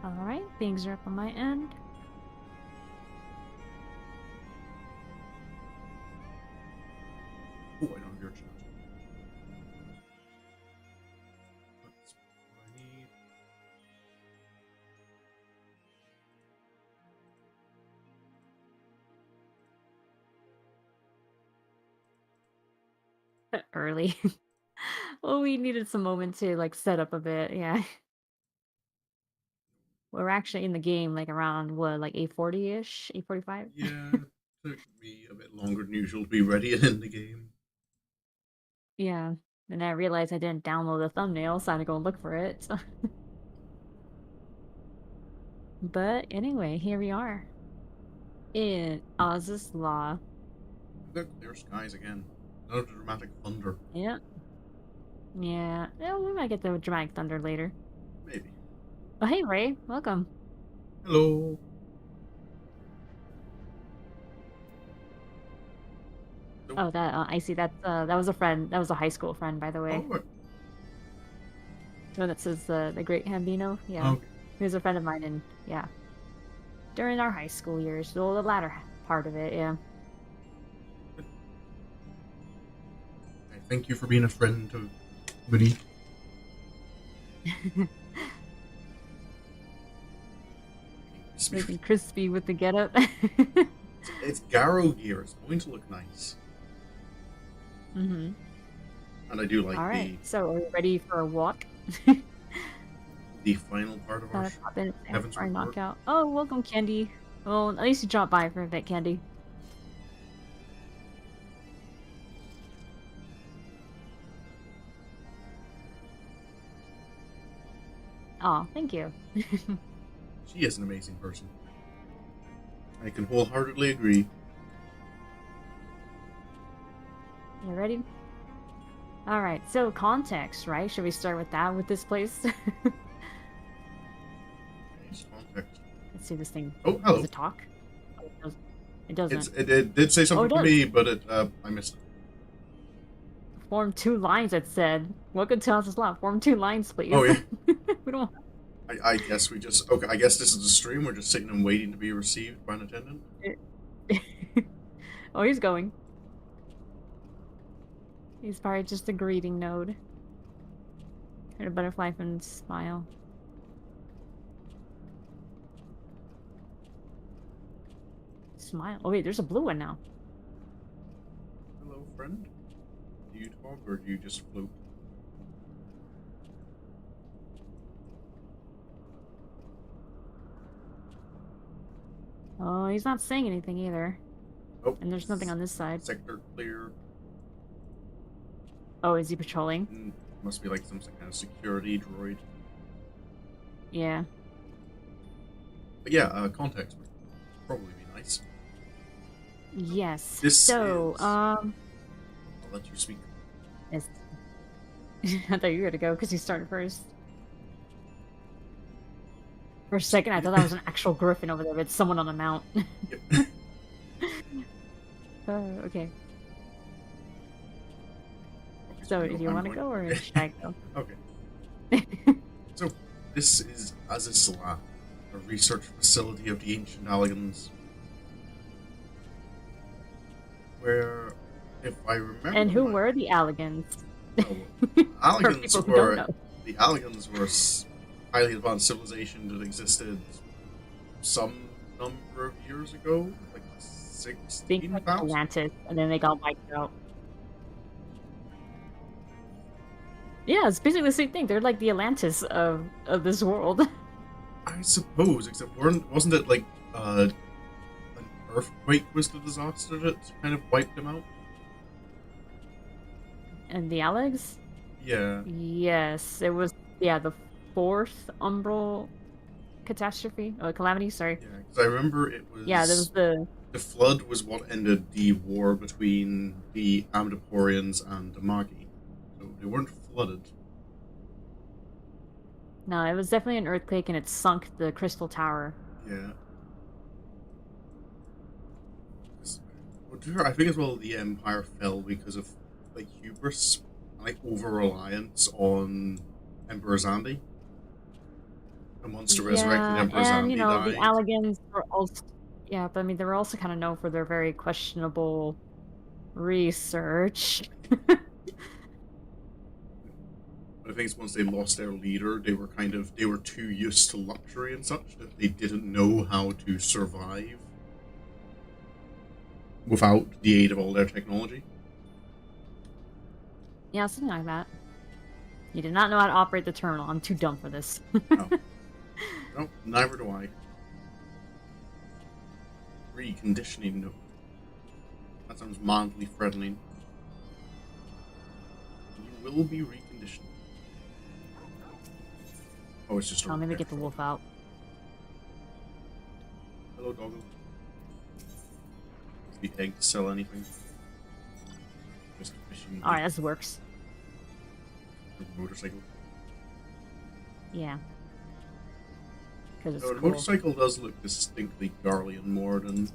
Alright, things are up on my end. Oh, I don't have your chat. That's what I need. Early. Well, we needed some moment to, like, set up a bit, yeah. We're actually in the game, like, around, what, like, 8:40-ish? 8:45? Yeah, it took me a bit longer than usual to be ready and in the game. Yeah. And I realized I didn't download the thumbnail, so I had to go look for it, so But anyway, here we are. In Azys Llya. Look, clear skies again. Another dramatic thunder. Yep. Yeah. Yeah, we might get the dramatic thunder later. Maybe. Oh, hey, Ray. Welcome. Hello. So, Oh, I see that was a friend. That was a high school friend, by the way. oh, The one that says the Great Hambino. Yeah, okay. he was a friend of mine, and yeah, during our high school years, well, the latter part of it. Yeah. I thank you for being a friend to Winnie. Looking crispy with the getup. It's Garrow gear. It's going to look nice. Mm-hmm. And I do like All right. So, are we ready for a walk? the final part of our Gotta pop in before I Heavensward knock work. out. Oh, welcome, Candy. Well, at least you dropped by for a bit, Candy. Oh, thank you. She is an amazing person. I can wholeheartedly agree. You ready? All right. So, context, right? Should we start with that with this place? Nice context. Let's see this thing. Oh, Does hello. it talk? Oh, it doesn't. It did say Oh, something it to does. me, but I missed it. Form two lines, it said. Welcome to House's Lot. Form two lines, Oh please. yeah. We don't. I guess we just okay. I guess this is a stream. We're just sitting and waiting to be received by an attendant. Oh, he's going. He's probably just a greeting node. Heard a butterfly and smile. Smile. Oh wait, there's a blue one now. Hello, friend. Do you talk or do you just float? Oh, he's not saying anything either. Oh, And there's nothing on this side. sector clear. Oh, is he patrolling? Must be like some kind of security droid. Yeah. But yeah, context would probably be nice. Yes. This so, is... I'll let you speak. Yes. I thought you were gonna go because you started first. For a second, I thought that was an actual griffin over there, but it's someone on a mount. Yep. Okay. Okay, So, no, do you I'm want to going- go or should I go? Okay. So, this is Azys Llya, a research facility of the ancient Allagans, where, if I remember... And who were the Alligans? Well, For people who don't know. The Allagans were a highly advanced civilization that existed some number of years ago, like Think like 16,000? Atlantis, and then they got wiped out. Yeah, it's basically the same thing. They're like the Atlantis of this world. I suppose, except wasn't it like an earthquake was the disaster that kind of wiped them out? And the Alex? Yeah. Yes, it was. Yeah, the fourth umbral catastrophe or calamity. Sorry. Yeah, because I remember it was... Yeah, there was the. The flood was what ended the war between the Amdaporians and the Magi. So they weren't flooded. No, it was definitely an earthquake, and it sunk the crystal tower. Yeah. I think as well the Empire fell because of like hubris, like over reliance on Emperor Zandi. The monster resurrected Yeah, Emperor and you Zambi know, the died. Alligans were also yeah, but I mean they were also kind of known for their very questionable research. But I think it's once they lost their leader, they were too used to luxury and such that they didn't know how to survive without the aid of all their technology. Yeah, something like that. You did not know how to operate the terminal. I'm too dumb for this. No, no, neither do I. Reconditioning node. That sounds mildly threatening. You will be reconditioned. Oh, it's just a I'll maybe repair get the shop. wolf out. Hello, doggo. Is the egg to sell anything? Just a fishing Alright, this works. motorcycle. Yeah. Because it's So the cool. motorcycle does look distinctly Garlean more than.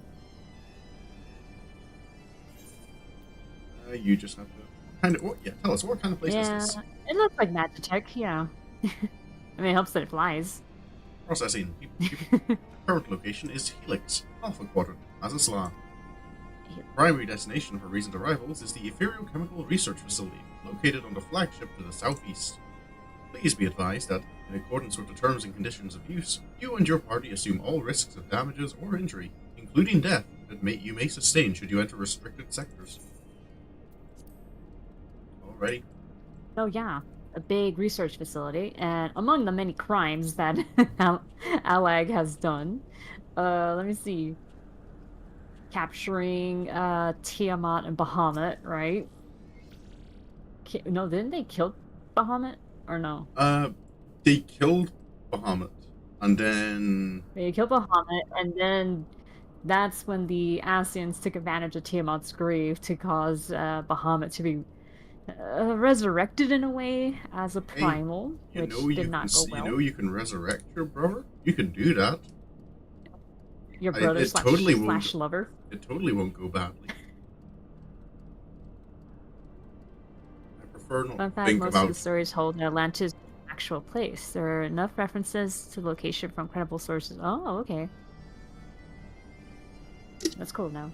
You just have to kind of. Yeah, tell us what kind of place is Yeah, this? it looks like Magitech, yeah. I mean, it helps that it flies. Processing. Current location is Helix, Alpha Quadrant, Azys Llya. The primary destination for recent arrivals is the Ethereal Research Facility, located on the flagship to the southeast. Please be advised that, in accordance with the terms and conditions of use, you and your party assume all risks of damages or injury, including death, that you may sustain should you enter restricted sectors. Alrighty. Oh yeah, a big research facility, and among the many crimes that Alag has done, let me see. Capturing Tiamat and Bahamut, right? No, didn't they kill Bahamut? Or no? They killed Bahamut, and then They killed Bahamut, and then that's when the Asians took advantage of Tiamat's grief to cause Bahamut to be resurrected in a way as a hey, primal, which did not go well. you can resurrect your brother. You can do that. Your brother It totally won't. slash lover. It totally won't go badly. I prefer not Fun to fact, think most of the about. stories hold that Atlantis is an actual place. There are enough references to location from credible sources. Oh, okay. That's cool now.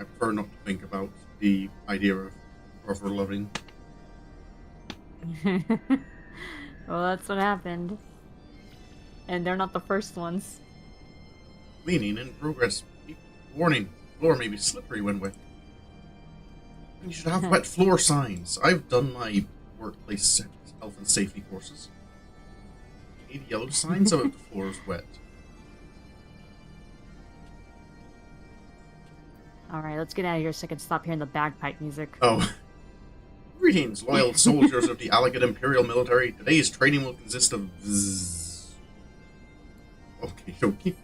I prefer not to think about the idea of brother loving. Well, that's what happened. And they're not the first ones. Cleaning in progress. Warning: floor may be slippery when wet. And you should have wet floor signs. I've done my workplace health and safety courses. You need yellow signs about the floor is wet. Alright, let's get out of here so I can stop hearing the bagpipe music. Oh. Greetings, loyal soldiers of the Alligat Imperial Military. Today's training will consist of... Okay, okay.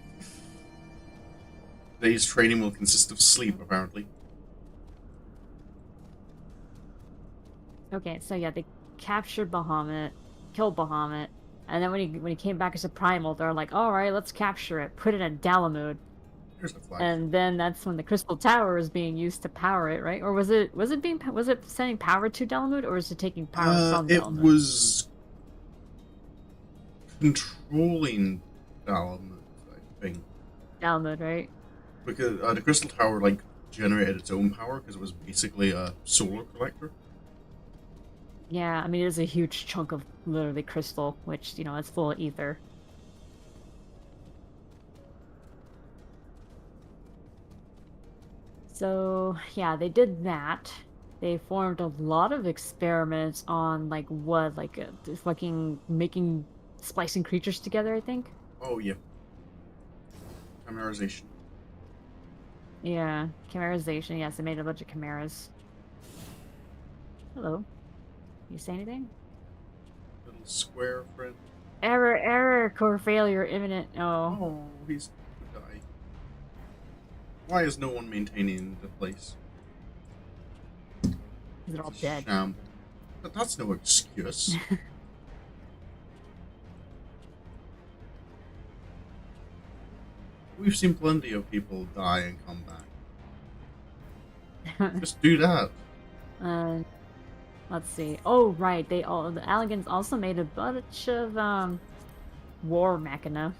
Today's training will consist of sleep, apparently. Okay, so yeah, they captured Bahamut, killed Bahamut, and then when he came back as a primal, they're like, alright, let's capture it, put it in Dalamud. Here's the flag. And then that's when the Crystal Tower was being used to power it, right? Or was it sending power to Dalamud, or was it taking power from It Dalamud? was controlling Dalamud, I think. Dalamud, right? Because the Crystal Tower, like, generated its own power because it was basically a solar collector. Yeah, I mean, it is a huge chunk of literally crystal, which, you know, it's full of ether. So, yeah, they did that. They formed a lot of experiments on, like, what, like, fucking making, splicing creatures together, I think? Oh, yeah. Chimerization. Yeah, chimerization, yes, they made a bunch of chimeras. Hello. You say anything? Little square friend. Error, core failure, imminent. Oh. Oh, he's gonna die. Why is no one maintaining the place? They're all It's a dead. shambles. But that's no excuse. We've seen plenty of people die and come back. Just do that. Let's see. Oh, right. The Alligans also made a bunch of war machina.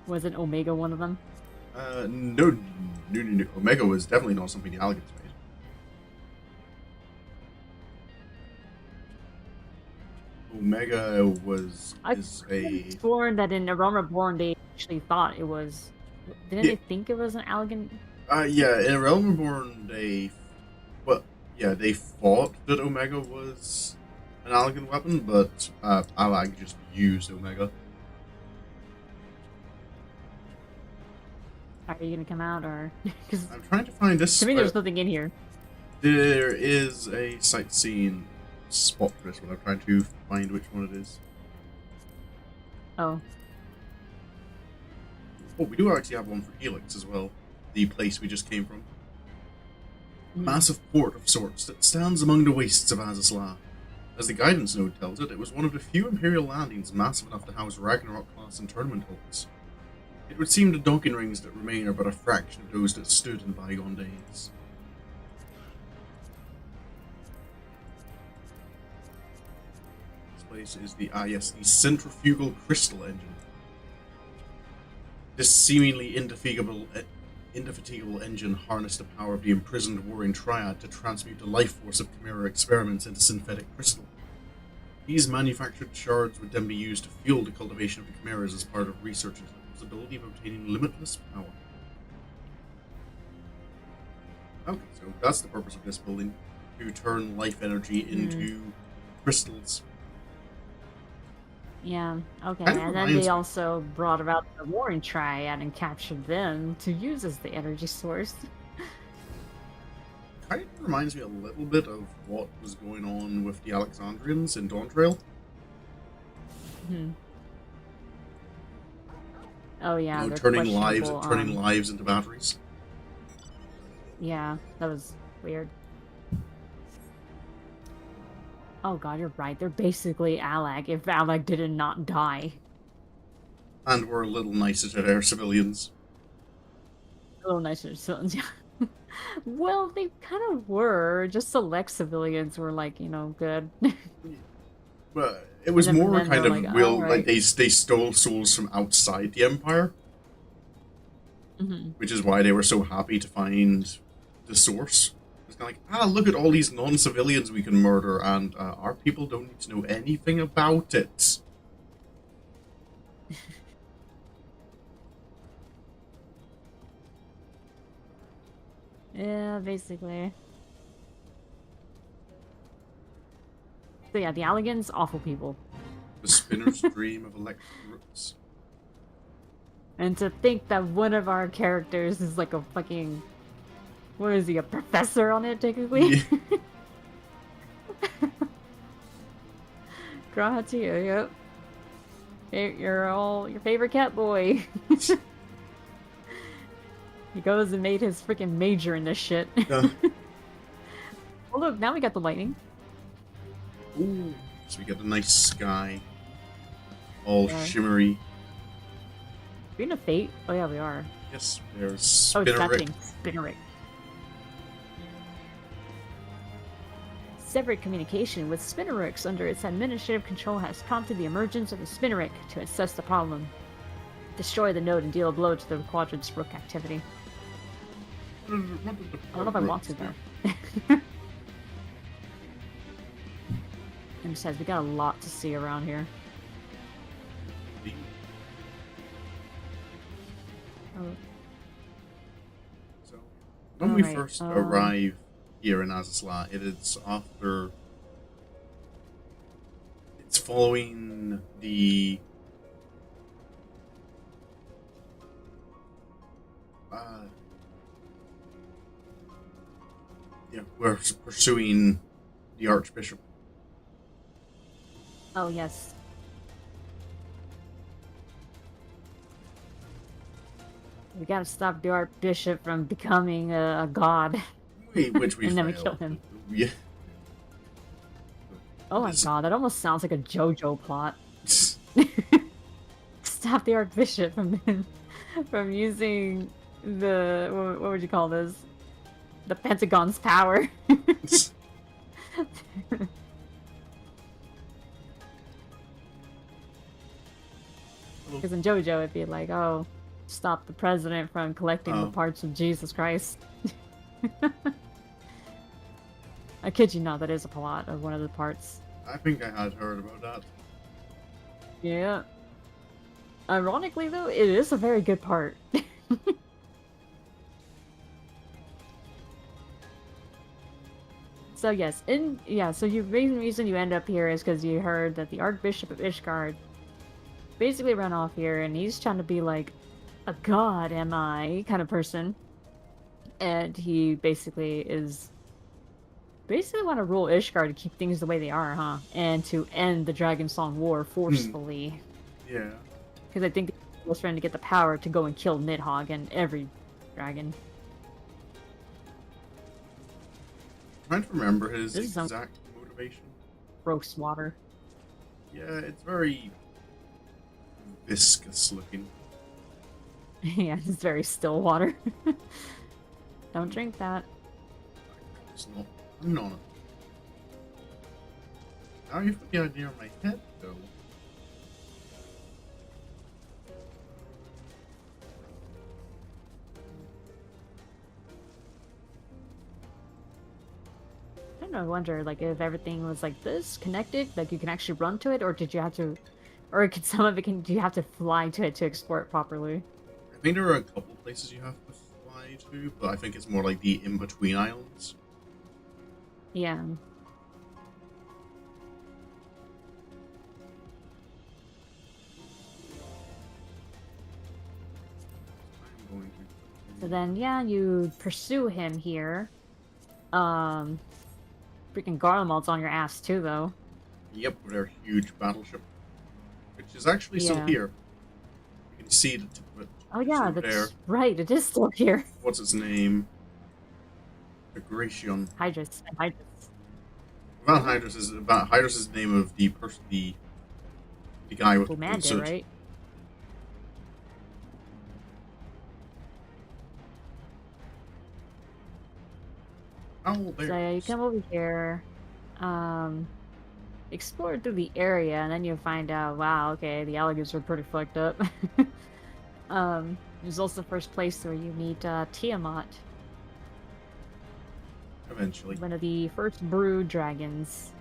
Wasn't Omega one of them? No. Omega was definitely not something the Alligans made. Omega is a sworn that in A Realm Reborn they actually thought it was. Didn't yeah, they think it was an Allegan? yeah. In Realm Reborn, they thought that Omega was an Allagan weapon, but Allag just used Omega. Are you gonna come out or? Because I'm trying to find this. to me, there's nothing in here. There is a sightseeing spot for this one. I'm trying to find which one it is. Oh. Oh, we do actually have one for Helix as well. The place we just came from. A massive port of sorts that stands among the wastes of Azys Llya. As the guidance node tells it, it was one of the few Imperial landings massive enough to house Ragnarok-class internment hulks. It would seem the docking rings that remain are but a fraction of those that stood in bygone days. This place is the centrifugal crystal engine. This seemingly indefatigable engine harnessed the power of the imprisoned warring triad to transmute the life force of Chimera experiments into synthetic crystal. These manufactured shards would then be used to fuel the cultivation of the Chimeras as part of research into the possibility of obtaining limitless power. Okay, so that's the purpose of this building, to turn life energy into crystals. Yeah, okay, Kind of and then reminds they me- also brought about the Warring Triad and captured them to use as the energy source. Kind of reminds me a little bit of what was going on with the Alexandrians in Dawntrail. Oh yeah, You know, they're turning questionable, lives into batteries. Yeah, that was weird. Oh god, you're right. They're basically Allag if Allag did not die. And were a little nicer to their civilians. A little nicer civilians, yeah. Well, they kind of were. Just select civilians were like, good. But it was And then more men kind were of like, will all like right. they stole souls from outside the Empire, which is why they were so happy to find the source. It's kind of like, look at all these non-civilians we can murder, and our people don't need to know anything about it. Yeah, basically. So yeah, the Alligans, awful people. The spinner's dream of electric roots. And to think that one of our characters is like a fucking... What is he, a professor on it, technically? Yeah. Graha to you, yep. You're all your favorite cat boy. He goes and made his freaking major in this shit. Yeah. Oh look, now we got the lightning. Ooh. So we get a nice sky. All shimmery. Being a fate? Oh yeah, we are. Yes, there's Oh, it's that Spinnerick. thing. Spinnerick. Separate communication with Spinnericks under its administrative control has prompted the emergence of the Spinnerick to assess the problem. Destroy the node and deal a blow to the Quadrant's Rook activity. I don't know if I want to, though. And besides, we got a lot to see around here. Oh. So, when we Alright, first arrive here in Azys Llya, it is after... It's following the... we're pursuing the Archbishop. Oh, yes. We gotta stop the Archbishop from becoming a god. Which we And then we failed. kill him. Yeah. Oh my god, that almost sounds like a JoJo plot. Stop the Archbishop from using the what would you call this? The Pentagon's power. Cool. Because in JoJo, it'd be like, oh, stop the president from collecting the Oh. parts of Jesus Christ. I kid you not, that is a plot of one of the parts. I think I had heard about that. Yeah. Ironically, though, it is a very good part. So yes, so the main reason you end up here is because you heard that the Archbishop of Ishgard basically ran off here, and he's trying to be like a god am I kind of person, and he basically want to rule Ishgard to keep things the way they are, huh? And to end the Dragon Song War forcefully. Yeah. Because I think he was trying to get the power to go and kill Nidhogg and every dragon. I'm trying to remember his This is some exact motivation. gross water. Yeah, it's very viscous looking. Yeah, it's very still water. Don't drink that. It's not. I'm not. Now you put the idea on my head, though. I don't know, I wonder, like, if everything was like this, connected, like you can actually run to it, or did you have to, or could some of it, do you have to fly to it to explore it properly? I think there are a couple places you have to fly to, but I think it's more like the in-between islands. Yeah. I'm going to... So then, yeah, you pursue him here. Freaking Garlemald's on your ass too, though. Yep, with their huge battleship, which is actually still Yeah. here. You can see the tip of it. Oh yeah, over that's there. right, it is still here. What's its name? Aggration. Hydrus. About Hydrus is the name of the person, the guy with Who the manned it, suit. right? Oh, there. So yeah, you come over here, explore through the area, and then you'll find out, wow, okay, the alligators are pretty fucked up. There's also the first place where you meet Tiamat, Eventually. one of the first brood dragons.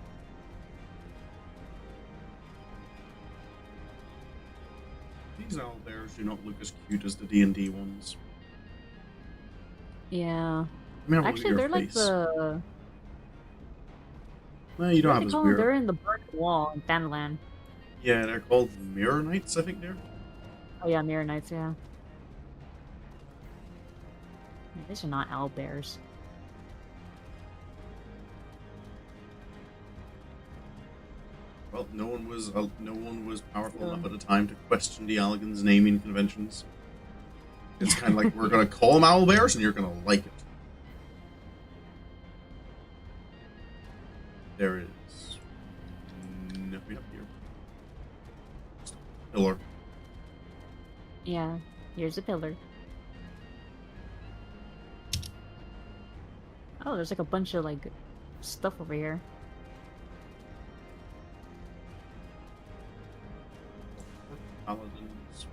These owlbears do not look as cute as the D&D ones. Yeah. I mean, Actually, they're like the... No, you don't What have do they as call them? weird. They're in the burnt wall in Thanalan. Yeah, they're called Mirror Knights, I think they're. Oh yeah, Mirror Knights, yeah. Yeah, these are not owlbears. Well, no one was powerful enough at the time to question the Allegan's naming conventions. It's kind of like, we're gonna call them owlbears, and you're gonna like it. There is nothing up here. Just a pillar. Yeah, here's a pillar. Oh, there's like a bunch of like stuff over here. Paladins.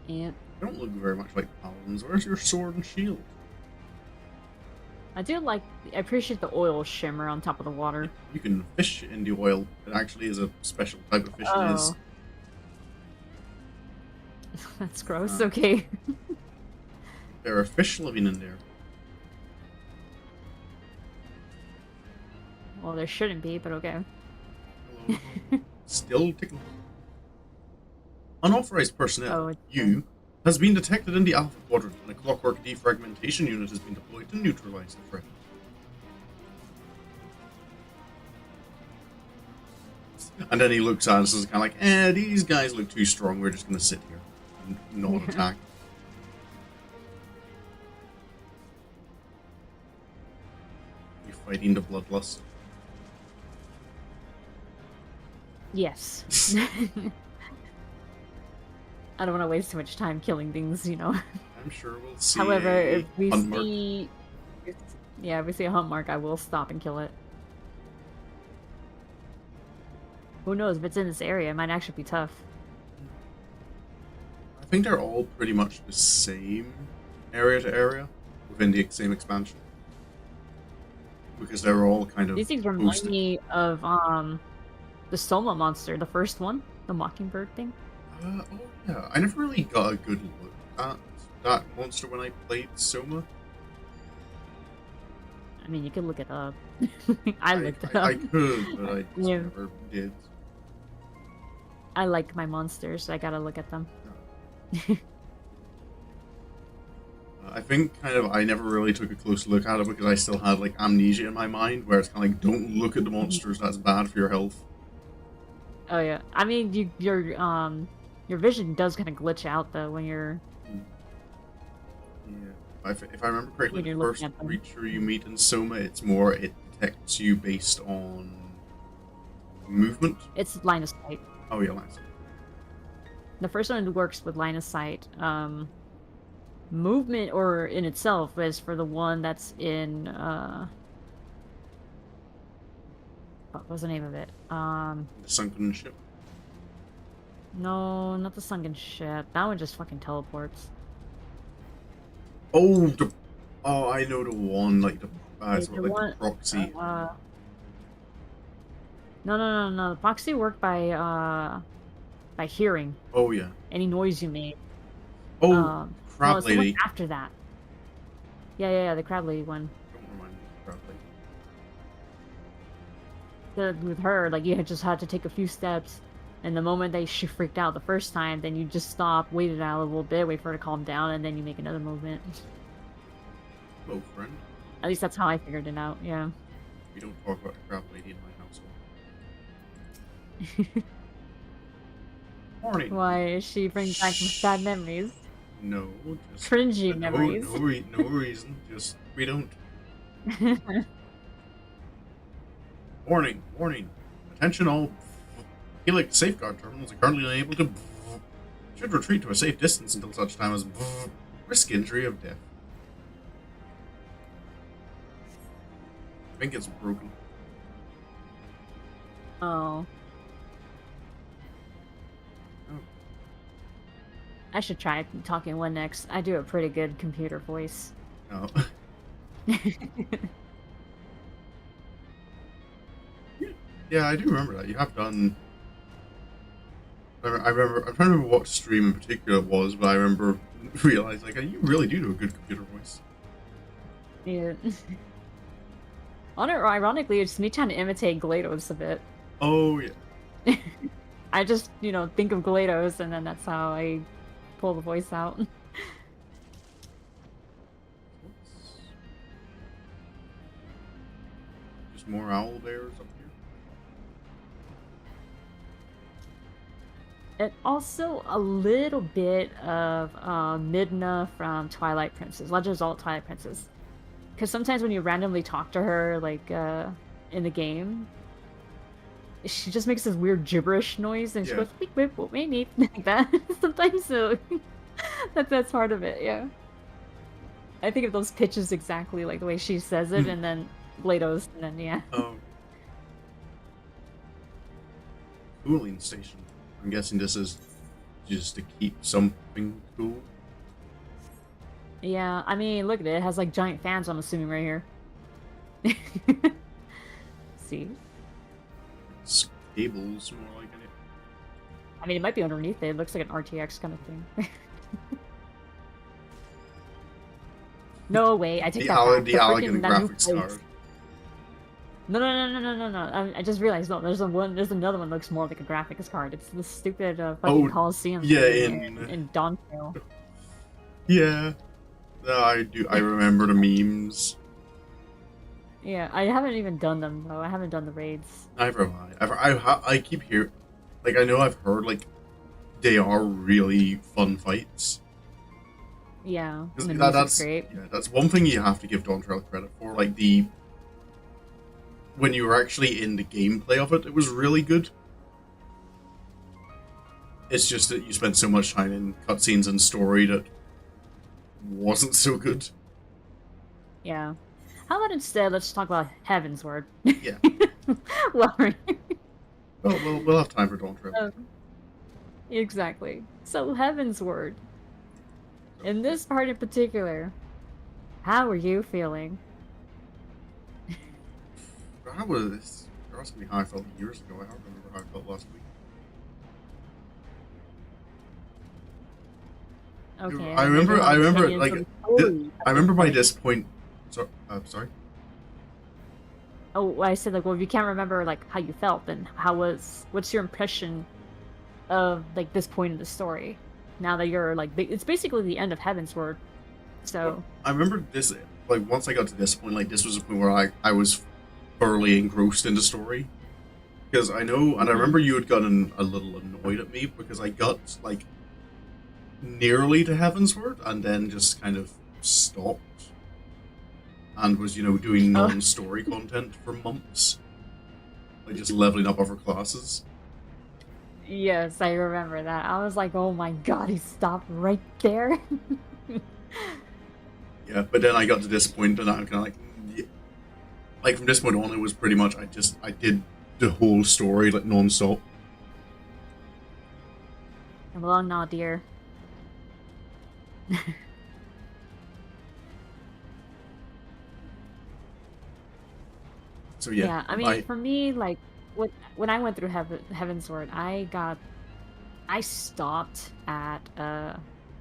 Yeah. They don't look very much like paladins. Where's your sword and shield? I appreciate the oil shimmer on top of the water. You can fish in the oil. It actually is a special type of fish. It is. That's gross, okay. There are fish living in there. Well, there shouldn't be, but okay. Hello. Still ticking. Unauthorized personnel, it's has been detected in the Alpha Quadrant, and a clockwork defragmentation unit has been deployed to neutralize the threat. And then he looks at us and is kind of like, these guys look too strong, we're just going to sit here and not attack. You're fighting the bloodlust. Yes. I don't want to waste too much time killing things, you know. I'm sure we'll see. However, if we hunt mark. if we see a hunt mark, I will stop and kill it. Who knows, if it's in this area, it might actually be tough. think they're all pretty much the same area to area within the same expansion. Because they're all kind of These things remind me of the Soma monster, the first one, the mockingbird thing. Oh yeah, I never really got a good look at that monster when I played Soma. I mean, you could look it up. I looked it up. I could, but I just Yeah. never did. I like my monsters, so I gotta look at them. I think I never really took a close look at it because I still had like amnesia in my mind, where it's kind of like, don't look at the monsters, that's bad for your health. Oh yeah, I mean, your vision does kind of glitch out though when you're. Yeah, if I remember correctly, When you're the first looking at them. creature you meet in Soma, it detects you based on movement. It's line of sight. Oh yeah, last. The first one works with line of sight. Movement or in itself is for the one that's in what was the name of it? The sunken ship. No, not the sunken ship. That one just fucking teleports. Oh, I know the one, like the Wait, sort of like the proxy. No. The proxy worked by hearing Oh yeah. any noise you made. Oh, crab No, it's the one lady. after that. Yeah, the crab lady one. Don't remind me of crab lady. With her, like, you just had to take a few steps, and the moment she freaked out the first time, then you just stop, wait it out a little bit, wait for her to calm down, and then you make another movement. Hello, friend. At least that's how I figured it out, yeah. We don't talk about the crab lady in my household. Morning. Why? She brings back bad memories. No, just Cringy memories. No reason. Just we don't. Warning! Attention all. Helix safeguard terminals are currently unable to. Should retreat to a safe distance until such time as risk injury of death. I think it's broken. Oh. I should try talking one next. I do a pretty good computer voice. Oh. Yeah, I do remember that. You have done. I remember. I'm trying to remember what stream in particular it was, but I remember realizing like you really do a good computer voice. Yeah. Ironically, it's me trying to imitate GLaDOS a bit. Oh yeah. I just, think of GLaDOS, and then that's how I pull the voice out. Just more owl bears up here. And also a little bit of Midna from Twilight Princess, Legend of Zelda Twilight Princess. Because sometimes when you randomly talk to her, like, in the game, she just makes this weird gibberish noise, and she goes, "Beep, beep, beep, beep, beep," like that. Sometimes, so that's part of it, yeah. I think of those pitches exactly like the way she says it, and then GLaDOS, and then, yeah. Oh. Cooling station. I'm guessing this is just to keep something cool. Yeah, I mean, look at it. It has, like, giant fans, I'm assuming, right here. See? It's cables, more like it. I mean, it might be underneath it. It looks like an RTX kind of thing. No, wait, I take that back. The elegant graphics card. No. I just realized, no, there's another one that looks more like a graphics card. It's the stupid fucking Coliseum in Dawntrail. Yeah. I remember the memes. Yeah, I haven't even done them, though. I haven't done the raids. Neither have I. I keep hearing... Like, I know I've heard, like, they are really fun fights. Yeah, and the that's great. Yeah, that's one thing you have to give Dawntrail credit for. Like, when you were actually in the gameplay of it, it was really good. It's just that you spent so much time in cutscenes and story that wasn't so good. Yeah. How about instead, let's talk about Heavensward. Yeah. Well, we'll have time for Dawntrail. Exactly. So Heavensward. In this part in particular, how are you feeling? How was this? You're asking me how I felt years ago. I don't remember how I felt last week. Okay, I and then you remember. have I remember. opinions Like, on the story. I remember by this point. Sorry. Oh, I said like, well, if you can't remember like how you felt, then what's your impression of like this point in the story? Now that you're like, it's basically the end of Heavensward. Well, So, I remember this. Like, once I got to this point, like, this was a point where I was thoroughly engrossed in the story. Because I know, and I mhm. remember you had gotten a little annoyed at me because I got like nearly to Heavensward and then just kind of stopped and was, doing Oh, non-story content for months, like just leveling up other classes. yes, I remember that. I was like, oh my god, he stopped right there. Yeah, but then I got to this point and I'm kind of like, yeah. Like from this point on, it was pretty much I did the whole story like non-stop. Well, no, dear. So yeah, Yeah, I mean, I for me, like, when I went through Heavensward, I stopped at,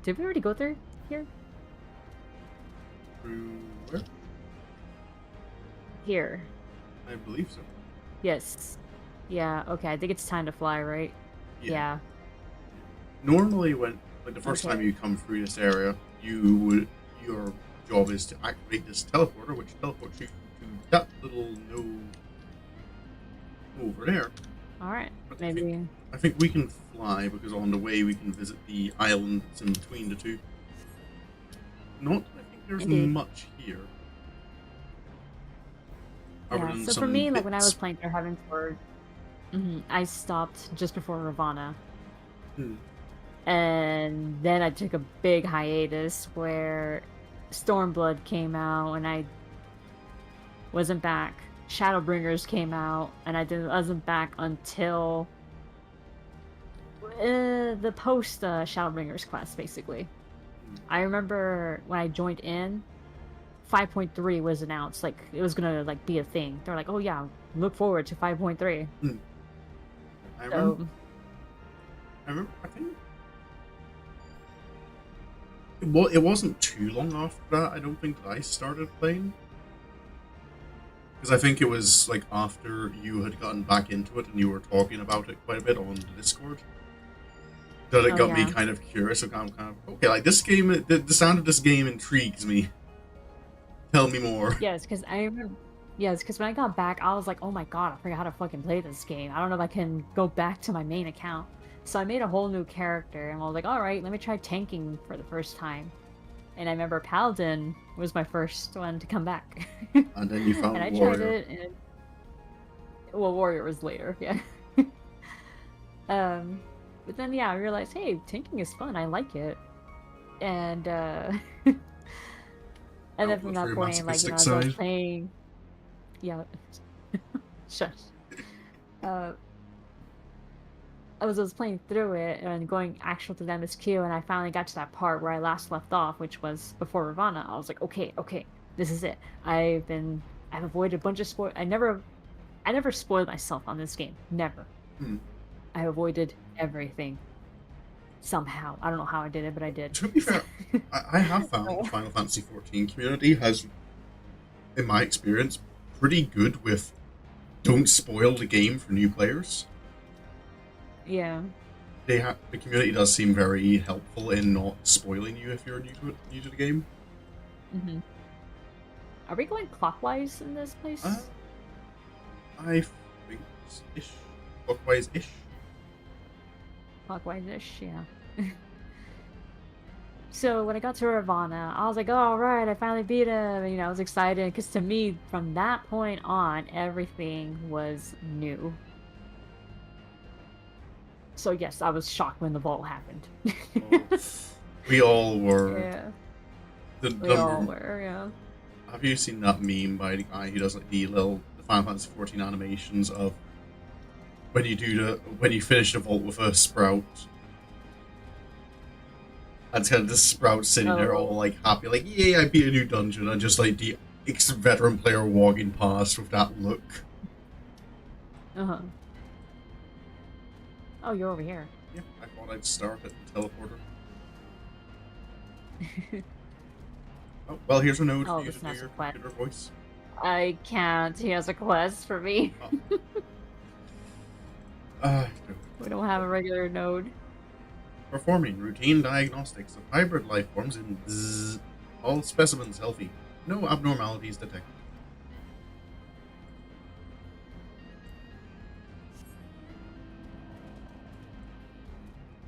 did we already go through here? through where? Here. I believe so. Yes. Yeah, okay, I think it's time to fly, right? Yeah. Yeah. Normally, when like the first time Okay. you come through this area, your job is to activate this teleporter, which teleports you to that little node over there. Alright. But Maybe. I think we can fly because on the way we can visit the island that's in between the two. Not, I think there's Indeed. much here other Yeah, than so for some me, like, when I was bits. playing through Heavensward, I stopped just before Ravana. Hmm. And then I took a big hiatus where Stormblood came out and I wasn't back. Shadowbringers came out and wasn't back until the post Shadowbringers quest, basically. I remember when I joined in, 5.3 was announced. Like it was gonna like be a thing. They're like, oh yeah, look forward to 5.3. Hmm. I remember. So I remember. I think it wasn't too long after that. I don't think that I started playing. Because I think it was like after you had gotten back into it and you were talking about it quite a bit on the Discord that it oh got me yeah. kind of curious. So I'm kind of okay, like this game, the sound of this game intrigues me. Tell me more. Yes, because I remember. Yes, because when I got back, I was like, oh my god, I forgot how to fucking play this game. I don't know if I can go back to my main account. So I made a whole new character, and I was like, alright, let me try tanking for the first time. And I remember Paladin was my first one to come back. And then you And found I tried Warrior. it, and well, Warrior was later, yeah. um, but then yeah, I realized, hey, tanking is fun. I like it, and and then from Outlet for that your point, like masochistic as I was side. playing, yeah, shush. Uh, as I was playing through it and going actual to the MSQ, and I finally got to that part where I last left off, which was before Ravana. I was like, okay, this is it. I've avoided a bunch of spoil. I never spoiled myself on this game. Never. Hmm. I avoided everything somehow. I don't know how I did it, but I did. To be fair, I have found the Oh. Final Fantasy XIV community has, in my experience, pretty good with don't spoil the game for new players. Yeah. The community does seem very helpful in not spoiling you if you're new to the game. hmm Are we going clockwise in this Uh, place? I think ish, clockwise ish. Clockwise-ish, yeah. So when I got to Ravana, I was like, all right, I finally beat him. You know, I was excited because to me, from that point on, everything was new. So yes, I was shocked when the vault happened. Oh, we all were. Yeah, The we all number. were. Yeah. Have you seen that meme by the guy who does like the Final Fantasy 14 animations of when you finish the vault with a sprout And kind of the Sprout sitting there all Oh. like happy, like, yay, I beat a new dungeon, and just like the ex-veteran player walking past with that look. Uh-huh. Oh, you're over here. Yeah, I thought I'd start at the teleporter. Oh, well, here's a node Oh, for you this to do is your quest. computer voice. I can't. He has a quest for me. Oh. Uh, We don't have a regular node. Performing routine diagnostics of hybrid life forms in Zzz. All specimens healthy. No abnormalities detected.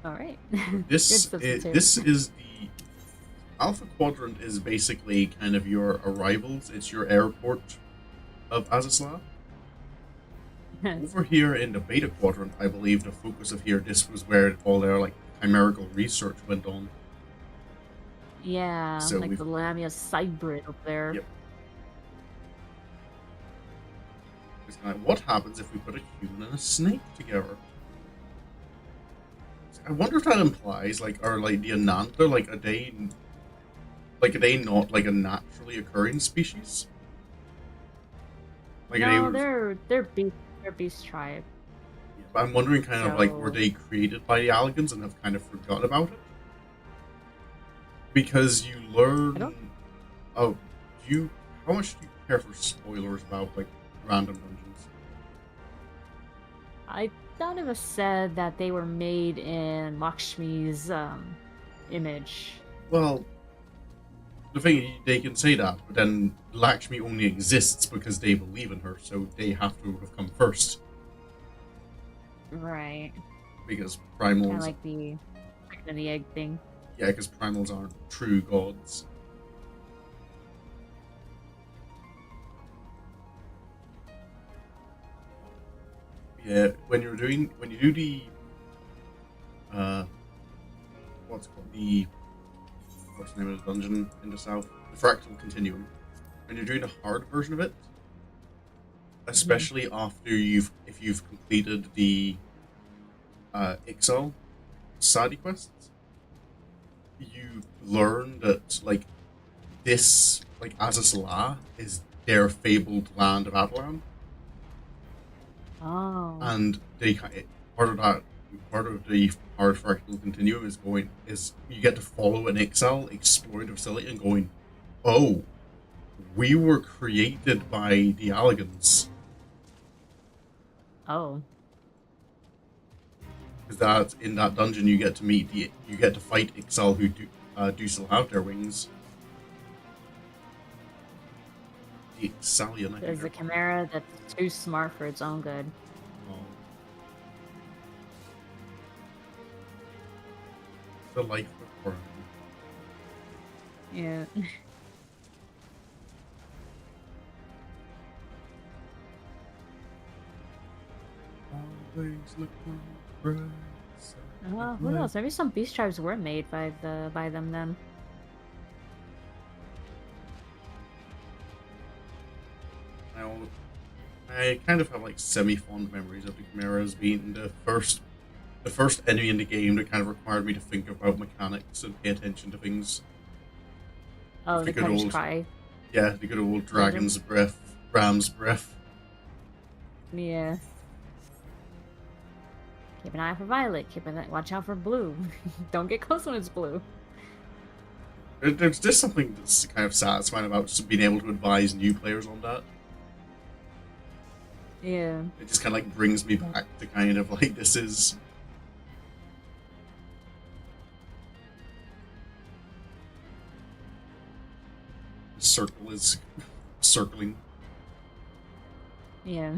All right. This Good substitute. this is the Alpha Quadrant is basically kind of your arrivals. It's your airport of Azys Llya. Over here in the Beta Quadrant, I believe the focus of here, this was where all their like chimerical research went on. Yeah, So like we've the Lamia Cybrid up there. Yep. It's kind of, what happens if we put a human and a snake together? I wonder if that implies like are like the Ananta like are they not like a naturally occurring species? Like No, they're beast tribe. but I'm wondering kind of like were So they created by the Allagans and have kind of forgotten about it? Because you I learn don't. oh you how much do you care for spoilers about like random dungeons? I thought it was said that they were made in Lakshmi's image. Well, the thing they can say that, but then Lakshmi only exists because they believe in her, so they have to have come first. Right. Because Kind of primals, like the chicken and the egg thing. yeah, because primals aren't true gods. Yeah, when you do the what's it called what's the name of the dungeon in the south, the fractal continuum. When you're doing a hard version of it, especially after if you've completed the Ixal side quests, you learn that like this like Azys Llya is their fabled land of Atlan, Oh. and they part of that part of the hard fractal continuum is you get to follow an Ixal exploring the facility and going, oh, we were created by the Allagans. Oh. Because that in that dungeon you get to fight Ixal who do still have their wings. The Ixalian, I think. There's a chimera that's too smart for its own good. The life of Brian. Yeah. Always look on the bright side of Who life. knows? Maybe some beast tribes were made by them then. I kind of have like semi-fond memories of the Chimeras being the first enemy in the game that kind of required me to think about mechanics and pay attention to things. Oh, The the good Cutter's old- Cry. Yeah, the good old dragon's breath, ram's breath. Yeah. Keep an eye out for Violet. Watch out for Blue. Don't get close when it's blue. There's just something that's kind of satisfying about just being able to advise new players on that. Yeah. It just kind of like brings me back to kind of like this is. The circle is circling. Yeah.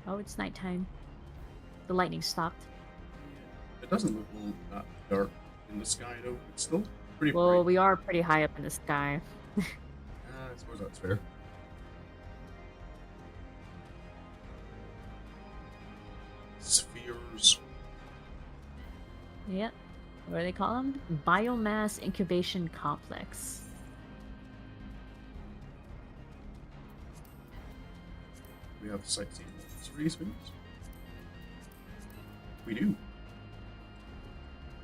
Oh, it's nighttime. The lightning stopped. It doesn't look all that dark in the sky though. It's still pretty Well, bright. we are pretty high up in the sky. I suppose that's fair. Spheres. Yep. What do they call them? Biomass Incubation Complex. We have sightseeing 3 spheres. We do.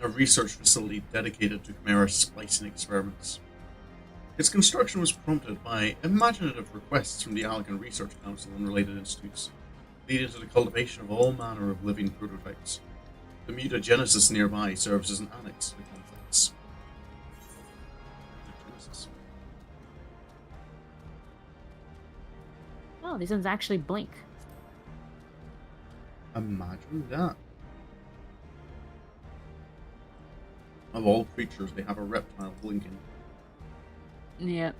A research facility dedicated to chimera splicing experiments. Its construction was prompted by imaginative requests from the Allegan Research Council and related institutes, leading to the cultivation of all manner of living prototypes. The mutagenesis nearby serves as an annex to the complex. Mutagenesis. Oh, these ones actually blink. Imagine that. Of all creatures, they have a reptile blinking. Yep.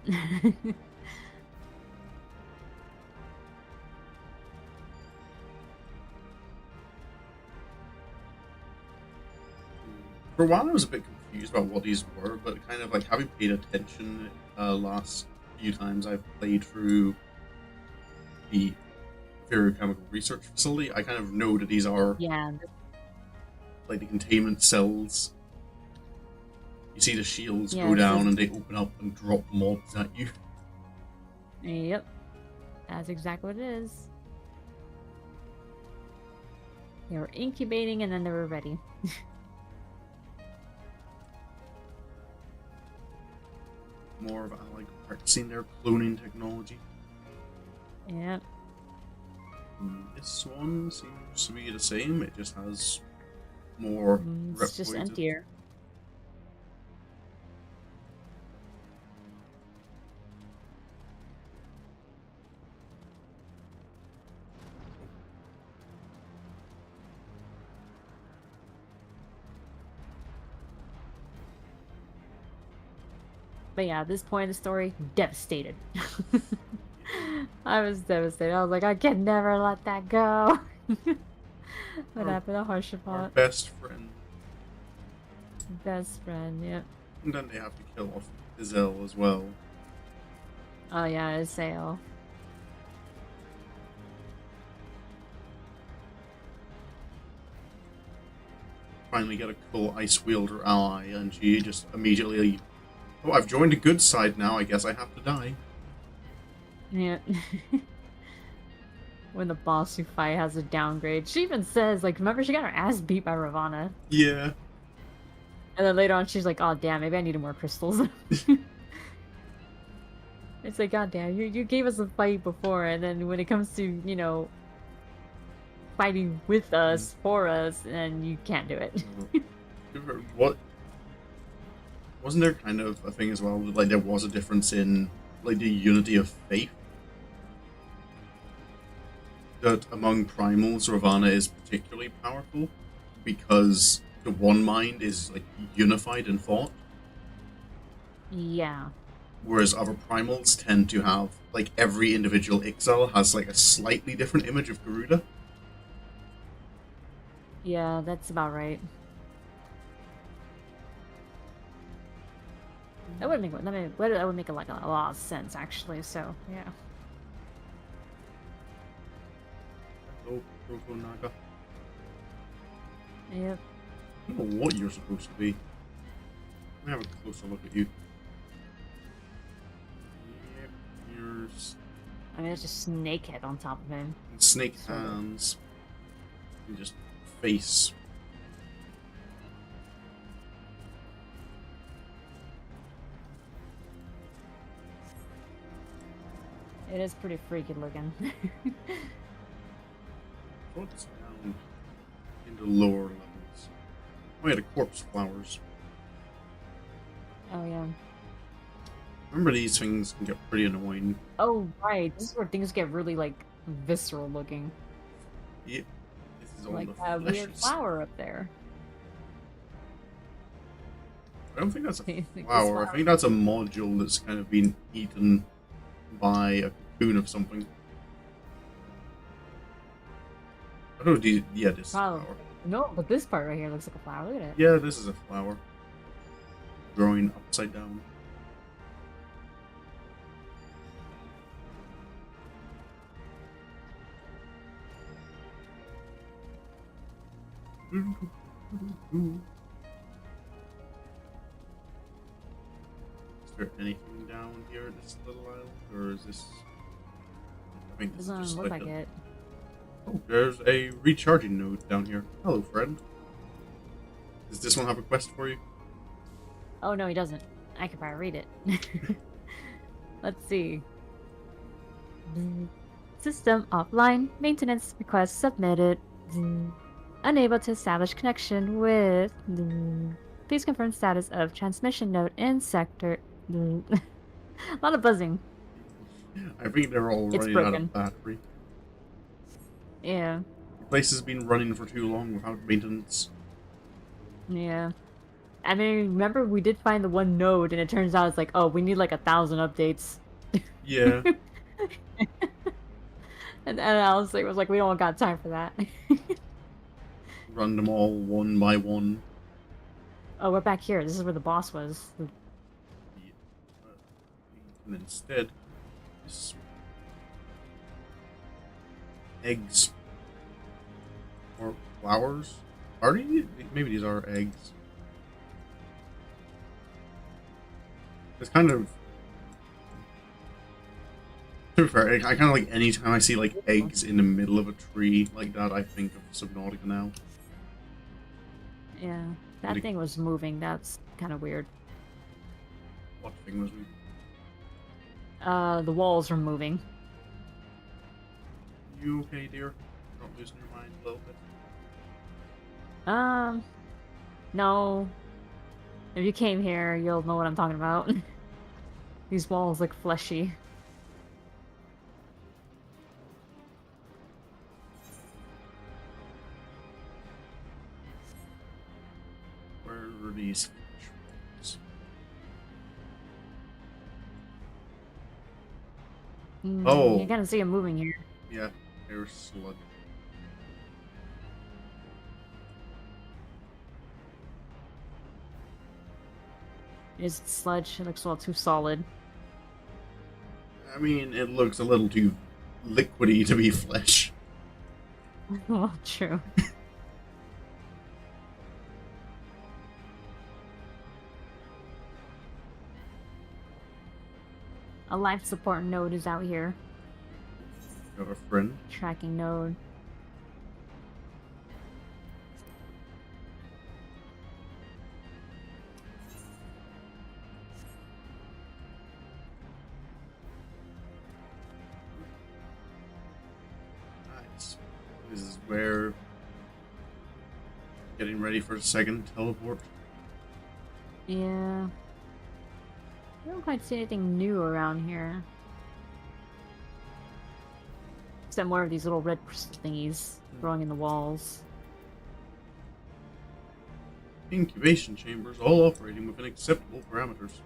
For a while, I was a bit confused about what these were, but kind of like having paid attention last few times I've played through the Chemical Research Facility, I kind of know that these are Yeah. like the containment cells. You see the shields Yeah, go it down says- and they open up and drop mobs at you. Yep. That's exactly what it is. They were incubating and then they were ready. More of like practicing their cloning technology. Yep. This one seems to be the same. It just has more. It's just reptoids. emptier. But yeah, at this point in the story, devastated. I was devastated. I was like, I can never let that go. What happened to Our Harshapot? best friend. Best friend, yep. And then they have to kill off Izel as well. Oh yeah, it's Sale. Finally get a cool ice wielder ally, and she just immediately, oh, I've joined the good side now. I guess I have to die. Yeah. When the boss you fight has a downgrade. She even says, like, remember she got her ass beat by Ravana. Yeah. And then later on she's like, oh damn, maybe I needed more crystals. It's like, god damn, you gave us a fight before, and then when it comes to, you know, fighting with us, for us, and you can't do it. What? Wasn't there kind of a thing as well? Like there was a difference in like the unity of faith. That among primals, Ravana is particularly powerful because the one mind is like unified in thought, Yeah. whereas other primals tend to have like every individual Ixal has like a slightly different image of Garuda. Yeah, that's about right. That would make like a lot of sense actually. So yeah. Oh, Naga. Yep. I don't know what you're supposed to be. Let me have a closer look at you. Yep, you're I mean, it's just Snakehead on top of him. snake Sort of. hands. And just face. It is pretty freaky looking. What's down into lower levels? Oh yeah, the corpse flowers. Oh yeah. Remember these things can get pretty annoying. Oh right, this is where things get really like visceral looking. Yep. This is all Like the that weird fleshes. flower up there. I don't think that's a I think this flower. flower- I think that's a module that's kind of been eaten by a cocoon of something. I don't know. Yeah, this is a Probably. flower. No, but this part right here looks like a flower. Look at it. Yeah, this is a flower. Growing upside down. Is there anything down here at this little island? Or is this... I think this is Doesn't just look like like a... it. Oh, there's a recharging node down here. Hello, friend. Does this one have a quest for you? Oh, no, he doesn't. I could probably read it. Let's see. System offline. Maintenance request submitted. Unable to establish connection with. Please confirm status of transmission node in sector. A lot of buzzing. I think they're all It's running out broken. of battery. Yeah. The place has been running for too long without maintenance. Yeah. I mean, remember we did find the one node, and it turns out it's like, oh, we need like 1,000 updates. Yeah. And I was like, we don't got time for that. Run them all one by one. Oh, we're back here. This is where the boss was. Yeah. And instead, this eggs or flowers. Are these? Maybe these are eggs. It's kind of. To be fair, I kind of like anytime I see like eggs in the middle of a tree like that, I think of Subnautica now. Yeah, that thing was moving. That's kind of weird. What thing was we? The walls were moving. You okay, dear? Not losing your mind a little bit. No. If you came here, you'll know what I'm talking about. These walls look fleshy. Where are these? Oh. You kind of see them moving here. Yeah, they're sludge. Is sludge? It looks a little too solid. I mean, it looks a little too liquidy to be flesh. Well, true. A life support node is out here. Got a friend. Tracking node. Nice. This is where getting ready for the second teleport. Yeah. I don't quite see anything new around here. Except more of these little red crystal thingies growing in the walls. Incubation chambers, all operating within acceptable parameters.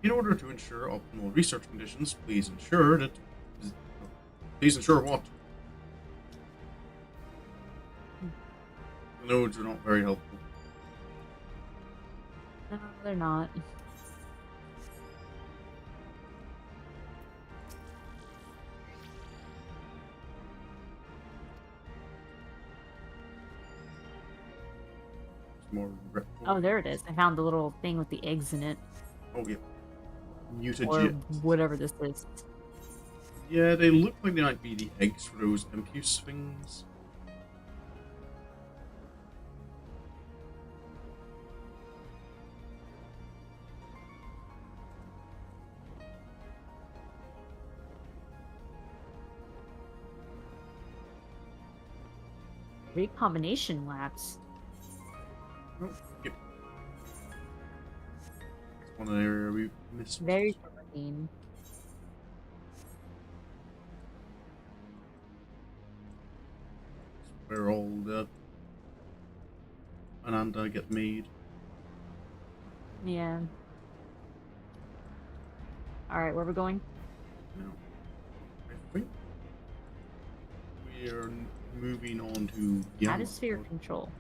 In order to ensure optimal research conditions, please ensure that... Please ensure what? The nodes are not very helpful. No, they're not. More Oh, there it is. I found the little thing with the eggs in it. Oh, yeah. Or Mutagen. whatever this is. Yeah, they look like they might be the eggs for those Impulse things. Recombination labs. Oh, yep. That's one area we missed. Very green. Where all the Ananda get made. Yeah. Alright, where are we going? Now, I think we are moving on to Atmosphere control.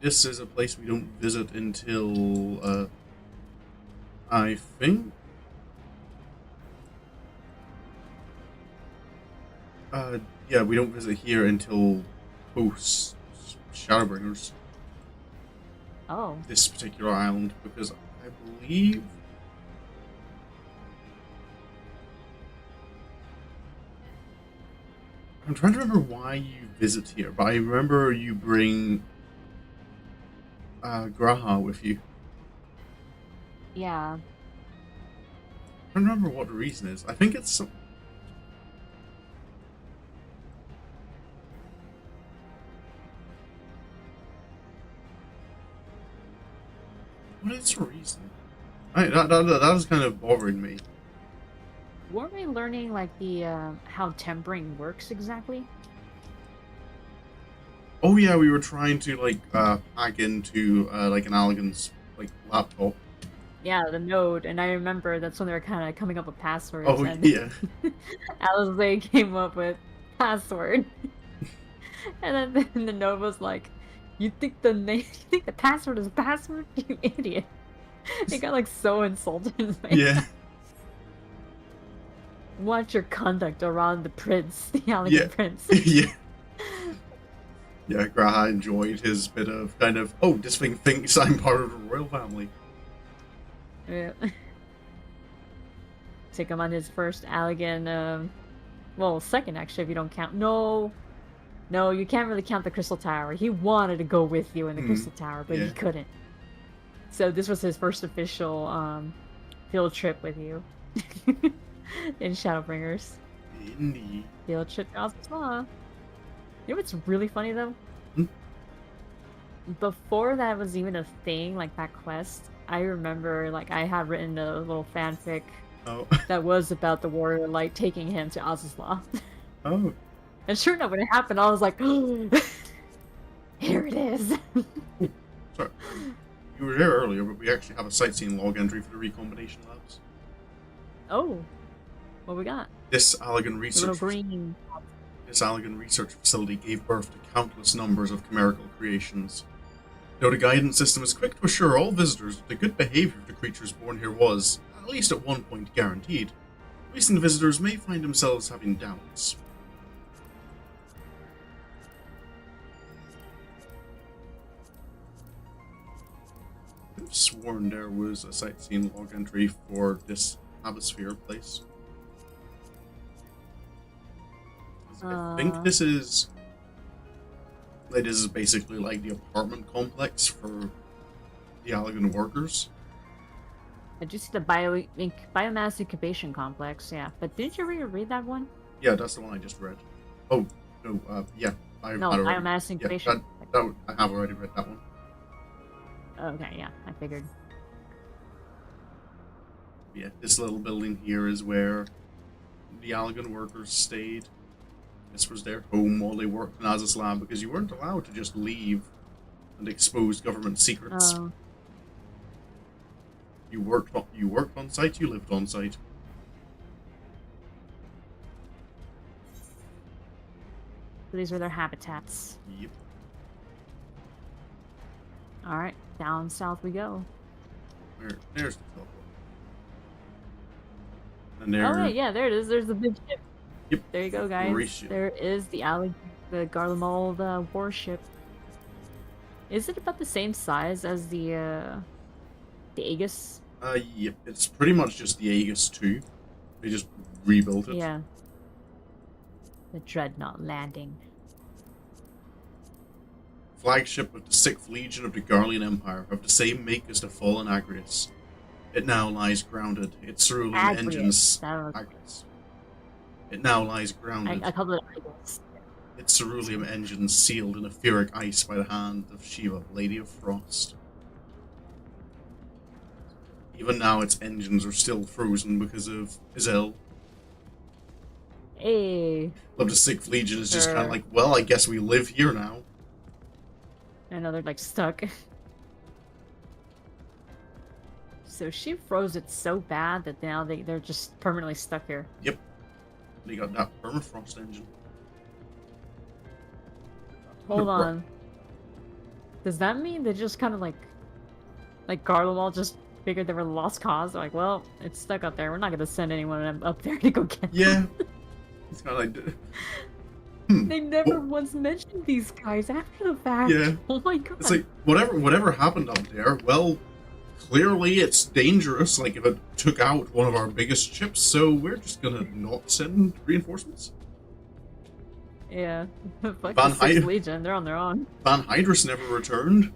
This is a place we don't visit until, I think. Yeah, we don't visit here until post Shadowbringers. Oh. This particular island, because I believe I'm trying to remember why you visit here, but I remember you bring Graha with you. Yeah. I don't remember what the reason is. I think it's some... What is the reason? That is kind of bothering me. Weren't we learning like the how tempering works exactly? Oh yeah, we were trying to like hack into like an Allegan's like laptop. Yeah, the node, and I remember that's when they were kind of coming up with passwords. Oh And yeah. Azys Llya came up with password, and then the node was like, "You think the name? You think the password is a password? You idiot!" He got like so insulted. Yeah. Watch your conduct around the prince, the Allegan Yeah. prince. Yeah. Yeah, Graha enjoyed his bit of kind of, oh, this thing thinks I'm part of the royal family. Yeah. Took him on his first Allegan, well, second actually, if you don't count. No, you can't really count the Crystal Tower. He wanted to go with you in the Crystal Tower, but he couldn't. So this was his first official field trip with you in Shadowbringers. Indeed. Field trip to Azys Llya. You know what's really funny though? Before that was even a thing, like that quest, I remember like I had written a little fanfic that was about the warrior light taking him to Azys Llya. Oh. And sure enough, when it happened, I was like, oh, here it is. Sorry. You were there earlier, but we actually have a sightseeing log entry for the recombination labs. Oh, what we got? This Allegan research. A little green. This Allegan research facility gave birth to countless numbers of chimerical creations. Though the guidance system is quick to assure all visitors that the good behavior of the creatures born here was, at least at one point, guaranteed, recent visitors may find themselves having doubts. I've sworn there was a sightseeing log entry for this Heavensward place. I think this is basically like the apartment complex for the Allegan workers. I just see the biomass incubation complex, yeah. But didn't you read that one? Yeah, that's the one I just read. Oh, no, yeah. Biomass incubation. Yeah, I have already read that one. Okay, yeah, I figured. Yeah, this little building here is where the Allegan workers stayed. This was their home while they worked in Azys Llya, because you weren't allowed to just leave and expose government secrets. Oh. You worked on site, you lived on site. So these were their habitats. Yep. Alright, down south we go. There's the teleport. And there. Oh wait, yeah, there it is. There's the big ship. Yep. There you go, guys. Mauricio. There is the Garlemald warship. Is it about the same size as the Aegis? Yep. It's pretty much just the Aegis 2. They just rebuilt it. Yeah. The Dreadnought landing. Flagship of the 6th Legion of the Garlean Empire, of the same make as the fallen Agrius. It now lies grounded. Its cerulean engines. Agrius. It now lies grounded. I called it Agrius. Its cerulean engines sealed in etheric ice by the hand of Shiva, Lady of Frost. Even now, its engines are still frozen because of Izel. Hey. But the 6th Legion is just kind of like, well, I guess we live here now. I know they're like stuck. So she froze it so bad that now they're just permanently stuck here. Yep. They got that permafrost engine. Hold on. Does that mean they just kind of like Garlemald just figured they were lost cause? They're like, well, it's stuck up there. We're not going to send anyone up there to go get them. Yeah. It's kind of like... They never once mentioned these guys after the fact. Yeah. Oh my god. It's like, whatever happened up there, well, clearly it's dangerous, like if it took out one of our biggest ships, so we're just gonna not send reinforcements. Yeah. Fuck the Van 6th Hy- Legion, they're on their own. Van Hydrus never returned.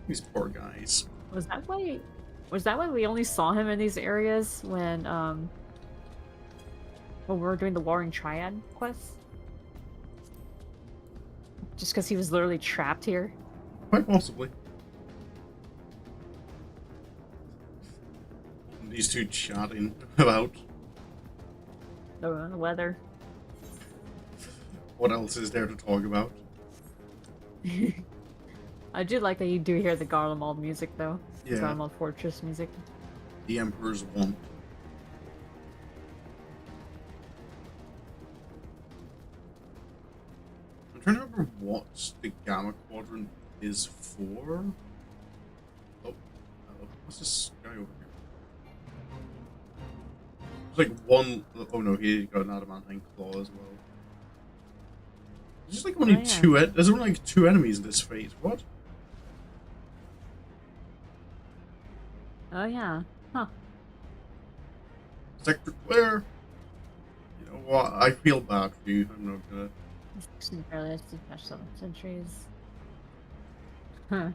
These poor guys. Was that why we only saw him in these areas when we were doing the Warring Triad quest? Just because he was literally trapped here? Quite possibly. These two chatting about The weather. what else is there to talk about. I do like that you do hear the Garlemald music, though. Yeah. Garlemald Fortress music. The Emperor's want. I'm trying to remember what the Gamma Quadrant is for. Oh, what's this guy over here? There's like one. Oh no, he got an adamantine claw as well. There's just like only Oh, yeah. two. There's only like two enemies in this phase. What? Oh, yeah. Huh. Sector Claire. You know what? I feel bad for you. I'm not gonna. Section fairly special centuries. Huh.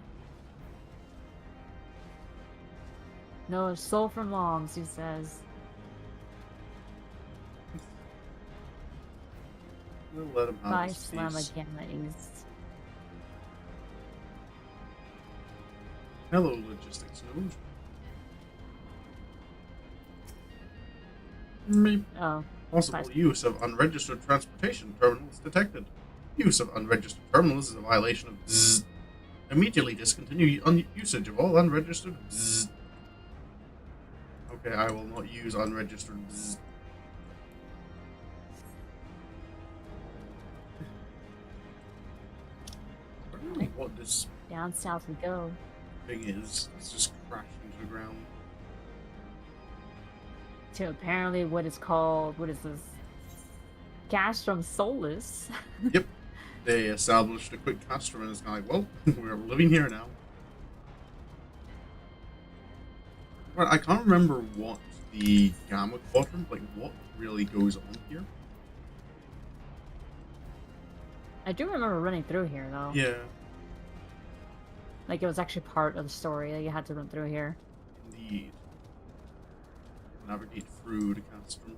No soul from Longs, he says. We'll let him have By his Slam piece. again at East. Hello, logistics node. Maybe Oh. possible Nice. use of unregistered transportation terminals detected. Use of unregistered terminals is a violation of ZZZ. Immediately discontinue usage of all unregistered ZZZ. Okay, I will not use unregistered ZZZ. I don't know what this Down south we go. thing is. It's just crashed into the ground. To apparently what is this? Castrum Solus. Yep. They established a quick castrum and it's kind of like, well, we're living here now. But I can't remember what the Gamma Quadrant, like what really goes on here. I do remember running through here though. Yeah, Like it was actually part of the story that you had to run through here. indeed. Navigate through the castrum.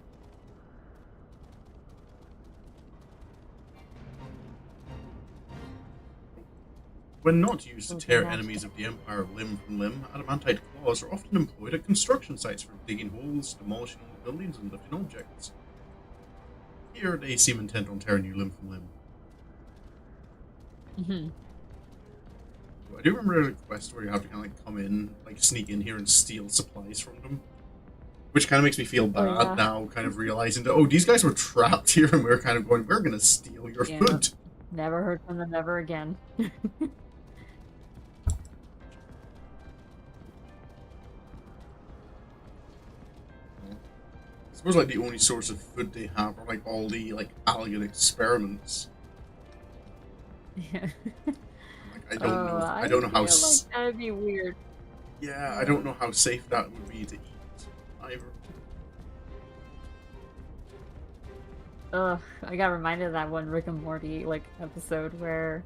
When not used to tear enemies of the Empire limb from limb, adamantite claws are often employed at construction sites for digging holes, demolishing old buildings, and lifting objects. Here, they seem intent on tearing you limb from limb. Mm-hmm. I do remember a quest where you have to kind of like come in, like sneak in here and steal supplies from them. Which kind of makes me feel bad yeah. now, kind of realizing that, oh, these guys were trapped here and we are kind of going, we're going to steal your Yeah. food. Never heard from them ever again. I suppose like the only source of food they have are like all the like alien experiments. Yeah. Like I don't know. I don't know how. feel like that'd be weird. Yeah, I don't know how safe that would be to eat either. I got reminded of that one Rick and Morty like episode where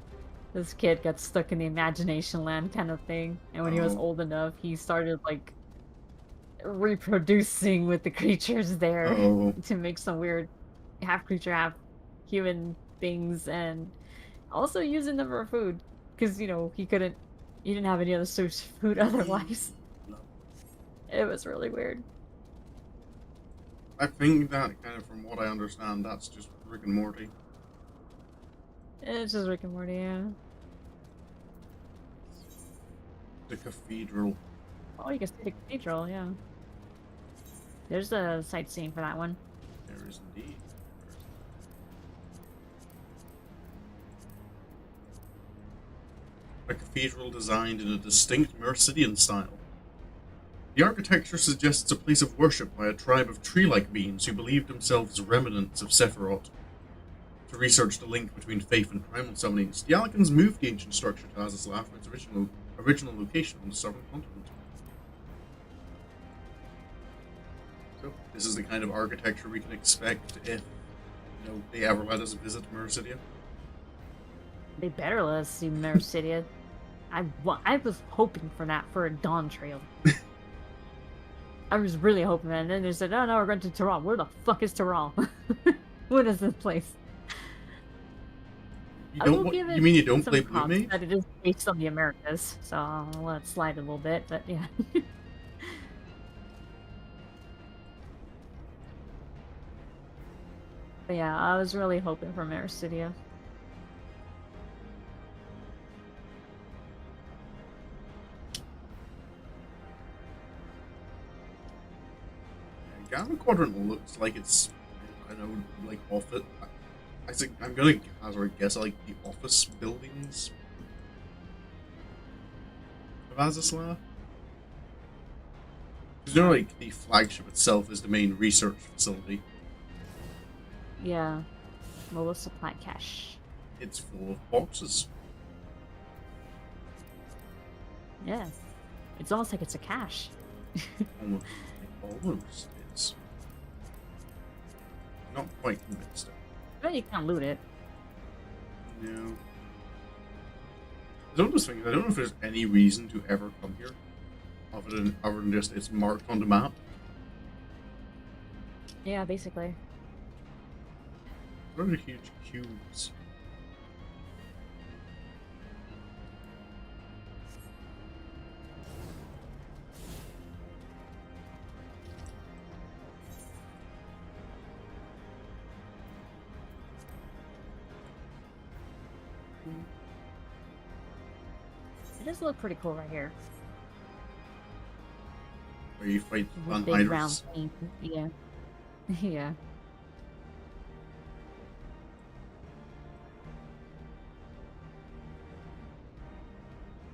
this kid got stuck in the imagination land kind of thing, and when he was Oh. old enough, he started like reproducing with the creatures there Oh, to make some weird half creature, half human things, and also using them for food because he didn't have any other source of food otherwise. no. It was really weird. I think that kind of, from what I understand, that's just Rick and Morty. It's just Rick and Morty, yeah. The cathedral. Oh, you can see the cathedral, yeah. There's the sightseeing for that one. There is indeed. A cathedral designed in a distinct Mercidian style. The architecture suggests a place of worship by a tribe of tree-like beings who believed themselves remnants of Sephiroth. To research the link between faith and primal summonings, the Alakans moved the ancient structure to Azys Llya from its original location on the southern continent. this is the kind of architecture we can expect if, they ever let us visit Mercidia. They better let us see Mercidia. I was hoping for that for a Dawn Trail. I was really hoping that, and then they said, "Oh no, we're going to Tyrol." Where the fuck is Tyrol? What is this place? You mean you don't play Blue Mage? That it is based on the Americas, so I'll let it slide a little bit, but yeah. But yeah, I was really hoping for Mercidia. Gamma Quadrant looks like it's, I know, like off it. I think I'm gonna hazard a guess like the office buildings of Azys Llya. Because like the flagship itself is the main research facility. Yeah, Mola supply cache. It's full of boxes. Yeah, it's almost like it's a cache. Almost is. Not quite convinced. But you can't loot it. No. I don't know if there's any reason to ever come here, other than just it's marked on the map. Yeah, basically. Those are huge cubes. It does look pretty cool right here. Where you fight With big round thing. Yeah. Yeah.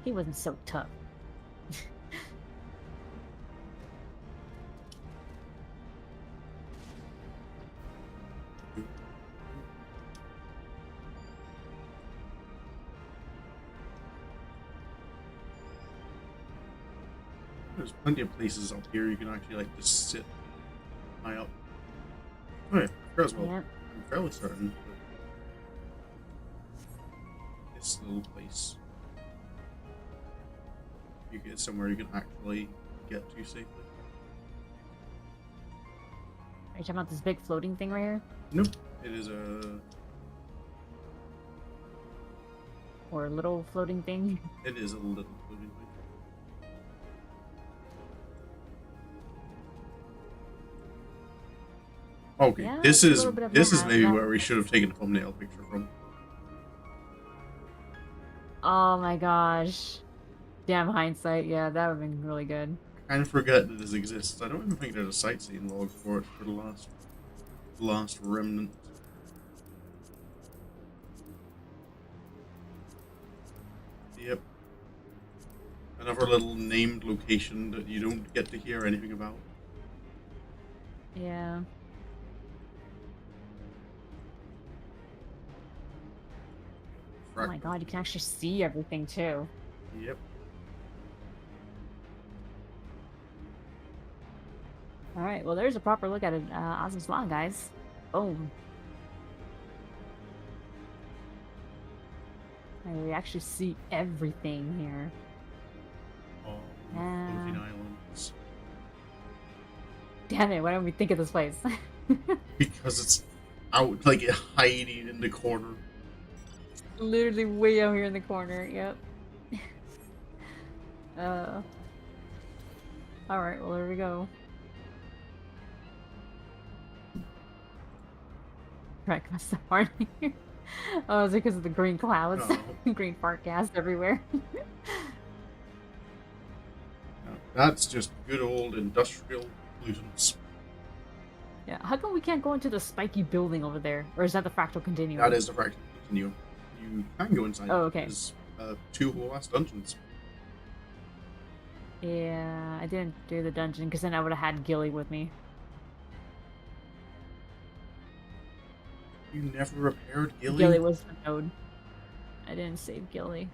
He wasn't so tough. There's plenty of places up here you can actually like just sit high up. Oh yeah, fair as well. Yep. I'm fairly certain that this little place you get somewhere you can actually get to safely. Are you talking about this big floating thing right here? Nope. It is a Or a little floating thing? It is a little floating thing. Okay, Yeah, this a is little bit of maybe that. where we should have taken a thumbnail picture from. Oh my gosh. Damn hindsight, yeah, that would have been really good. I kind of forget that this exists. I don't even think there's a sightseeing log for it for the last remnant. Yep. Another little named location that you don't get to hear anything about. Yeah. Oh my god, you can actually see everything too. Yep. Alright, well there's a proper look at it, Azys Llya, guys. Boom. And we actually see everything here. Oh, floating islands. Damn it, why don't we think of this place? Because it's out, like, hiding in the corner. Literally way out here in the corner, yep. Alright, well there we go. Right, must have hard here. Oh, is it because of the green clouds? No. Green fart gas everywhere. No, that's just good old industrial pollutants. Yeah, how come we can't go into the spiky building over there? Or is that the fractal continuum? That is the fractal continuum. You can go inside. Oh, okay. There's 2 whole ass dungeons. Yeah, I didn't do the dungeon because then I would have had Gilly with me. You never repaired Gilly? Gilly was the node. I didn't save Gilly.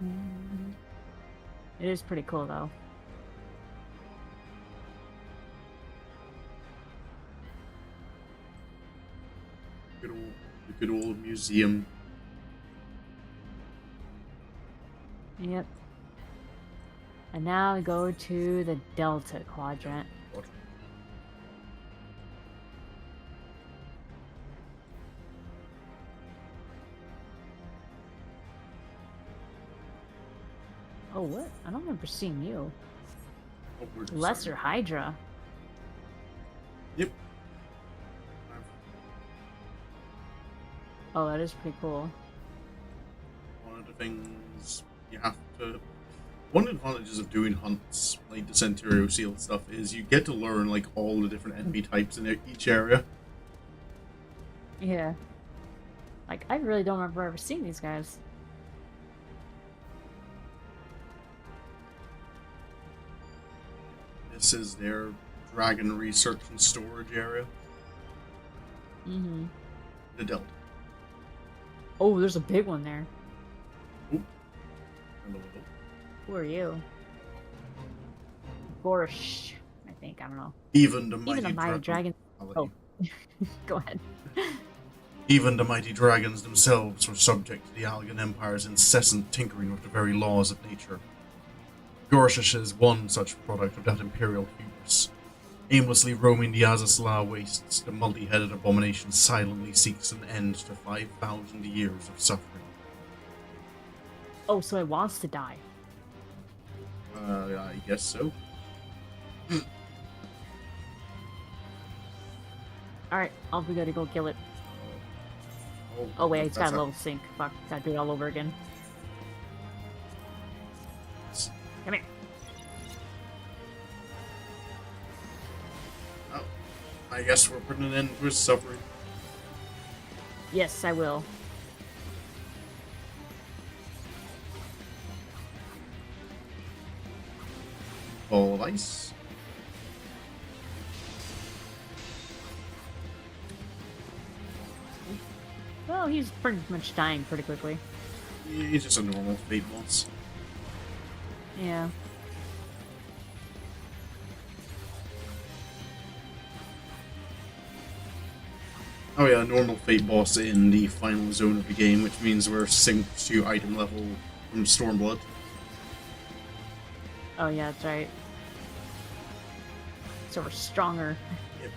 It is pretty cool, though. The good old museum. Yep. And now we go to the Delta Quadrant. Oh, what? I don't remember seeing you. Lesser Hydra. Yep. Oh, that is pretty cool. One of the things you have to... One of the advantages of doing hunts, like the Centurio Seal stuff, is you get to learn, like, all the different enemy types in each area. Yeah. Like, I really don't remember ever seeing these guys. This is their dragon research and storage area. Mm-hmm. The Delta. Oh, there's a big one there. Ooh. Hello. Who are you? Gorish, I think. I don't know. Even the mighty dragon. Oh, go ahead. Even the mighty dragons themselves were subject to the Algan Empire's incessant tinkering with the very laws of nature. Gorshish is one such product of that imperial hubris. Aimlessly roaming the Azys Llya wastes, the multi-headed abomination silently seeks an end to 5,000 years of suffering. Oh, so it wants to die. I guess so. Alright, we gotta go kill it. Oh wait, it's got a little sink. Fuck, gotta do it all over again. Come here. Oh, I guess we're putting an end to his suffering. Yes, I will. Ball of ice. Well, he's pretty much dying pretty quickly. He's just a normal fate boss. Yeah. Oh yeah, normal fate boss in the final zone of the game, which means we're synced to item level from Stormblood. Oh yeah, that's right. So we're stronger. Yep.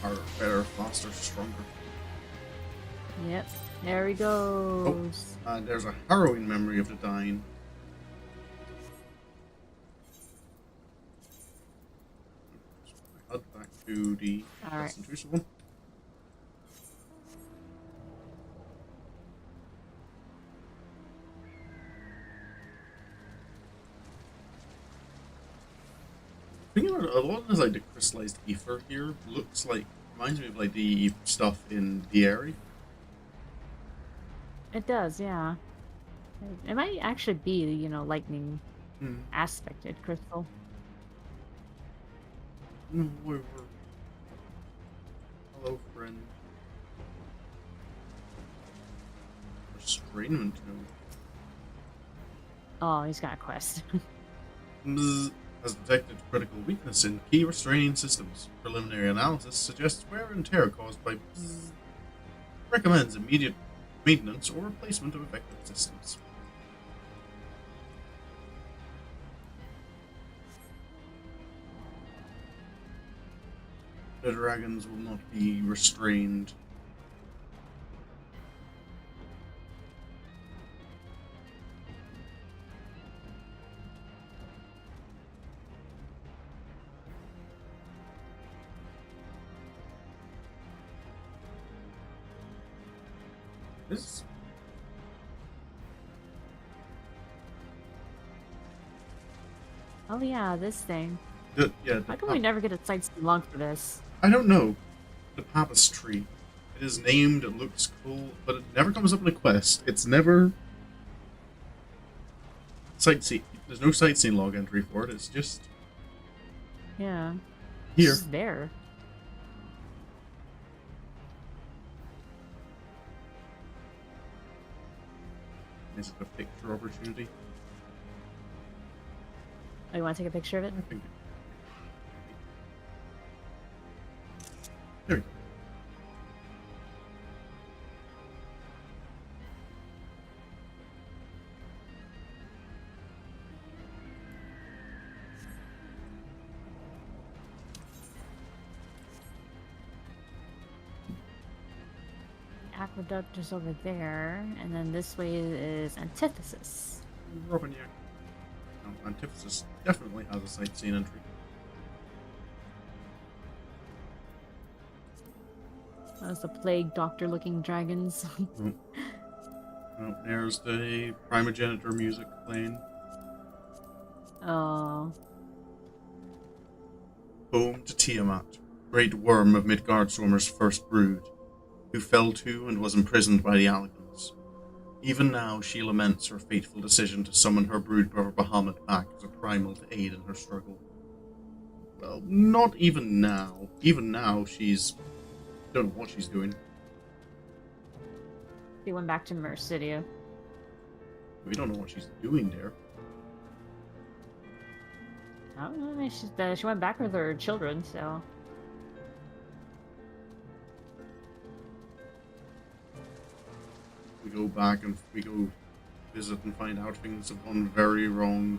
Harder, better, faster, stronger. Yep. There he goes. Oh, and there's a harrowing memory of the dying. Head back to the intrusive one. Thinking about it, a lot of this, like the crystallized ether here looks like, reminds me of like the stuff in the area. It does, yeah. It might actually be, you know, lightning aspected crystal. Hello, friend. Restrainment node. Oh, he's got a quest. Has detected critical weakness in key restraining systems. Preliminary analysis suggests wear and tear caused by recommends immediate maintenance or replacement of affected systems. The dragons will not be restrained. This. Oh yeah, this thing. Yeah. How come we never get a sightseeing log for this? I don't know. The Pappas tree. It is named, it looks cool, but it never comes up in a quest. It's never sightseeing. There's no sightseeing log entry for it. It's just Yeah. here. It's there. Is it a picture opportunity? Oh, you want to take a picture of it? I think. There we go. Aqueduct is over there, and then this way is Antithesis. Robin, yeah. No, Antithesis definitely has a sightseeing entry. Those the plague doctor-looking dragons. Oh. Oh, there's the primogenitor music playing. Oh, Home to Tiamat, great worm of Midgardstormer's first brood, who fell to and was imprisoned by the Alligans. Even now, she laments her fateful decision to summon her brood brother Bahamut back as a primal to aid in her struggle. Well, not even now. Even now, she's... don't know what she's doing. she went back to Mercidia. We don't know what she's doing there. I don't know. She went back with her children, so. We go back and we go visit and find out things have gone very wrong.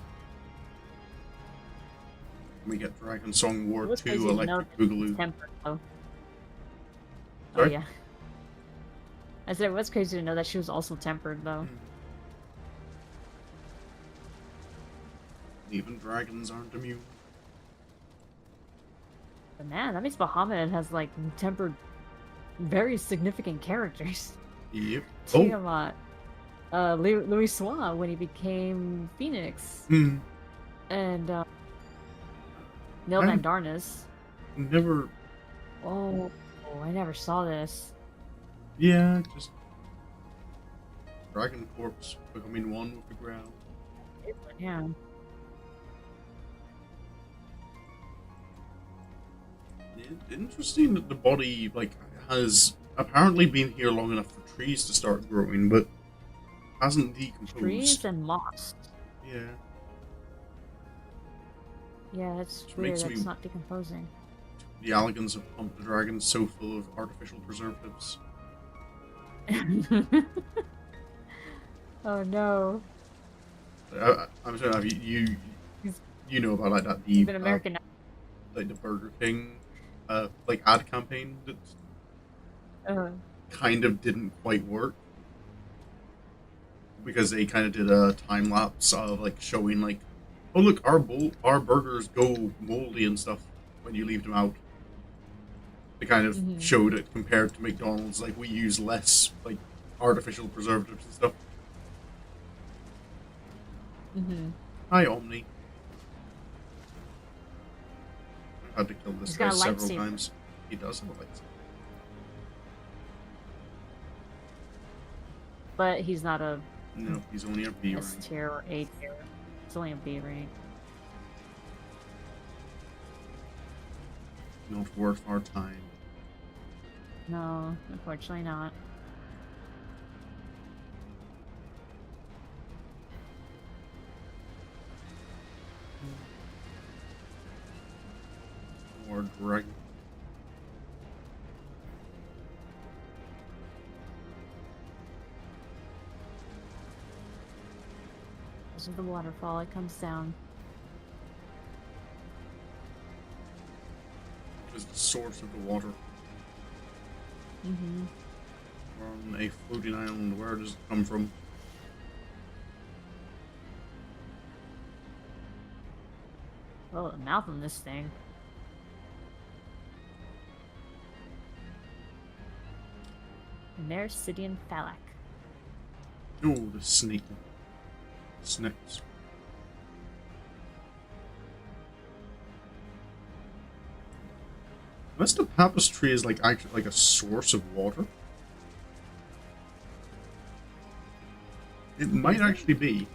We get Dragon Song War 2 Electric Boogaloo. Tempered, though. Sorry? Oh, yeah. I said it was crazy to know that she was also tempered, though. Even dragons aren't immune. But man, that means Bahamut has, like, tempered very significant characters. Yep. Tiamat. Louis Swan when he became Phoenix. Mm. And, Neil Van Darnus. Never... Oh, I never saw this. Yeah, just... Dragon Corpse becoming one with the ground. Yeah. Interesting that the body, like, has apparently been here long enough for trees to start growing, but hasn't decomposed. Trees and moss. Yeah. Yeah, it's weird that it's not decomposing. The Alligans have pumped the dragons so full of artificial preservatives. Oh no. I'm sorry, have you know about like that the American like the Burger King like ad campaign that kind of didn't quite work because they kind of did a time lapse of like showing like, oh look, our burgers go moldy and stuff when you leave them out. They kind of showed it compared to McDonald's, like we use less like artificial preservatives and stuff. Hi Omni. I've had to kill this guy several times. He does have a lightsaber. But he's not a... No, he's only a B rank. S tier or A tier. It's only a B rank. Not worth our time. No, unfortunately not. Or dragon. This is the waterfall, it comes down. Is the source of the water. We're on a floating island. Where does it come from? Oh, the mouth on this thing. And there's Sidian Thalak. Oh, the snake. Snakes. Unless the Papyrus tree is like actually like a source of water. It might actually be.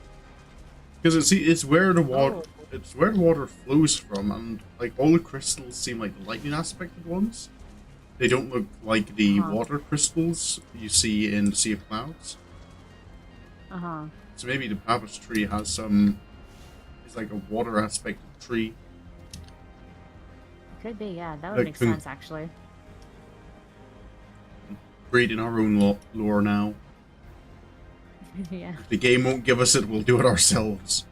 Because it's where the water it's where the water flows from, and like all the crystals seem like lightning aspected ones. They don't look like the water crystals you see in the Sea of Clouds. Uh-huh. So maybe the baptistry has some... It's like a water aspect of the tree. Could be, yeah. That would Like, make sense, actually. Creating our own lore now. Yeah. If the game won't give us it, we'll do it ourselves.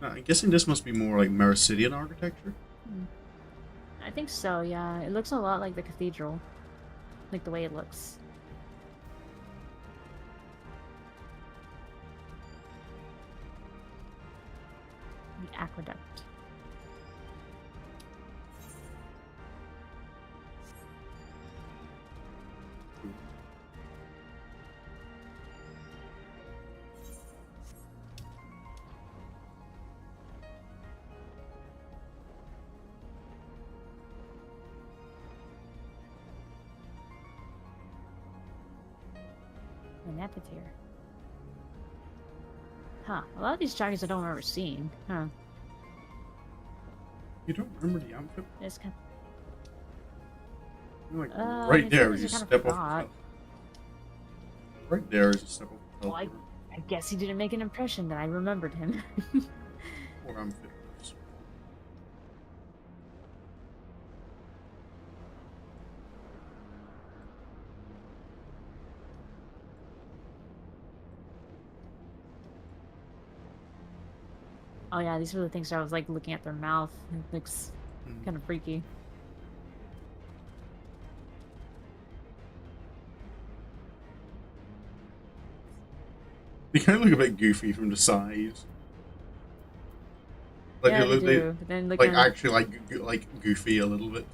I'm guessing this must be more like Mericidian architecture. I think so, yeah. It looks a lot like the cathedral. Like the way it looks. The aqueduct. An amphitheater. Huh. A lot of these dragons I don't remember seeing. Huh. You don't remember the amphib? It's kind Like, I right mean, there, sometimes you I kind of step off forgot. the top. Right there is a step off the Well, teleporter. I guess he didn't make an impression that I remembered him. Or amphibians. Oh yeah, these were the things I was like looking at their mouth. It looks Mm. kind of freaky. They kind of look a bit goofy from the side. Like Yeah, they they do. But then like looking at actually like goofy a little bit.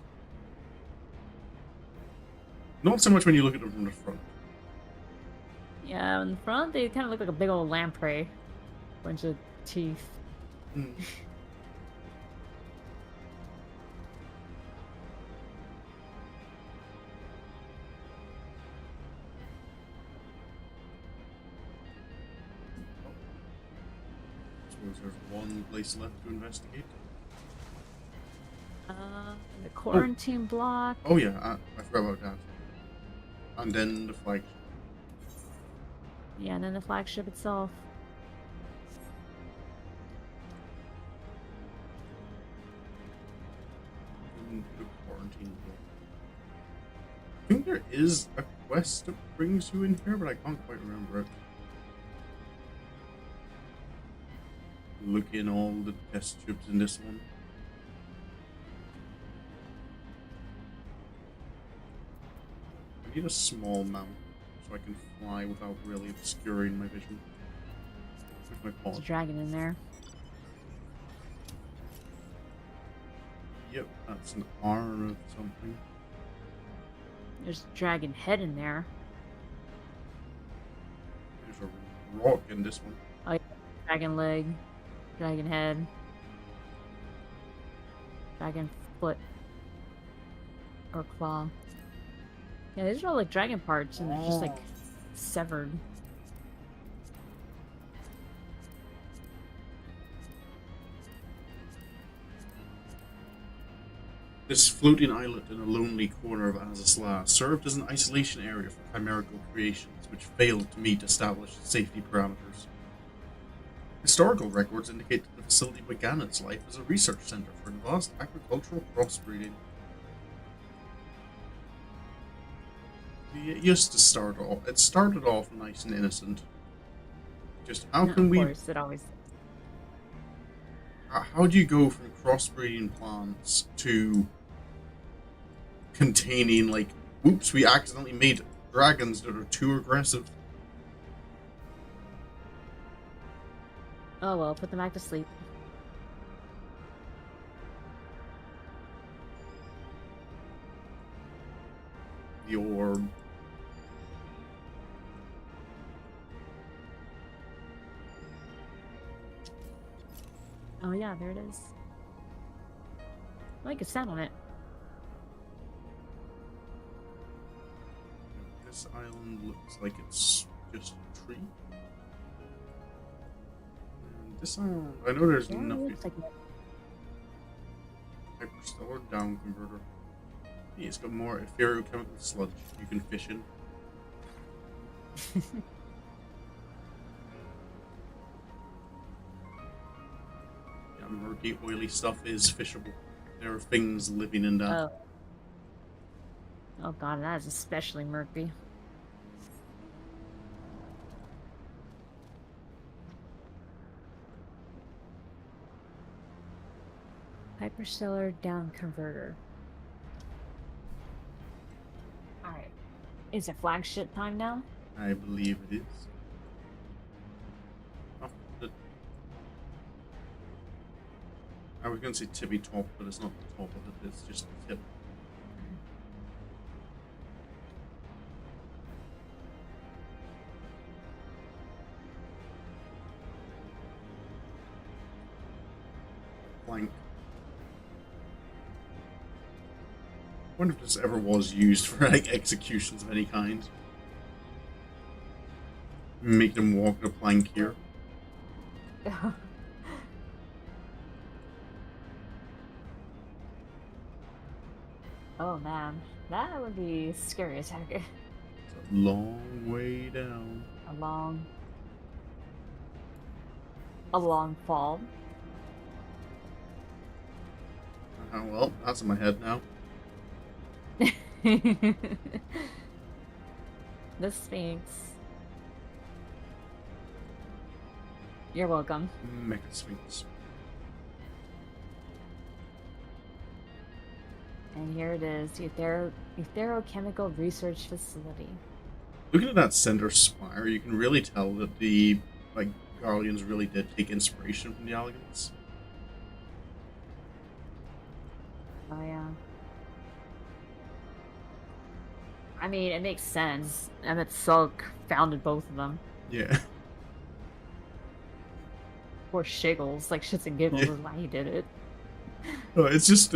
Not so much when you look at them from the front. yeah, in the front they kind of look like a big old lamprey. Bunch of teeth. Mm. Suppose there's one place left to investigate. The quarantine block. Oh yeah, I forgot about that. And then the flag. Yeah, and then the flagship itself. The quarantine. I think there is a quest that brings you in here, but I can't quite remember it. Look in all the test tubes in this one. I need a small mount so I can fly without really obscuring my vision. With my There's a paws. dragon in there. Yep, that's an arm of something. There's a dragon head in there. There's a rock in this one. Oh, yeah. Dragon leg. Dragon head. Dragon foot. Or claw. Yeah, these are all like dragon parts and they're just like severed. This floating islet in a lonely corner of Azys Llya served as an isolation area for chimerical creations which failed to meet established safety parameters. Historical records indicate that the facility began its life as a research center for advanced agricultural crossbreeding. It used to start off. It started off nice and innocent. Just how can Of we? course, it always. How do you go from crossbreeding plants to containing like, whoops, we accidentally made dragons that are too aggressive? Oh well, put them back to sleep. The orb. Oh yeah, there it is. I could stand on it. This island looks like it's just a tree. And Disarm. I know there's Yeah, it nothing. looks like it. Hyperstellar down converter. Hey, it's got more ethereal-chemical sludge you can fish in. Yeah, murky, oily stuff is fishable. There are things living in that. Oh. Oh god, that is especially murky. Hyperstellar down converter. Alright. Is it flagship time now? I believe it is. Oh, I was going to say tippy top, but it's not the top of it, it's just the tip. Plank. I wonder if this ever was used for like executions of any kind. Make them walk the plank here. Oh man, that would be scary as heck. It's a long way down. A long fall. Well, that's in my head now. The Sphinx. You're welcome. Mecha Sphinx. And here it is, the Etherochemical Research Facility. Looking at that center spire, you can really tell that the Guardians really did take inspiration from the Elegants. Oh yeah. I mean, it makes sense. Emmett Sulk founded both of them. Yeah. Poor Shiggles, like shits and giggles Yeah. is why he did it. Oh, it's just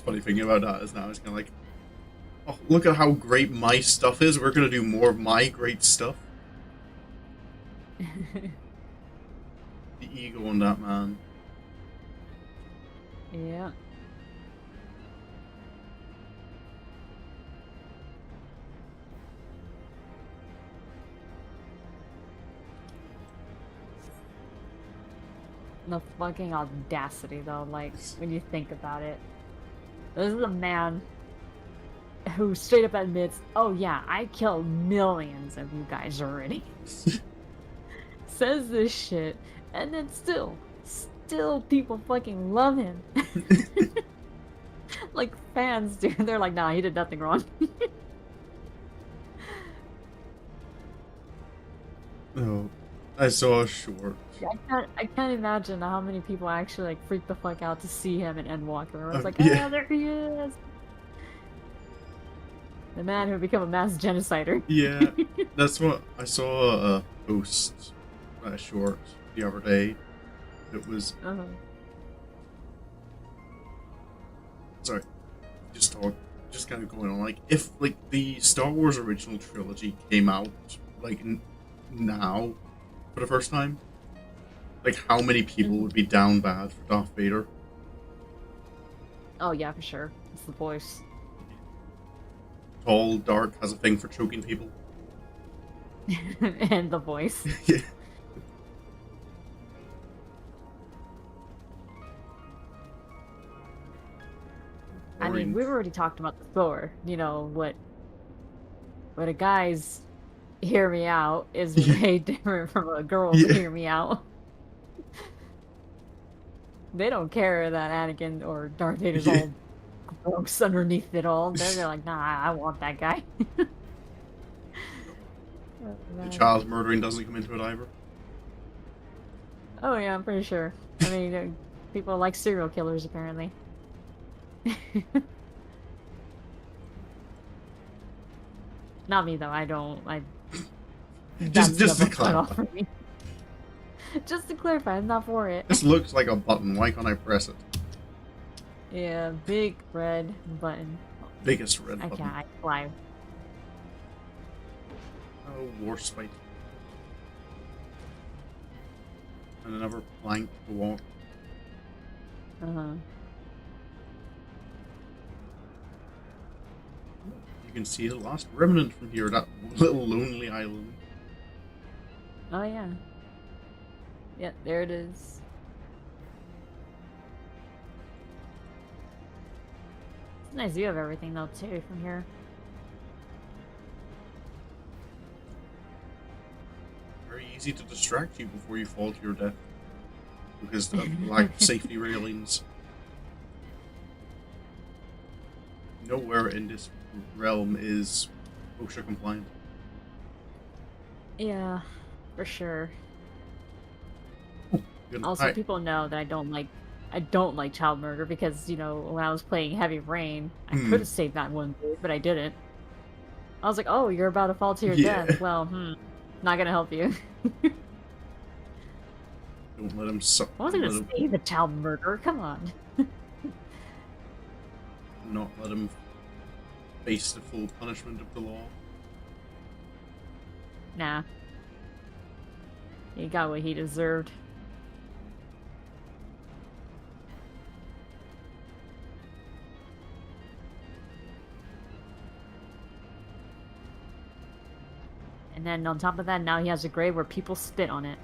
funny thinking about that is now it's kind of like, oh, look at how great my stuff is. We're gonna do more of my great stuff. The ego on that man. Yeah. The fucking audacity, though, like, when you think about it. This is a man who straight up admits, oh yeah, I killed millions of you guys already. Says this shit, and then still people fucking love him. Like, fans do. They're like, nah, he did nothing wrong. Oh, I saw a short. I can't imagine how many people actually like freak the fuck out to see him in Endwalker. It's like, yeah. oh, there he is, the man who became a mass genocider. Yeah, that's what I saw a post, a short the other day. It was sorry, just kind of going on like if like the Star Wars original trilogy came out like now for the first time. Like, how many people would be down bad for Darth Vader? Oh yeah, for sure. It's the voice. Tall, dark, has a thing for choking people. And the voice. Yeah. I mean, we've already talked about the Thor. You know, what a guy's hear me out is way different from a girl's hear me out. They don't care that Anakin or Darth Vader's all gross underneath it all. They're like, nah, I want that guy. The child murdering doesn't come into it either. Oh yeah, I'm pretty sure. I mean, people like serial killers apparently. Not me though. I don't. Just to clarify. Just to clarify, I'm not for it. This looks like a button. Why can't I press it? Yeah, big red button. Biggest red button. I fly. Oh, war spite. and another plank to walk. Uh-huh. You can see the last remnant from here, that little lonely island. Oh, yeah. Yep, there it is. It's a nice view of everything, though, too, from here. Very easy to distract you before you fall to your death. Because of the lack of safety railings. Nowhere in this realm is OSHA compliant. Yeah, for sure. Good. Also, people know that I don't like child murder because, you know, when I was playing Heavy Rain, I could have saved that one dude, but I didn't. I was like, oh, you're about to fall to your death. Well, not gonna help you. Don't let him suck. I wasn't gonna save a child murderer, come on. Not let him face the full punishment of the law. Nah. He got what he deserved. And then on top of that, now he has a grave where people spit on it.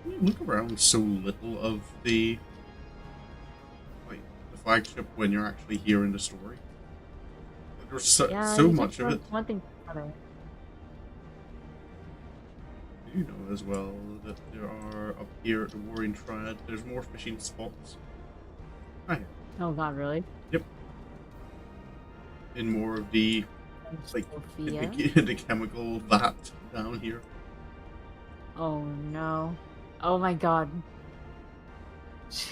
You look around so little of the flagship when you're actually hearing the story. There's so much of it. One thing to another. You know as well that there are up here at the Warring Triad, there's more fishing spots. Oh god, really? Yep. In more of the the chemical vat down here. Oh no. Oh my god. Jeez.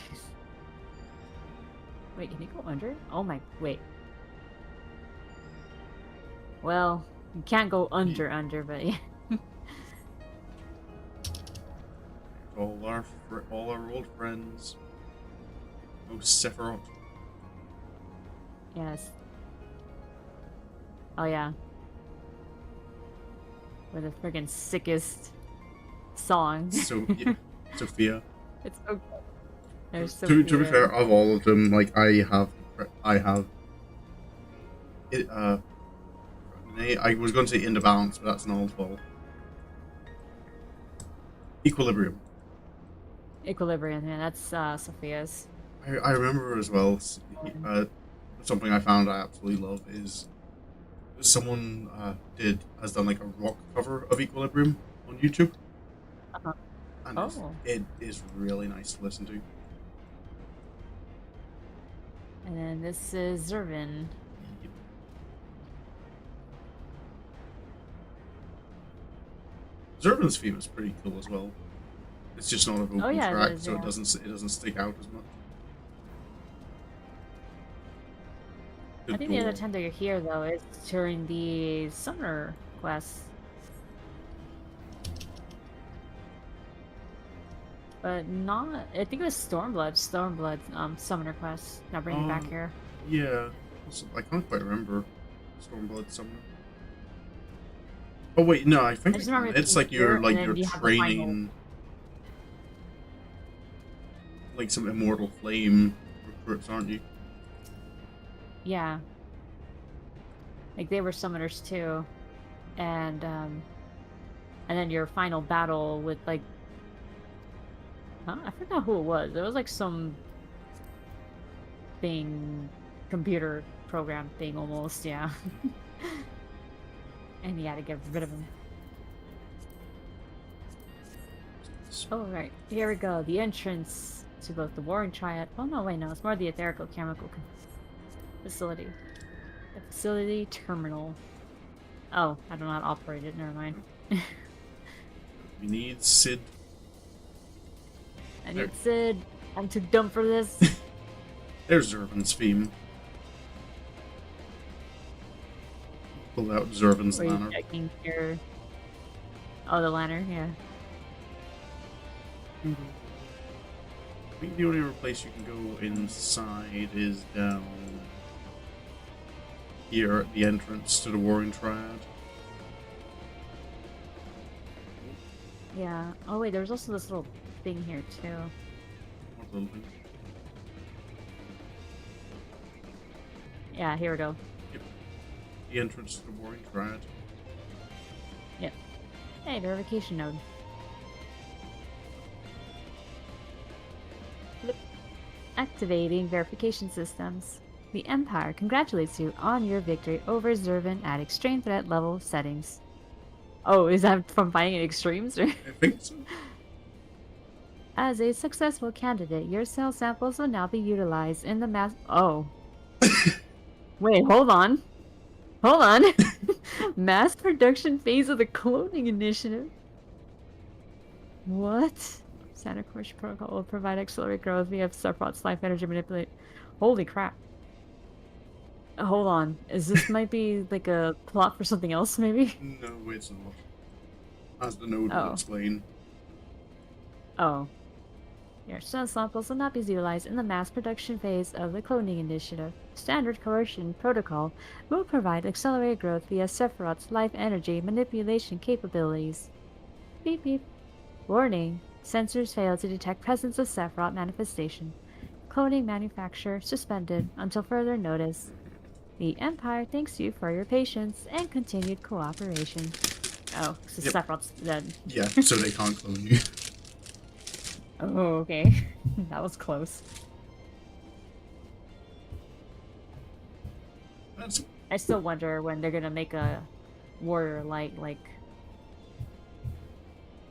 Wait, can you go under? Oh my, wait. Well, you can't go under, but yeah. all our old friends. Oh, Sephiroth. Yes. Oh yeah. With the friggin' sickest song. So yeah, Sophia. It's so good. There's To be fair, of all of them, like I have it. I was going to say In the Balance, but that's an old fall. Equilibrium. Equilibrium, yeah, that's Sophia's. I remember as well. Something I found I absolutely love is someone has done like a rock cover of Equilibrium on YouTube, and it is really nice to listen to. And then this is Zervin. Yep. Zervin's theme is pretty cool as well. It's just not a vocal track, so it doesn't stick out as much. I think the other time that you're here, though, is during the summer quest. But not... I think it was Stormblood, summoner quest. Now bring it back here. Yeah. I can't quite remember Stormblood summoner. Oh wait, no, I think it's like you're training... like some immortal flame recruits, aren't you? Yeah. Like they were summoners too. And then your final battle with like I forgot who it was. It was like some thing computer program thing almost, yeah. And you had to get rid of him. Oh right. Here we go. The entrance to both the Warring Triad. Oh no, wait, no, it's more the etherical chemical facility. The facility terminal. Oh, I don't know how to operate it, never mind. We need Sid. I need Sid. I'm too dumb for this. There's Zervin's theme. Pull out Zervin's lantern. Checking here. Oh, the lantern, yeah. I think the only other place you can go inside is down here at the entrance to the Warring Triad. Yeah. Oh wait, there's also this little thing here too. What little thing? Yeah, here we go. Yep. The entrance to the Warring Triad. Yep. Hey, verification node. Flip. Activating verification systems. The Empire congratulates you on your victory over Zervin at extreme threat level settings. Oh, is that from fighting in extremes? Or? I think so. As a successful candidate, your cell samples will now be utilized in the mass. Oh. Wait, hold on. Hold on. Mass production phase of the cloning initiative. What? Standard course protocol will provide accelerated growth via Sephiroth's life energy manipulate. Holy crap. Hold on. Is this might be like a plot for something else, maybe? No, it's not. As the node will Oh. explain. Oh. Your cell samples will not be utilized in the mass production phase of the cloning initiative. Standard coercion protocol will provide accelerated growth via Sephiroth's life energy manipulation capabilities. Beep beep. Warning. Sensors fail to detect presence of Sephiroth manifestation. Cloning manufacture suspended until further notice. The Empire thanks you for your patience and continued cooperation. Oh, so Yep. Sephiroth's dead. Yeah, so they can't clone you. Oh, okay. That was close. That's I still wonder when they're gonna make a warrior like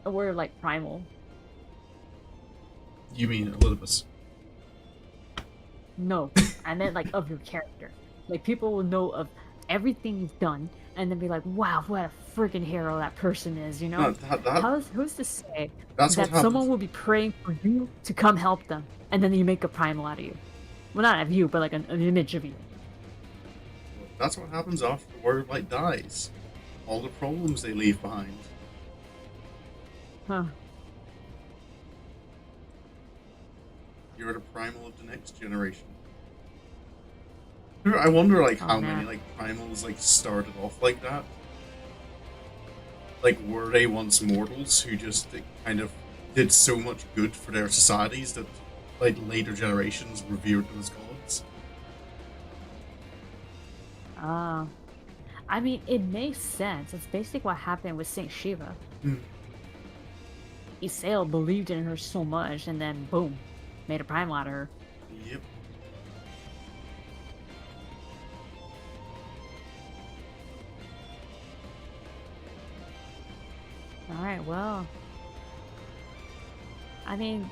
a warrior like primal. you mean Elizabeth? No, I meant like of your character. Like people will know of everything you've done, and then be like, "Wow, what a freaking hero that person is!" You know? Who's to say That's what that someone happens. will be praying for you to come help them, and then you make a primal out of you? Well, not of you, but like an image of you. That's what happens after the Warrior Light dies. All the problems they leave behind. Huh? You're the primal of the next generation. I wonder, like, Oh, how man. many like primals like started off like that. Like, were they once mortals who just kind of did so much good for their societies that, like, later generations revered them as gods? Ah. I mean, it makes sense. It's basically what happened with Saint Shiva. Isael believed in her so much, and then boom, made a primal out of her. Yep. Alright, well. I mean,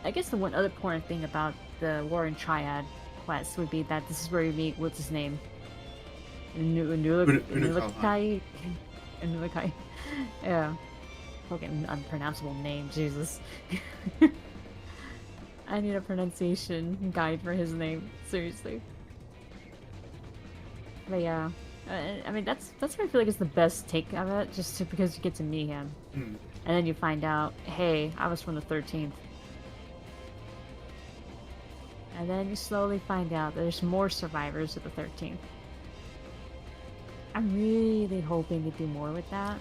I guess the one other important thing about the Warring Triad quest would be that this is where you meet, what's his name? Unukai. Unukai. Yeah. Fucking unpronounceable name, Jesus. I need a pronunciation guide for his name, seriously. But yeah, I mean that's what I feel like is the best take of it, because you get to meet him, and then you find out, hey, I was from the 13th, and then you slowly find out that there's more survivors of the 13th. I'm really hoping to do more with that.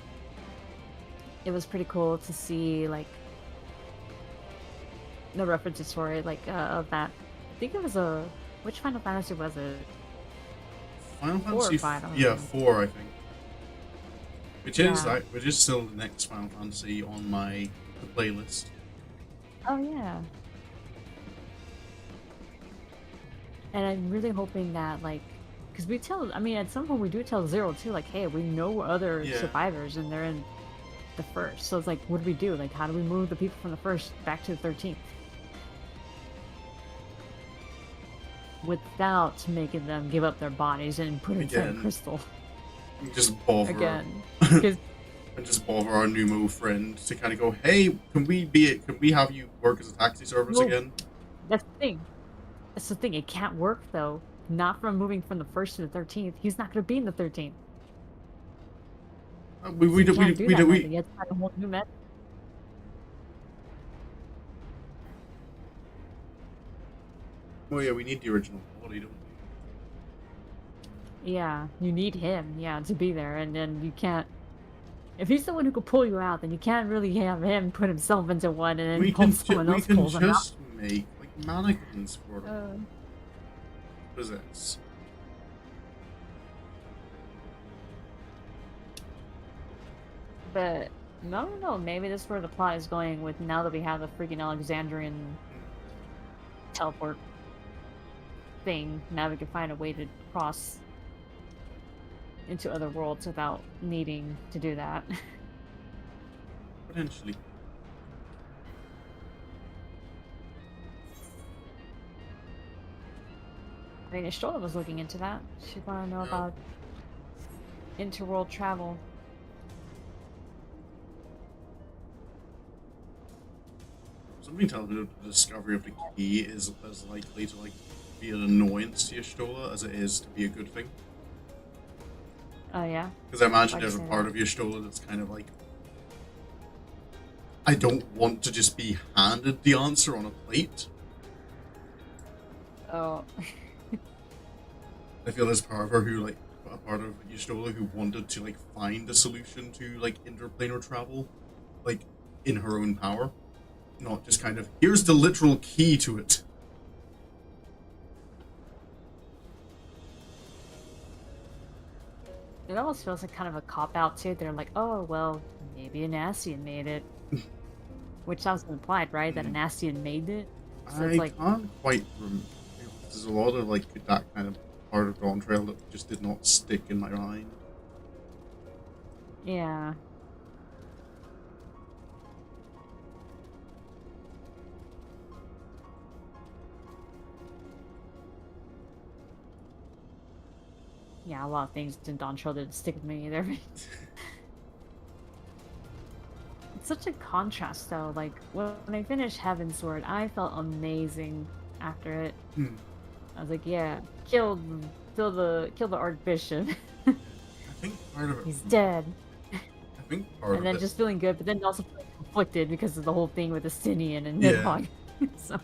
It was pretty cool to see like the references for it, like of that. I think it was which Final Fantasy was it? Final 4 or Fantasy, 5, I don't yeah, know. 4, I think. Which is Yeah. which is still the next Final Fantasy on my playlist. Oh yeah. And I'm really hoping that, like, because I mean, at some point we do tell Zero too, like, hey, we know other Yeah. survivors and they're in the first. So it's like, what do we do? Like, how do we move the people from the first back to the 13th? Without making them give up their bodies and put inside a Again. crystal. Just bother. Again. Because And just bother our Numo friend to kind of go, hey, can we have you work as a taxi service Well, again? that's the thing. That's the thing. It can't work, though. Not from moving from the first to the 13th. He's not going to be in the 13th. We Can't do that method. we You have to find a whole new method. Oh yeah, we need the original body, don't Yeah, you need him, yeah, to be there, and then you can't. If he's the one who could pull you out, then you can't really have him put himself into one and we? then hope someone We else can pulls him out. just make like mannequins for them. Uh, Possess. but I don't know. Maybe that's where the plot is going with now that we have the freaking Alexandrian teleport thing. Now we can find a way to cross into other worlds without needing to do that. Potentially. I mean, Ishtola was looking into that. She wanted to know Yeah. about interworld travel. Something tells me that the discovery of the key is as likely to like be an annoyance to Y'shtola as it is to be a good thing. Oh yeah. Because I imagine Why'd you there's a say part that? of Y'shtola that's kind of like, I don't want to just be handed the answer on a plate. Oh. I feel there's part of her who like a part of Y'shtola who wanted to like find a solution to like interplanar travel, like in her own power, not just kind of here's the literal key to it. It almost feels like kind of a cop out too. They're like, oh well, maybe an Ascian made it, which sounds implied, right? That an Ascian made it. So it's I like, can't quite remember. There's a lot of like that kind of part of Dawn Trail that just did not stick in my mind. yeah. Yeah, a lot of things in Dawn Trail didn't stick with me either. It's such a contrast though. Like when I finished Heavensward, I felt amazing after it. Hmm. I was like, yeah, kill the Archbishop. I think part of it. He's dead. I think part And of then it. just feeling good, but then also feeling conflicted because of the whole thing with Estinian and Yeah. Nidhogg. So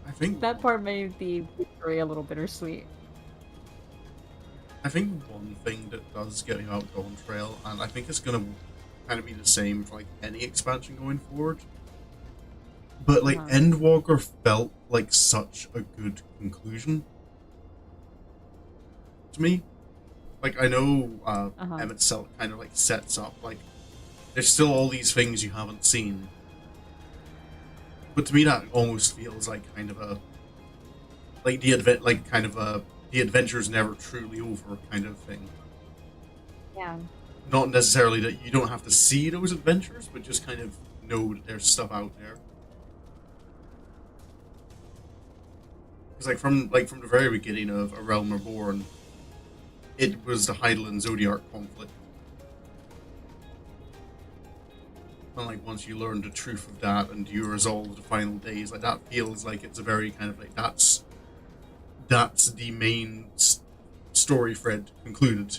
I think. that part made the victory a little bittersweet. I think one thing that does get me out Dawn Trail, and I think it's gonna kind of be the same for like any expansion going forward. But like Uh-huh. Endwalker felt like such a good conclusion to me. Like I know Uh-huh. Emmett Cell kind of like sets up like there's still all these things you haven't seen, but to me that almost feels like kind of a like the adventure's never truly over kind of thing. Yeah. Not necessarily that you don't have to see those adventures, but just kind of know that there's stuff out there. Because like from the very beginning of A Realm Reborn, it was the Heidel and Zodiac conflict. And like once you learn the truth of that and you resolve the final days, like that feels like it's a very kind of like that's the main story thread concluded.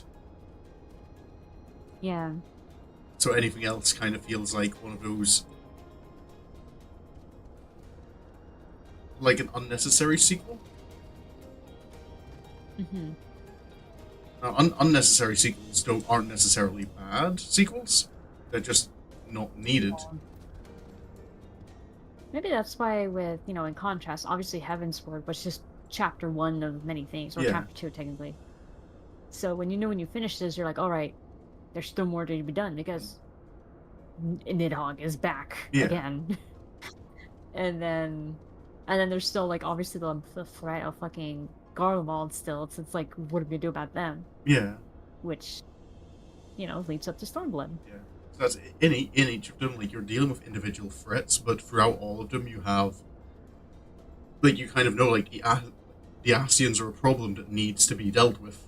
Yeah. So anything else kind of feels like one of those like an unnecessary sequel. Mm-hmm. Now, unnecessary sequels aren't necessarily bad sequels. They're just not needed. Maybe that's why with, in contrast, obviously Heavensward was just chapter one of many things, or Yeah. chapter two technically. So when you finish this, you're like, all right, there's still more to be done because Nidhogg is back Yeah. again. and then there's still like obviously the threat of fucking Garlemald still. It's like, what do we do about them? Yeah. Which, leads up to Stormblood. Yeah. So that's in each of them, like you're dealing with individual threats, but throughout all of them, you have like you kind of know like the Ascians are a problem that needs to be dealt with,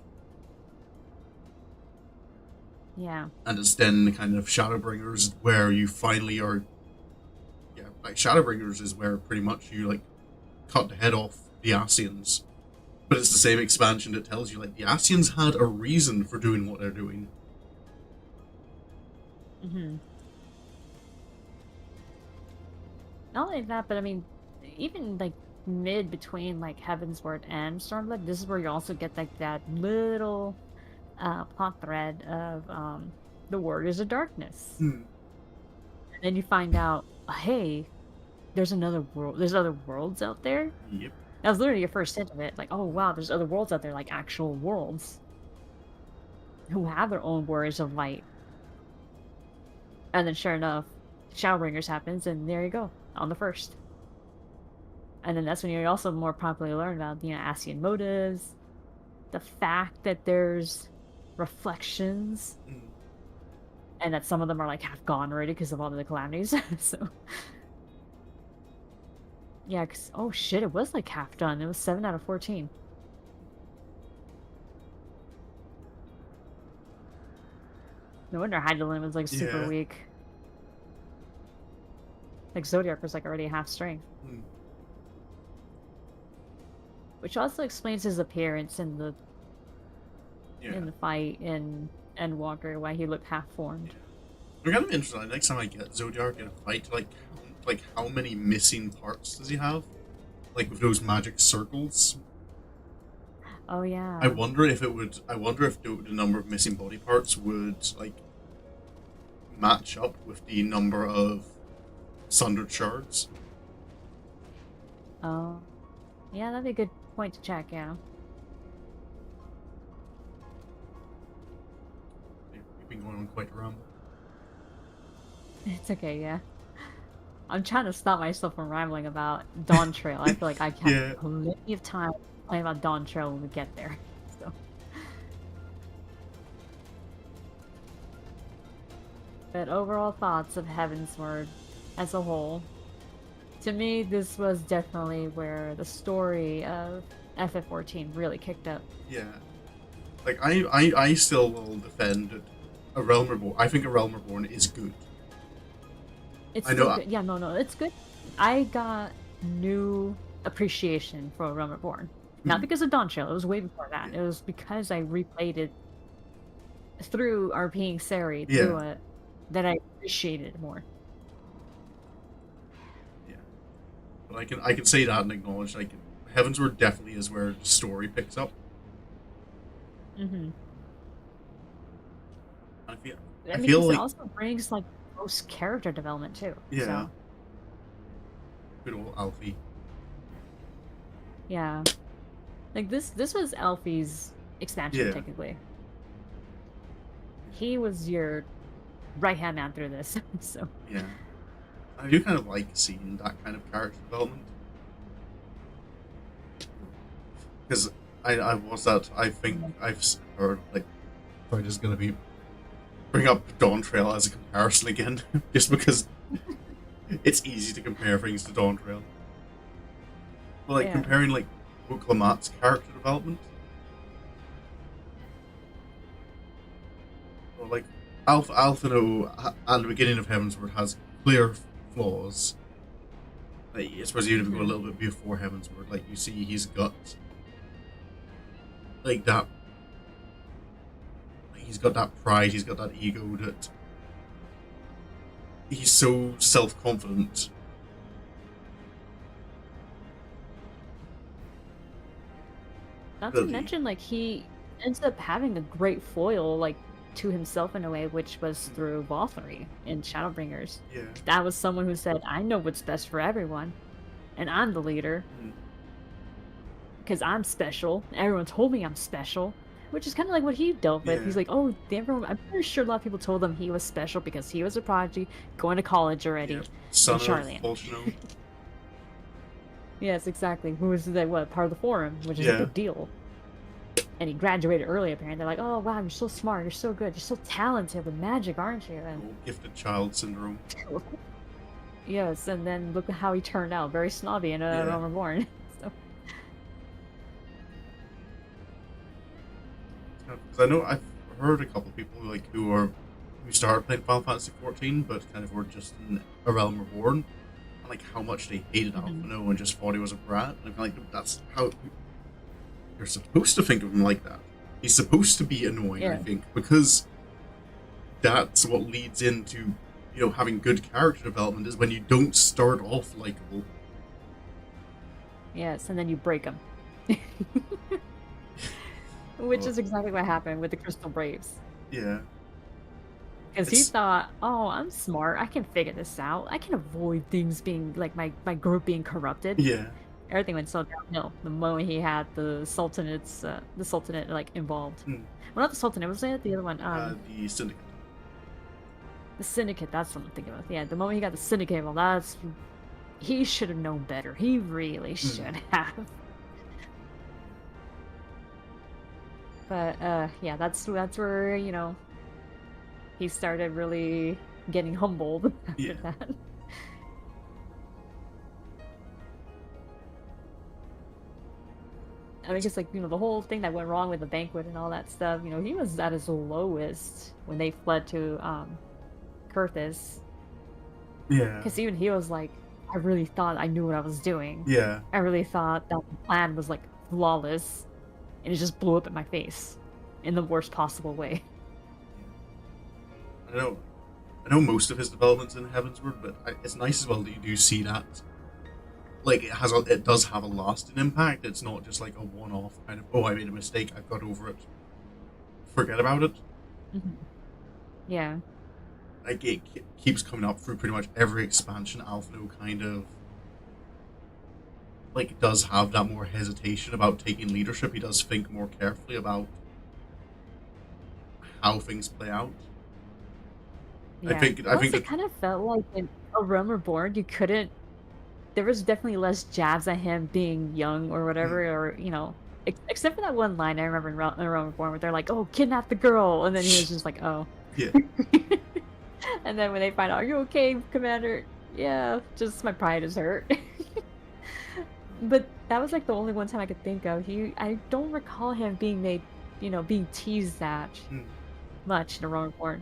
Yeah. and it's then kind of Shadowbringers where you finally are. Yeah, like Shadowbringers is where pretty much you like cut the head off the Ascians, but it's the same expansion that tells you like the Ascians had a reason for doing what they're doing. Mm-hmm. Not only that, but I mean, even like mid between like Heavensward and Stormblood. This is where you also get like that little plot thread of the Warriors of Darkness. Hmm. And then you find out, hey, there's another world. There's other worlds out there. Yep. That was literally your first hint of it. Like, oh wow, there's other worlds out there, like actual worlds who have their own Warriors of Light. And then sure enough, Shadowbringers happens, and there you go, on the first. And then that's when you also more properly learn about, Ascian motives, the fact that there's reflections, and that some of them are like half gone already because of all of the calamities. So, yeah, because, oh shit, it was like half done. It was 7 out of 14. No wonder Hydralin was like super weak. Like Zodiac was like already half strength. Which also explains his appearance in the fight in Endwalker, why he looked half formed. I'm kind of interested. Next time I get Zodiac in a fight, like how many missing parts does he have? Like with those magic circles. Oh yeah. I wonder if the number of missing body parts would like match up with the number of sundered shards. Oh, yeah, that'd be a good point to check. Yeah. We've been going on quite a ramble. It's okay. Yeah. I'm trying to stop myself from rambling about Dawn Trail. I feel like I have plenty of time playing about Dawn Trail when we get there. So. But overall thoughts of Heavensward as a whole. To me, this was definitely where the story of FF14 really kicked up. Yeah. Like, I still will defend A Realm Reborn. I think A Realm Reborn is good. It's good. Yeah, no, it's good. I got new appreciation for A Realm Reborn. Not because of Dawn Trail, it was way before that. It was because I replayed it through RPing Seri through it that I appreciated it more. Yeah. But I can say that and acknowledge, like, Heavensward definitely is where the story picks up. Mm-hmm. I feel like it also brings like most character development too. Yeah. So. Good old Alfie. Yeah. Like this was Alfie's expansion technically. He was your right-hand man through this. So. Yeah. I do kind of like seeing that kind of character development. Because I think I've heard, like, I'm just going to bring up Dawn Trail as a comparison again, just because it's easy to compare things to Dawn Trail. But, like, comparing, like, Lamat's character development. Or, like, Alphino at the beginning of Heavensward has clear flaws. Like, I suppose even if we go a little bit before Heavensward, like, you see he's got like that. He's got that pride. He's got that ego. That he's so self-confident. Not to mention, like, he ends up having a great foil, like, to himself in a way, which was through Valkyrie in Shadowbringers. Yeah. That was someone who said, "I know what's best for everyone, and I'm the leader." Because I'm special. Everyone told me I'm special, which is kind of like what he dealt with. He's like, oh, I'm pretty sure a lot of people told him he was special because he was a prodigy, going to college already. Son of Bolshino. Yes, exactly. Who was part of the forum, which is a big deal. And he graduated early, apparently. They're like, oh, wow, you're so smart, you're so good, you're so talented with magic, aren't you? And gifted child syndrome. Yes, and then look at how he turned out. Very snobby in A Realm Reborn. Because I know I've heard a couple of people who started playing Final Fantasy XIV, but kind of were just in A Realm Reborn, and like how much they hated Alphino and just thought he was a brat. And I'm like, that's how you're supposed to think of him like that. He's supposed to be annoying, I think, because that's what leads into having good character development is when you don't start off likable. Yes, and then you break them. Which Well, is exactly what happened with the Crystal Braves. yeah. Because he It's thought, oh, I'm smart. I can figure this out. I can avoid things being, like, my group being corrupted. yeah. Everything went so downhill the moment he had the Sultanate, like, involved. Mm. Well, not the Sultanate, was it the other one? The Syndicate. The Syndicate, that's what I'm thinking of. Yeah, the moment he got the Syndicate, well, that's... He should have known better. He really should have. But, yeah, that's where, you know, he started really getting humbled after Yeah. that. I mean, just like, you know, the whole thing that went wrong with the banquet and all that stuff, you know, he was at his lowest when they fled to Kurthis. Yeah. Because even he was like, I really thought I knew what I was doing. Yeah. I really thought that the plan was like flawless, and it just blew up in my face in the worst possible way. I know most of his developments in Heavensward, but it's nice as well that you do see that. Like it does have a lasting impact. It's not just like a one-off kind of, oh, I made a mistake, I've got over it, forget about it. Yeah. Like it keeps coming up through pretty much every expansion. Alphino kind of like does have that more hesitation about taking leadership. He does think more carefully about how things play out. Yeah. I think It kind of felt like in A Realm Reborn, you couldn't. There was definitely less jabs at him being young or whatever, or you know, except for that one line I remember in A Realm Reborn where they're like, "Oh, kidnap the girl," and then he was just like, "Oh." Yeah. And then when they find out, "Are you okay, Commander?" Yeah, just my pride is hurt. But that was like the only one time I could think of. I don't recall him being made, you know, being teased that much in A Realm Reborn.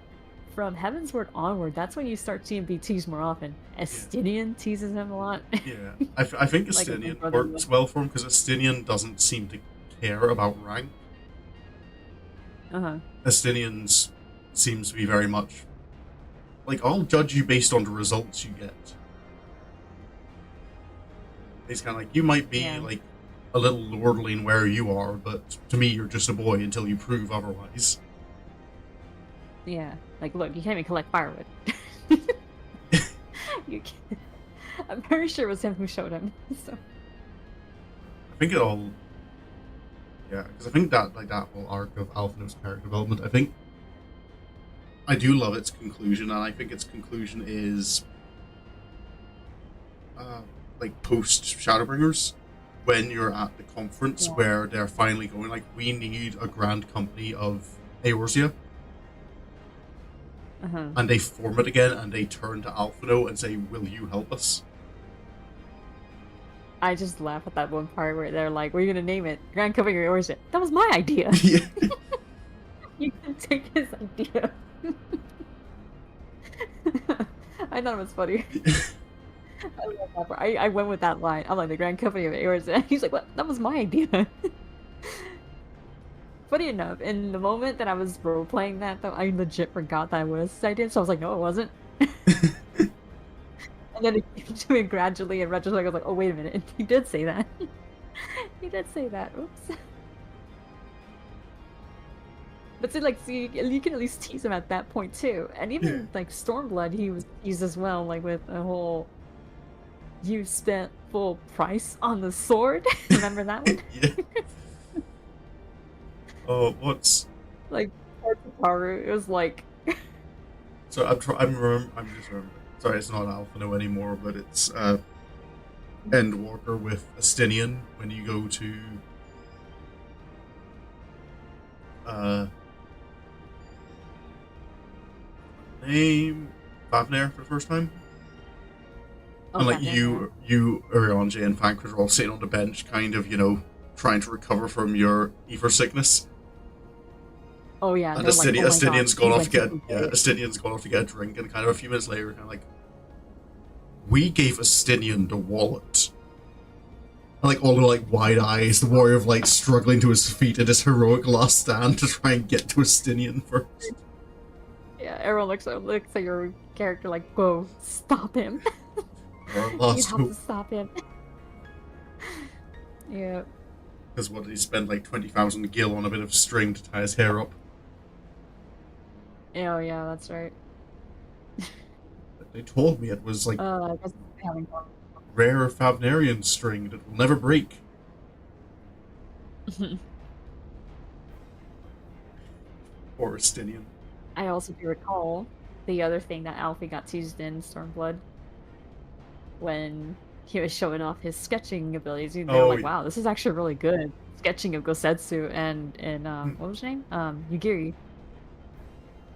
From Heavensward onward, that's when you start seeing be teased more often. Estinian teases him a lot. Yeah, I think Like Estinian works well for him because Estinian doesn't seem to care about rank. Estinians seems to be very much like, I'll judge you based on the results you get. He's kind of like, you might be like a little lordling where you are, but to me you're just a boy until you prove otherwise. Yeah, like, look, you can't even collect firewood. You can't. I'm very sure it was him who showed him. So I think it all, yeah, because I think that like that whole arc of Alphino's character development, I do love its conclusion, and I think its conclusion is like post Shadowbringers, when you're at the conference where they're finally going like, we need a grand company of Eorzea. And they form it again, and they turn to Alphino and say, will you help us? I just laugh at that one part where they're like, "What are you gonna name it? Grand Company of Eorzea." That was my idea. Yeah. You can take his idea. I thought it was funny. I love that part. I went with that line. I'm like, the Grand Company of Eorzea. He's like, what? That was my idea. Funny enough, in the moment that I was role-playing that, though, I legit forgot that was his idea, so I was like, no, it wasn't. And then it came to me gradually, in retrospect, I was like, oh, wait a minute, he did say that. He did say that, oops. But see, you can at least tease him at that point, too. And even, like, Stormblood, he was teased as well, like, with a whole, you spent full price on the sword. Remember that one? Yeah. Oh, what's like Haru? It was like. So I'm just remembering. Sorry, it's not Alphino anymore, but it's Endwalker with Estinian when you go to name Favner for the first time. Oh, and like Favner, you, Uriange, and Fankred are all sitting on the bench, kind of, you know, trying to recover from your ether sickness. Oh yeah, and like, Estinian's gone off to get Estinian's gone off to get a drink, and kind of a few minutes later, kind of like, we gave Estinian the wallet. And like all the like wide eyes, the warrior of like struggling to his feet in his heroic last stand to try and get to Estinian first. Yeah, everyone looks at your character like, whoa, stop him. You have to stop him. Yeah. Because what did he spend like 20,000 gil on a bit of string to tie his hair up? Oh yeah, that's right. They told me it was like I guess having rare Favnarian string that will never break. Poor Estinian. I also do recall the other thing that Alfie got teased in Stormblood when he was showing off his sketching abilities. They were Oh, like, "Wow, this is actually really good." Sketching of Gosetsu and hmm. what was her name? Yugiri.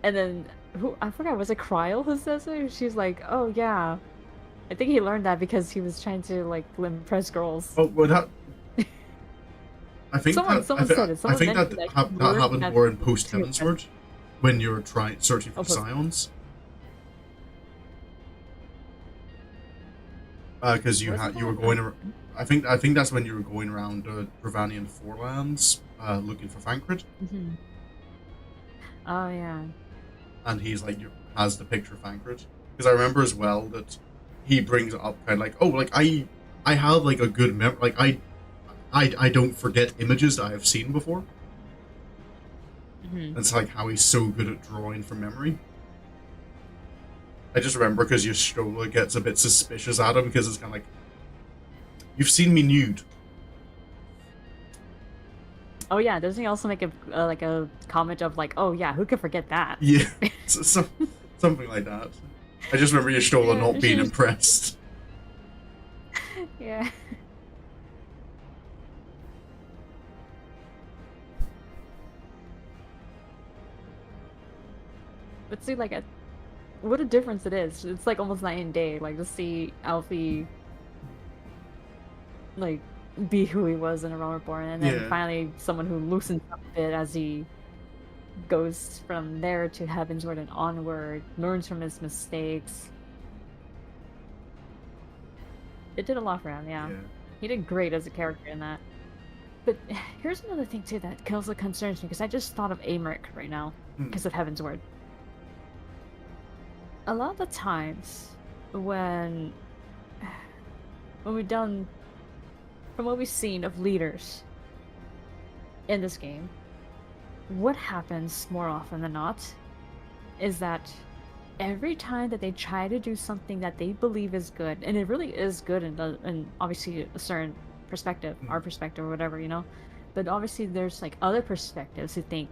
And then who I forgot, was it Kryl who says it? She's like, "Oh yeah, I think he learned that because he was trying to like impress girls." Oh, well, that I think Someone that someone said it. I Someone think that mentioned that he that learned happened that more in post to impress. Heavensward, when you're searching for Oh, the Scions. Because wasn't you were that? going. I think that's when you were going around Dravanian Forelands, looking for Fankred, Mhm. Oh yeah. and he's like has the picture of Fankred. Because I remember as well that he brings it up kind of like, oh, like I have like a good like I don't forget images that I have seen before. Mhm. And it's like how he's so good at drawing from memory. I just remember because Yashola gets a bit suspicious at him because it's kind of like, you've seen me nude. Oh yeah, doesn't he also make a like a comment of like, "Oh yeah, who could forget that?" Yeah, something like that. I just remember Yashola Yeah, not she being was. impressed. Yeah. But see, like, what a difference it is. It's like almost night and day. Like to see Alfie like be who he was in A Realm Reborn, and then Yeah, finally someone who loosens up a bit as he goes from there to Heavensward and onward, learns from his mistakes. It did a lot for him, yeah. yeah. He did great as a character in that. But here's another thing too that also concerns me because I just thought of Amric right now Hmm. because of Heavensward. A lot of the times when we've done from what we've seen of leaders in this game, what happens more often than not is that every time that they try to do something that they believe is good, and it really is good in obviously a certain perspective, Hmm. our perspective or whatever, but obviously there's like other perspectives who think,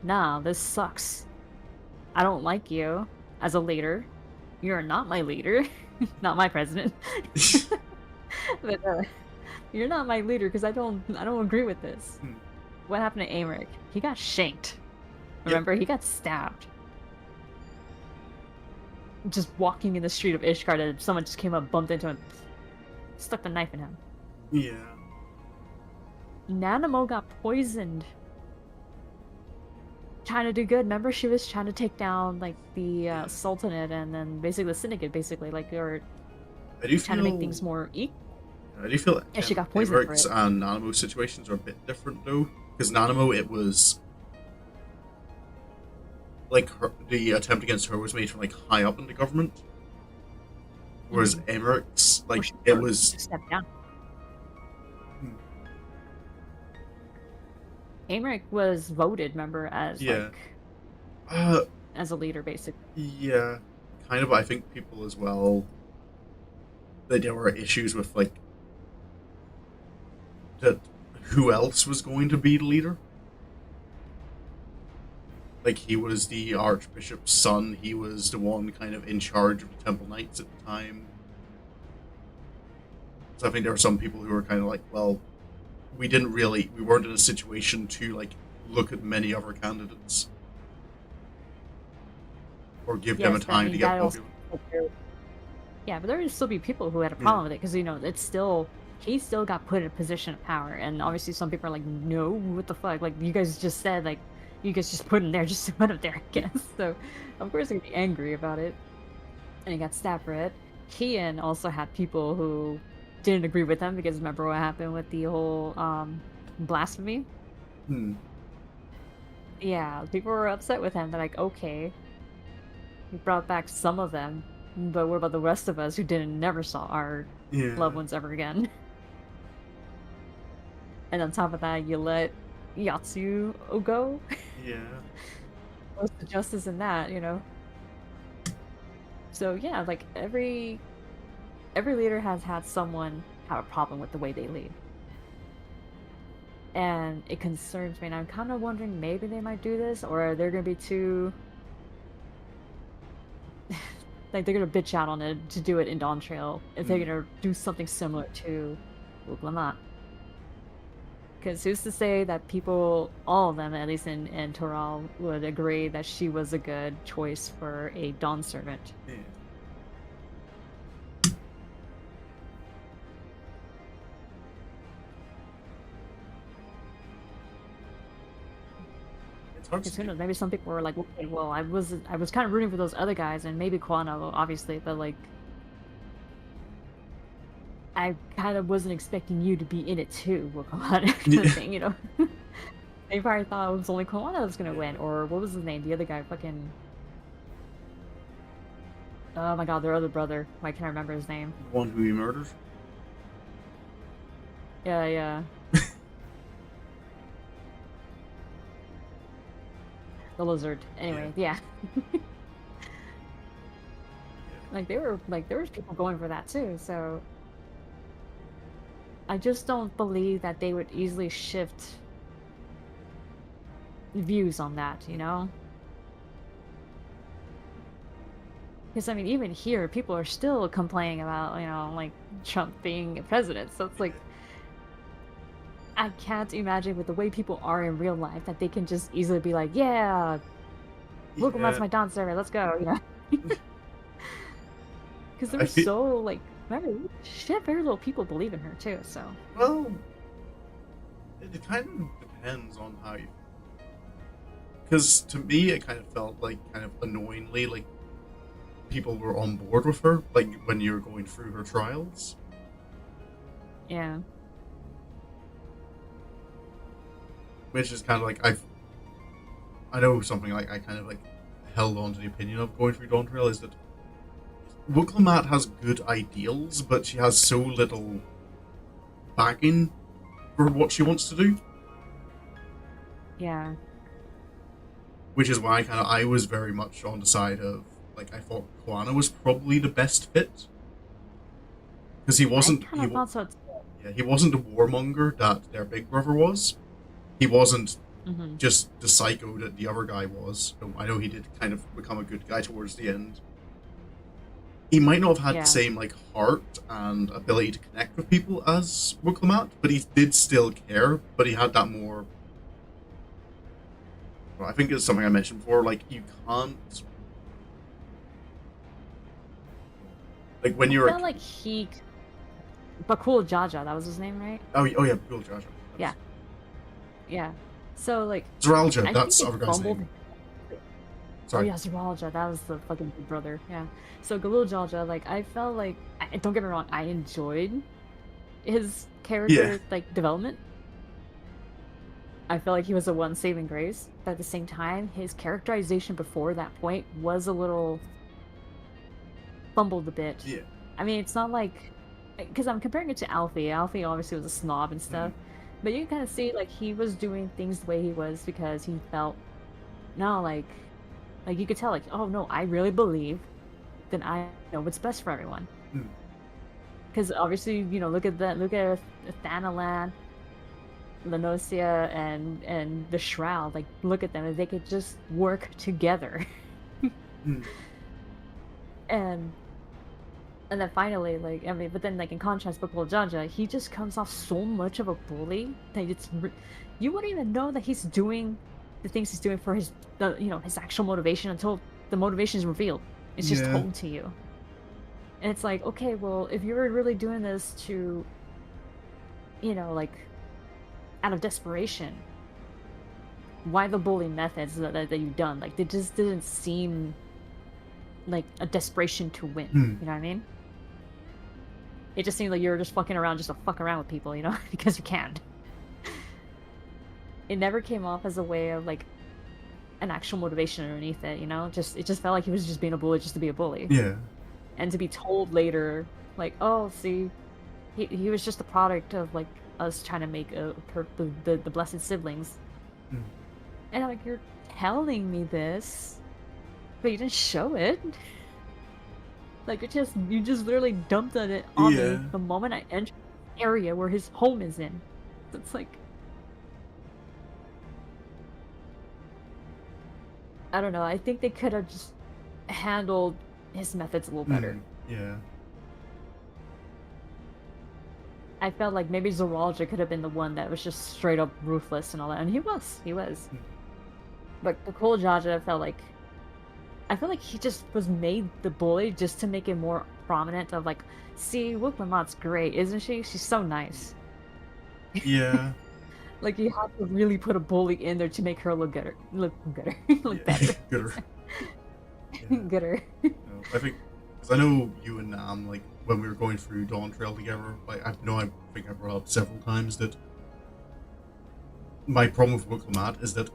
nah, this sucks. I don't like you as a leader. You're not my leader, not my president. But you're not my leader because I don't agree with this. Hmm. What happened to Amric? He got shanked. Yep. Remember, he got stabbed. Just walking in the street of Ishgard, and someone just came up, bumped into him, stuck the knife in him. Yeah. Nanamo got poisoned. Trying to do good. Remember, she was trying to take down like the Yeah. Sultanate and then basically the Syndicate, basically like or I do trying to make feel. things more equal. I do feel And she got poisoned for Emeric's it. and Nanamo's situations are a bit different though, because Nanamo, it was like the attempt against her was made from like high up in the government, whereas Mm-hmm. Emeric's For like it sure, was. to step down. Hmm. Amric was voted, remember, as Yeah. like Uh, as a leader, basically. yeah, kind of. I think people as well. There were issues with like that. Who else was going to be the leader? Like he was the Archbishop's son. He was the one kind of in charge of the Temple Knights at the time. So I think there were some people who were kind of like, well, we weren't in a situation to like look at many other candidates or give them a Yes, but I time to mean get that also. popular. Yeah, but there would still be people who had a Yeah, problem with it because it's still he still got put in a position of power, and obviously some people are like, no, what the fuck? Like you guys just said, like you guys just put him there just to put him there, I guess. So of course they're gonna be angry about it, and he got stabbed for it. Kian also had people who didn't agree with him because remember what happened with the whole blasphemy? hmm. Yeah, people were upset with him. They're like, okay, we brought back some of them, but what about the rest of us who didn't never saw our loved Yeah. ones ever again? And on top of that, you let Yatsu go. Yeah. What's the justice in that, you know? So yeah, like every leader has had someone have a problem with the way they lead. And it concerns me, and I'm kind of wondering maybe they might do this, or they're gonna be too like they're gonna bitch out on it to do it in Dawn Trail if they're gonna do something similar to Uklamat. Because who's to say that people, all of them, at least in Toral, would agree that she was a good choice for a Dawn servant? Yeah. It's hard Because to who do. knows? Maybe some people were like, okay, well, I was kind of rooting for those other guys, and maybe Kwano, obviously, but like, I kind of wasn't expecting you to be in it too, kind of thing, you know? They probably thought it was only Kwano that was gonna win, or what was his name? The other guy, fucking. Oh my god, their other brother. Why can't I remember his name? One who he murdered. Yeah, yeah. The lizard. Anyway, yeah. Like there was people going for that too, so I just don't believe that they would easily shift views on that, you know? Because I mean, even here, people are still complaining about, you know, like Trump being president. So it's like, I can't imagine with the way people are in real life that they can just easily be like, yeah, look, that's my Dawn server, let's go, you know? Because they were so, like, remember, she had very little people believe in her too, so. Well, it kind of depends on how you. Because to me, it kind of felt like kind of annoyingly like people were on board with her, like when you're going through her trials. Yeah. Which is kind of like I know something like I kind of like held on to the opinion of going through Dawn Trail is that Wuklemat has good ideals, but she has so little backing for what she wants to do. Yeah. Which is why I was very much on the side of like I thought Koana was probably the best fit because he wasn't. I thought so too. Yeah, he wasn't the warmonger that their big brother was. He wasn't just the psycho that the other guy was. I know he did kind of become a good guy towards the end. He might not have had the same like heart and ability to connect with people as Wuklemat, but he did still care. But he had that more. Well, I think it's something I mentioned before. Like you can't. Like when you're. I felt like he. Bakul Jaja, that was his name, right? Oh yeah, Bakul Jaja. Yeah. Yeah. So like. Zeralja, that's the other guy's name. Sorry. Oh yeah, Zeralja, that was the fucking big brother. Yeah. So Galul Jaja, like I felt like, don't get me wrong, I enjoyed his character like development. I felt like he was the one saving grace, but at the same time, his characterization before that point was a little fumbled a bit. Yeah. I mean, it's not like, because I'm comparing it to Alfie. Alfie obviously was a snob and stuff, but you can kind of see like he was doing things the way he was because he felt, no, like you could tell, like, oh no, I really believe that I know what's best for everyone. Because obviously, you know, look at Thanalan, Lenosia, and the Shroud. Like, look at them, they could just work together. And then finally, like, I mean, but then, like, in contrast, Bakul Jaja, he just comes off so much of a bully that you wouldn't even know that he's doing the things he's doing for his actual motivation until the motivation is revealed. It's just told to you. And it's like, okay, well, if you're really doing this to, you know, like, out of desperation, why the bullying methods that you've done? Like, it just didn't seem like a desperation to win. You know what I mean? It just seemed like you're just fucking around just to fuck around with people, you know, because you can. It never came off as a way of like an actual motivation underneath it, you know? It just felt like he was just being a bully just to be a bully. Yeah. And to be told later, like, oh, see, he was just a product of like us trying to make the blessed siblings. Mm. And I'm like, you're telling me this, but you didn't show it. Like you just literally dumped on it on me Yeah. the moment I entered the area where his home is in. It's like, I don't know. I think they could have just handled his methods a little better. Yeah. I felt like maybe Zoology could have been the one that was just straight up ruthless and all that, and he was. Mm. But the Cole Jaja I feel like he just was made the bully just to make it more prominent of like, see, Wukmamat's great, isn't she? She's so nice. Yeah. Like you have to really put a bully in there to make her look gooder, look better, Gooder. Yeah. gooder. No, I think, because I know you and Nam, like, when we were going through Dawn Trail together, like, I think I brought up several times that my problem with Wukmamat is that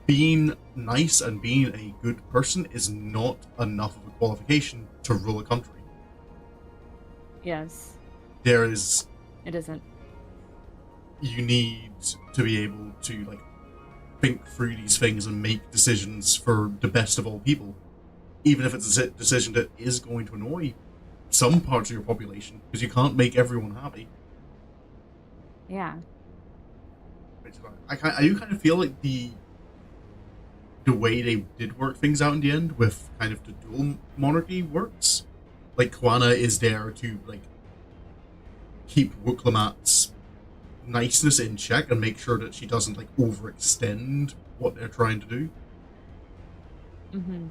being nice and being a good person is not enough of a qualification to rule a country. Yes, There is, it isn't. you need to be able to, like, think through these things and make decisions for the best of all people, even if it's a decision that is going to annoy some parts of your population, because you can't make everyone happy. Yeah. I do kind of feel like the way they did work things out in the end with kind of the dual monarchy works. Like, Kwana is there to, like, keep Wukmamat's niceness in check and make sure that she doesn't, like, overextend what they're trying to do. Mm-hmm.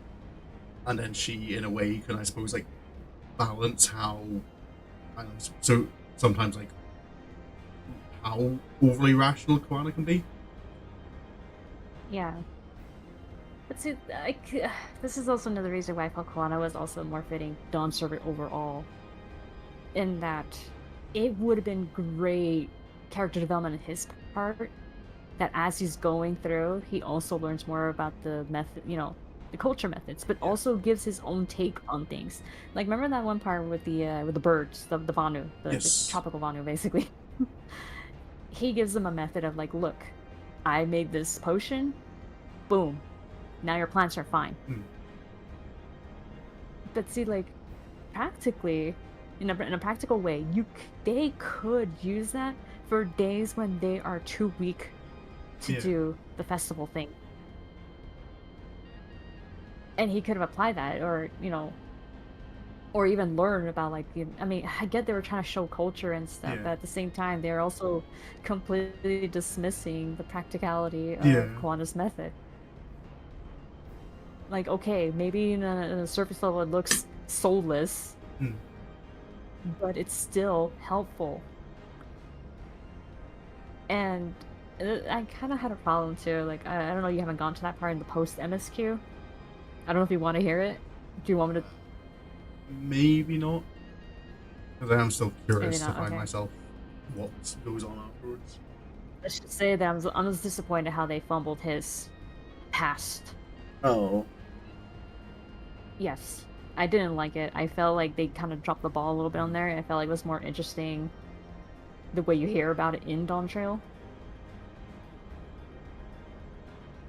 And then she, in a way, can, I suppose, like, balance how, I don't know, so sometimes, like, how overly rational Kwana can be. Yeah. But see, this is also another reason why I felt Kwana was also more fitting Dawn Servant overall. In that it would have been great character development on his part, that as he's going through, he also learns more about the method, the culture methods, but also gives his own take on things. Like, remember that one part with the birds, the Vanu, the Yes. tropical Vanu, basically? He gives them a method of like, look, I made this potion, boom, now your plants are fine. But see, like, practically, in a practical way, they could use that for days when they are too weak to do the festival thing. And he could have applied that, or or even learn about, like, I mean, I get they were trying to show culture and stuff, but at the same time, they're also completely dismissing the practicality of Kwana's method. Like, okay, maybe in a surface level it looks soulless, but it's still helpful. And I kind of had a problem too. Like, I don't know, you haven't gone to that part in the post MSQ. I don't know if you want to hear it. Do you want me to? Maybe not. Because I am still curious to find okay. myself what goes on afterwards. I should say that I was disappointed how they fumbled his past. Oh. Yes. I didn't like it. I felt like they kind of dropped the ball a little bit on there. I felt like it was more interesting the way you hear about it in Dawn Trail.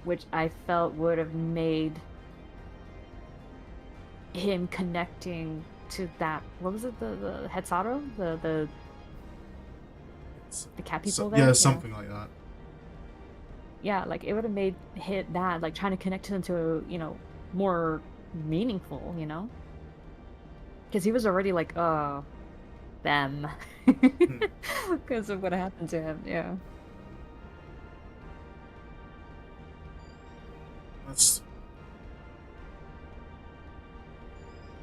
Which I felt would have made him connecting to that, what was it, the Hetsaro? The cat people there? Yeah, something like that. Yeah, like, it would have made that, like, trying to connect him to, more meaningful, Because he was already like, them. Because of what happened to him, yeah.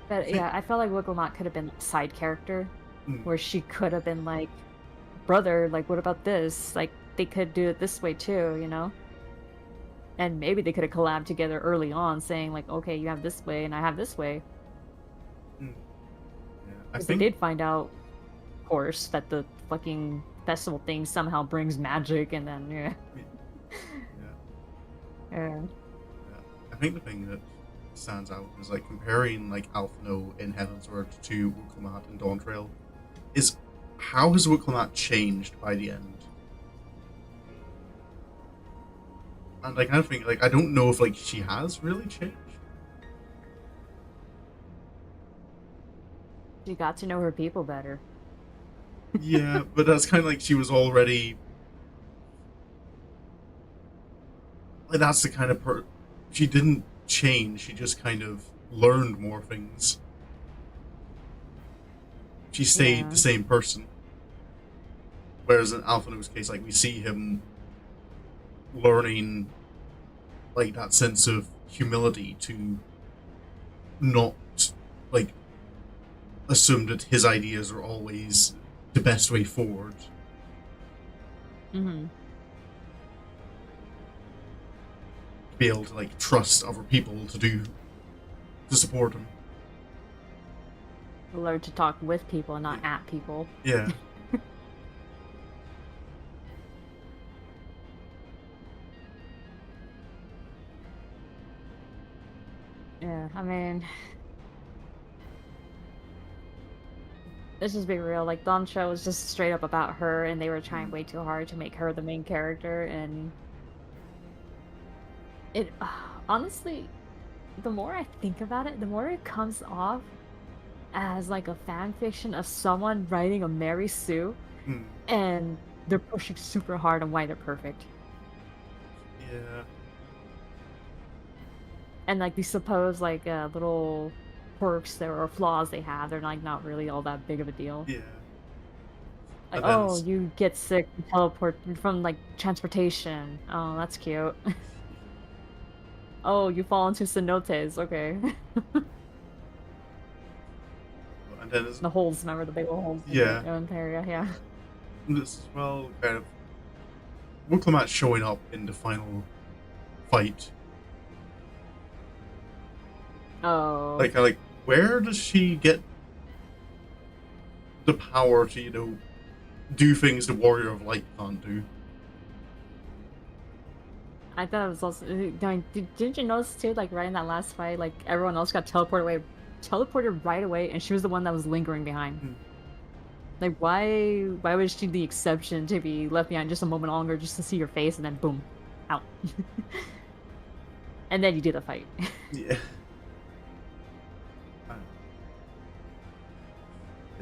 But yeah, I felt like Wigglebot could have been a side character, where she could have been like, brother, like, what about this? Like, they could do it this way too, And maybe they could have collabed together early on, saying like, okay, you have this way and I have this way. Yeah, Because they did find out, of course, that the fucking festival thing somehow brings magic, and then yeah. I think the thing that stands out is, like, comparing, like, Alphino in Heavensward to Wukmamat in Dawn Trail is how has Wicklamat changed by the end? And I kind of think, like, I don't know if, like, she has really changed. She got to know her people better. Yeah, but that's kind of like she was already... Like, that's the kind of she didn't change, she just kind of learned more things. She stayed the same person. Whereas in Alphino's case, like, we see him learning, like, that sense of humility to not, like, assume that his ideas are always the best way forward. Mm-hmm. Be able to, like, trust other people to support him. Learn to talk with people and not at people. Yeah. Yeah, I mean, let's just be real. Like, Dawn show was just straight up about her, and they were trying way too hard to make her the main character. And it honestly, the more I think about it, the more it comes off as like a fan fiction of someone writing a Mary Sue, and they're pushing super hard on why they're perfect. Yeah. And like these supposed like little quirks or flaws they have, they're like not really all that big of a deal. Yeah. Like, oh, you get sick and teleport from like transportation. Oh, that's cute. Oh, you fall into cenotes. Okay. And then the holes, remember the big old holes? Yeah. In the area, yeah. This is, well, kind of Wicklamat showing up in the final fight. Oh. Like, where does she get the power to, you know, do things the Warrior of Light can't do? I thought it was also... Didn't you notice, too, like, right in that last fight, like, everyone else got teleported right away, and she was the one that was lingering behind. Like, why was she the exception to be left behind just a moment longer just to see your face, and then boom, out. And then you do the fight. Yeah.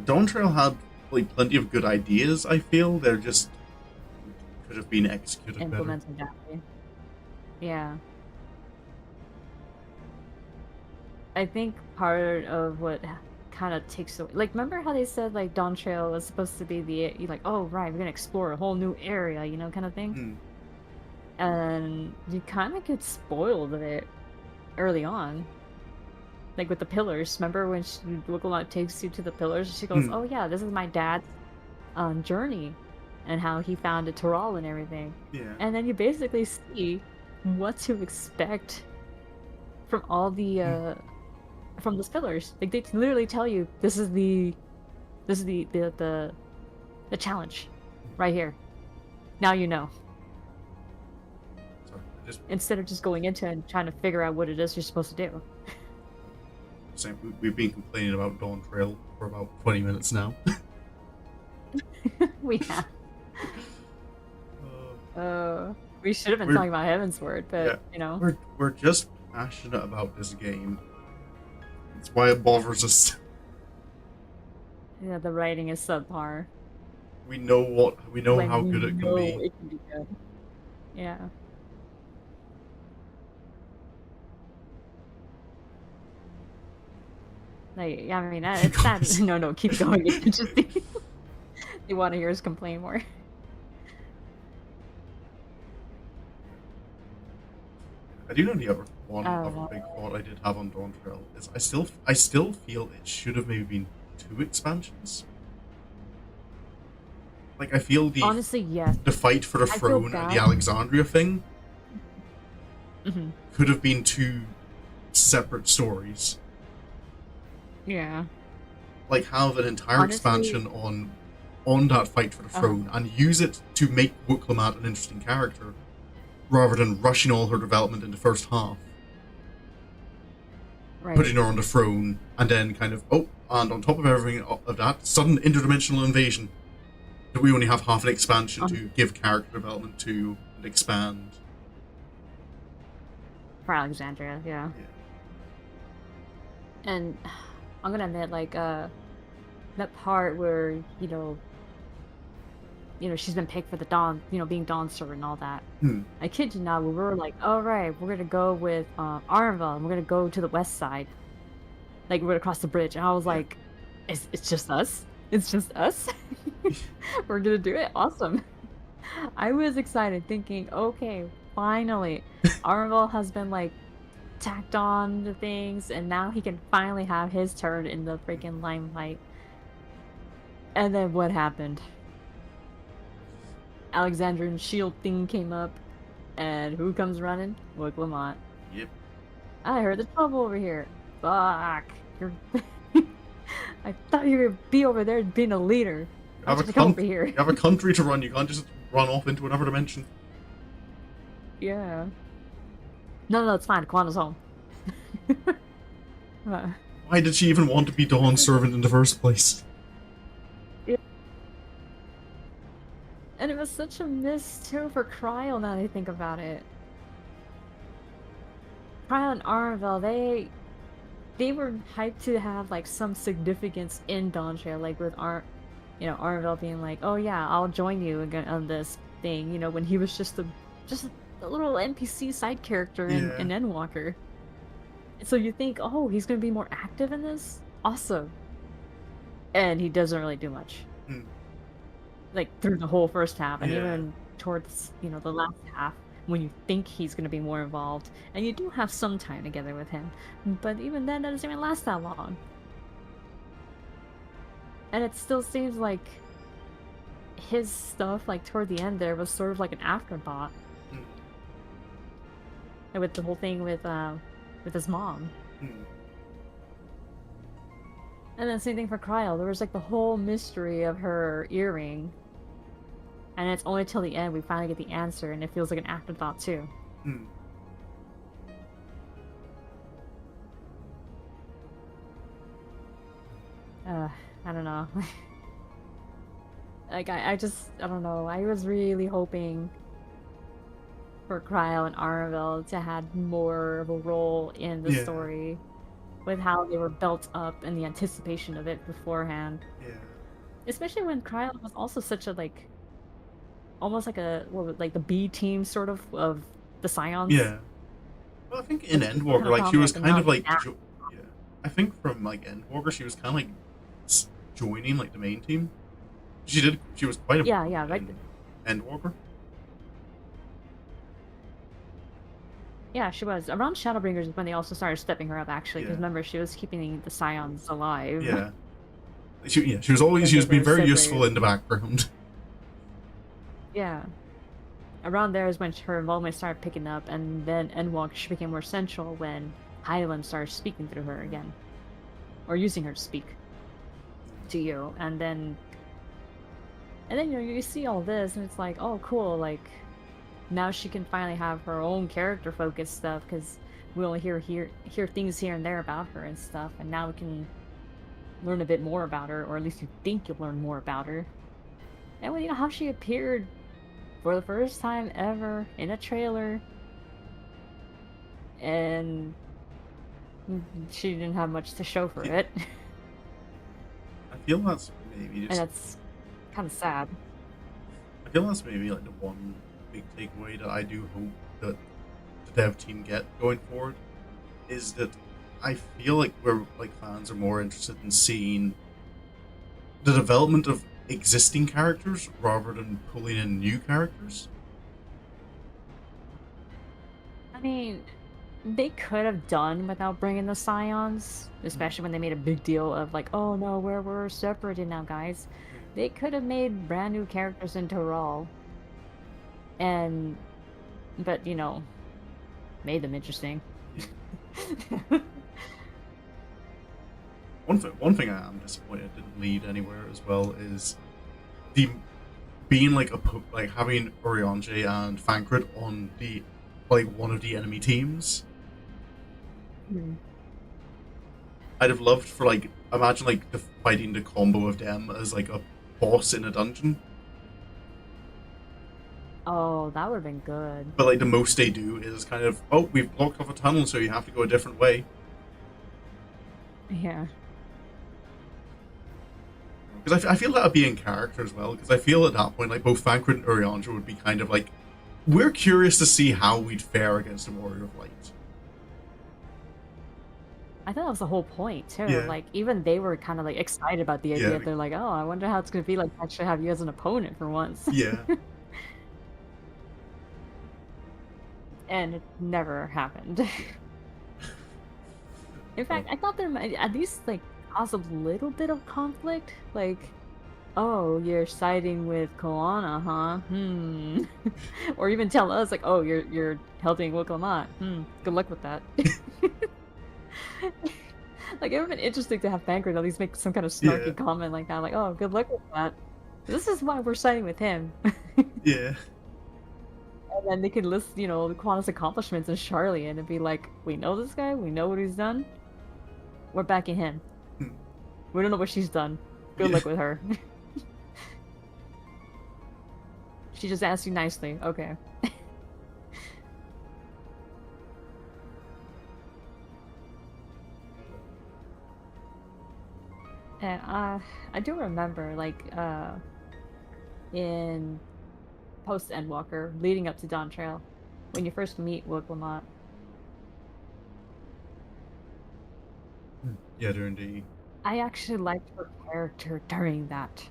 Dawntrail had, like, plenty of good ideas, I feel. They're just could have been executed implemented better. That. Yeah. I think part of what kind of takes away, like, remember how they said like Dawntrail was supposed to be the like, oh right, we're gonna explore a whole new area, you know, kind of thing. And you kind of get spoiled of it early on, like with the pillars. Remember when Wicklamat takes you to the pillars, she goes, oh yeah, this is my dad's journey and how he founded Toral and everything. Yeah. And then you basically see what to expect from all the from those pillars. Like, they literally tell you this is the challenge right here. Now you know. Sorry, instead of just going into it and trying to figure out what it is you're supposed to do. We've been complaining about Dawntrail for about 20 minutes now. We have. We should have been talking about Heavensward, but yeah, you know, we're just passionate about this game. That's why it bothers us. Yeah, the writing is subpar. We know how good it can be. It can be good. Yeah. Like, I mean, it's that. No, keep going. You want to hear us complain more. I do know the other big thought I did have on Dawntrail is I still feel it should have maybe been 2 expansions. Like, I feel honestly, yes. The fight for the throne and the Alexandria thing could have been 2 separate stories. Yeah. Like, have an entire expansion on that fight for the throne and use it to make Wicklamat an interesting character, rather than rushing all her development in the first half. Right. Putting her on the throne, and then kind of, and on top of everything of that, sudden interdimensional invasion. But we only have half an expansion Um, to give character development to and expand. for Alexandria, yeah. Yeah. And I'm gonna admit, like, that part where, she's been picked for the Dawn, being Dawn Servant and all that. Hmm. I kid you not, we were like, all right, we're gonna go with Arnvel, and we're gonna go to the west side. Like, we're gonna cross the bridge. And I was Yeah. like, it's just us? It's just us? We're gonna do it? Awesome. I was excited, thinking, okay, finally, Arnvel has been, like, tacked on to things, and now he can finally have his turn in the freaking limelight. And then what happened? Alexandrian shield thing came up, and who comes running? Look, Lamont. Yep. I heard the trouble over here. Fuck. You're... I thought you were gonna be over there being a leader. You have, to come over here. You have a country to run. You can't just run off into another dimension. Yeah. No, it's fine. Kawana's home. Why did she even want to be Dawn's servant in the first place? Yeah. And it was such a miss, too, for Cryo, now that I think about it. Cryo and Arnvel, they were hyped to have, like, some significance in Dawnshire, like, with Arnvel being like, oh yeah, I'll join you again on this thing, when he was just a little NPC side character in Endwalker. So you think, oh, he's gonna be more active in this? Awesome. And he doesn't really do much. Like, through the whole first half, and even towards, the last half, when you think he's gonna be more involved, and you do have some time together with him, but even then, that doesn't even last that long. And it still seems like his stuff, like, toward the end there, was sort of like an afterthought. And with the whole thing with his mom. And then same thing for Cryo. There was, like, the whole mystery of her earring. And it's only till the end we finally get the answer, and it feels like an afterthought, too. I don't know. Like, I don't know. I was really hoping for Cryo and Arnvel to have more of a role in the story, with how they were built up and the anticipation of it beforehand. Yeah. Especially when Cryo was also such a, like, almost like like the B team sort of the Scions. Yeah. Well, I think in Endwalker, like, she was kind of like, I think from, like, Endwalker, she was kind of like joining, like, the main team. She was quite a right. Endwalker. Yeah, she was. Around Shadowbringers is when they also started stepping her up, actually, because remember, she was keeping the Scions alive. Yeah. She was being very useful in the background. Yeah. Around there is when her involvement started picking up, and then Endwalker, she became more central when Highland started speaking through her again. Or using her to speak to you, and then you see all this, and it's like, oh, cool, like, now she can finally have her own character focused stuff, because we only hear things here and there about her and stuff, and now we can learn a bit more about her, or at least you think you'll learn more about her. And well, how she appeared for the first time ever in a trailer, and she didn't have much to show for it. I feel that's maybe just... And that's kind of sad. I feel that's maybe, like, the one big takeaway that I do hope that the dev team get going forward, is that I feel like fans are more interested in seeing the development of existing characters rather than pulling in new characters. I mean, they could have done without bringing the Scions, especially when they made a big deal of, like, oh no, we're separated now, guys. They could have made brand new characters into Raw. But, made them interesting. One thing I am disappointed didn't lead anywhere as well is being having Urianger and Thancred on the one of the enemy teams. I'd have loved for imagine fighting the combo of them as a boss in a dungeon, Oh, that would have been good. But like the most they do is kind of, oh, we've blocked off a tunnel, so you have to go a different way. Yeah. Because I feel that would be in character as well. Because I feel at that point, like both Thancred and Urianger would be kind of like, we're curious to see how we'd fare against a Warrior of Light. I thought that was the whole point too. Yeah. Like even they were kind of like excited about the idea. Yeah. They're like, "Oh, I wonder how it's gonna be like to actually have you as an opponent for once." Yeah. And it never happened. In fact, I thought there might at least like cause a little bit of conflict. Like, oh, you're siding with Koana, huh? Hmm. Or even tell us like, oh, you're helping Wuklamot. Hmm. Good luck with that. Like, it would have been interesting to have Bankers at least make some kind of snarky comment like that. Like, oh, good luck with that. This is why we're siding with him. Yeah. And then they could list, you know, Quanta's accomplishments in Charlie and be like, we know this guy, we know what he's done. We're backing him. We don't know what she's done. Good luck with her. She just asked you nicely. Okay. And I do remember, like, in post Endwalker, leading up to Dawn Trail, when you first meet Wuklamot. Yeah, during the... I actually liked her character during that.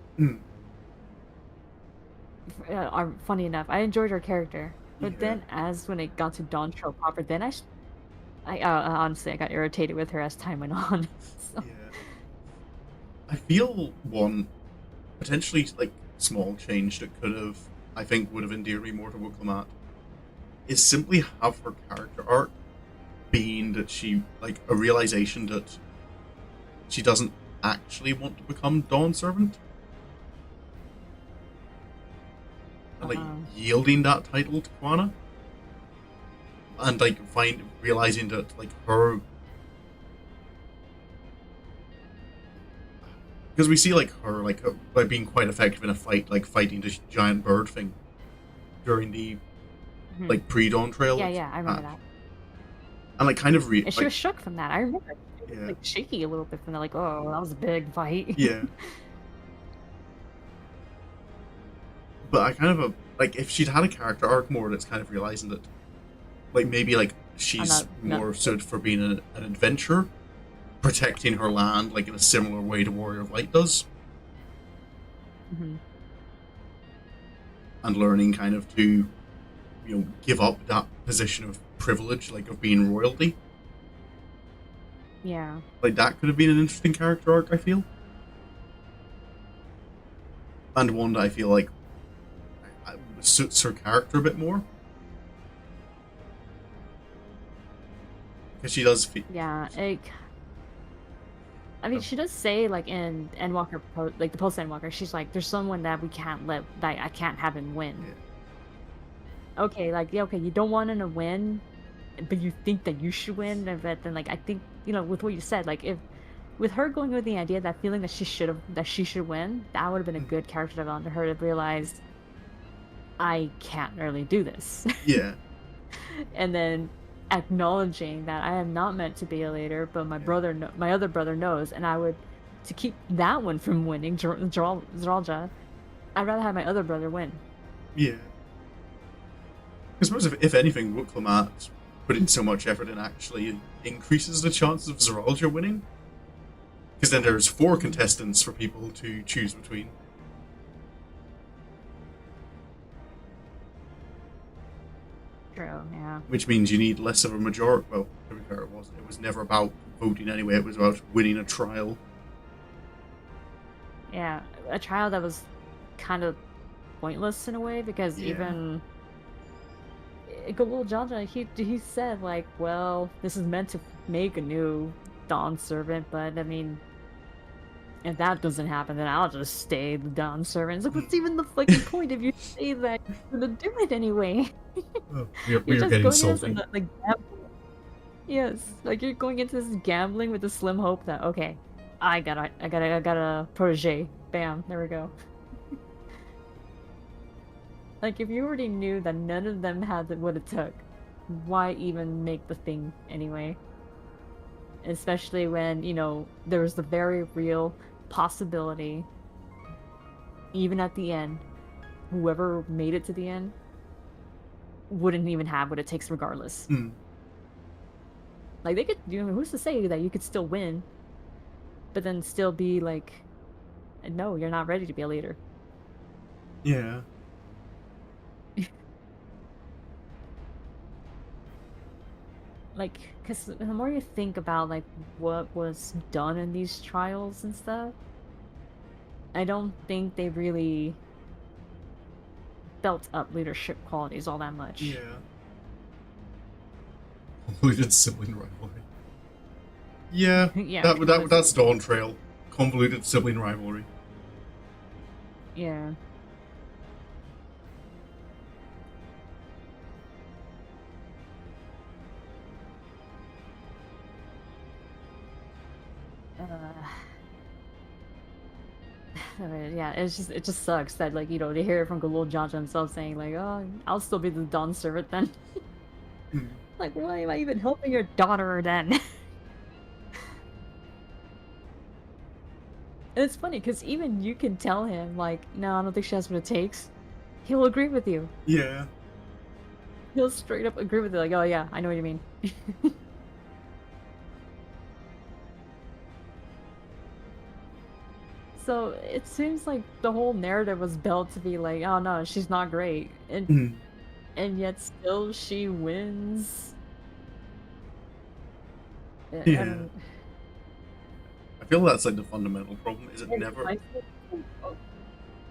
Funny enough, I enjoyed her character, but then when it got to Dawn Trail proper, then I honestly I got irritated with her as time went on. So. Yeah. I feel one potentially like small change that could have, I think, would have endeared me more to Wuklamot is simply have her character arc being that she, like, a realization that she doesn't actually want to become Dawn Servant. And, like, yielding that title to Quana. And, like, realizing that, like, her... Because we see, like, her, like, being quite effective in a fight, like, fighting this giant bird thing during the, like, pre-Dawn Trail. Yeah, I remember that. And, like, kind of... and she was shook from that, I remember. She was, like, shaky a little bit from that, like, oh, that was a big fight. Yeah. But I kind of, like, if she'd had a character arc more, that's kind of realizing that, like, maybe, like, she's more suited for being an adventurer, protecting her land, like, in a similar way to Warrior of Light does. And learning kind of to, you know, give up that position of privilege, like, of being royalty. Yeah. Like, that could have been an interesting character arc, I feel. And one that I feel like suits her character a bit more. Because she does feel... Yeah, I mean, she does say, like, in Endwalker, like, the post-Endwalker, she's like, there's someone that we can't let, like, I can't have him win. Yeah. Okay, like, yeah, okay, you don't want him to win, but you think that you should win, but then, like, I think, you know, with what you said, like, with her going with the idea, that feeling that she should win, that would have been a good character development to her to realize, I can't really do this. Yeah. And then acknowledging that I am not meant to be a leader, but my other brother knows, and to keep that one from winning, Zralja, I'd rather have my other brother win. Yeah. I suppose if anything, Wuklamot putting so much effort in actually increases the chances of Zralja winning. Because then there's 4 contestants for people to choose between. True, yeah. Which means you need less of a majority. Well, to be fair, it was never about voting anyway. It was about winning a trial. Yeah, a trial that was kind of pointless in a way, because even Jaja, he said, like, well, this is meant to make a new Dawn Servant, but I mean, if that doesn't happen, then I'll just stay the Dawn Servant. So what's even the fucking point if you say that you're gonna do it anyway? You're just getting salty. Yes, like, you're going into this gambling with the slim hope that, okay, I got a protege. Bam, there we go. Like, if you already knew that none of them had what it took, why even make the thing anyway? Especially when, there was the very real possibility, even at the end, whoever made it to the end wouldn't even have what it takes regardless. Mm. Like, they could, who's to say that you could still win, but then still be like, no, you're not ready to be a leader. Yeah. Like, because the more you think about, like, what was done in these trials and stuff, I don't think they really built up leadership qualities all that much. Yeah. Convoluted sibling rivalry. Yeah, Yeah, that's Dawn Trail. Convoluted sibling rivalry. Yeah. I mean, yeah, it just sucks that, like, to hear it from Galul Jaja himself saying like, "Oh, I'll still be the Dawn servant then." Mm. Like, why am I even helping your daughter then? And it's funny because even you can tell him like, "No, I don't think she has what it takes." He'll agree with you. Yeah. He'll straight up agree with you, like, "Oh yeah, I know what you mean." So it seems like the whole narrative was built to be like, "Oh no, she's not great," Mm. and yet still she wins. I Yeah. don't. I feel that's like the fundamental problem. Is it And never? oh,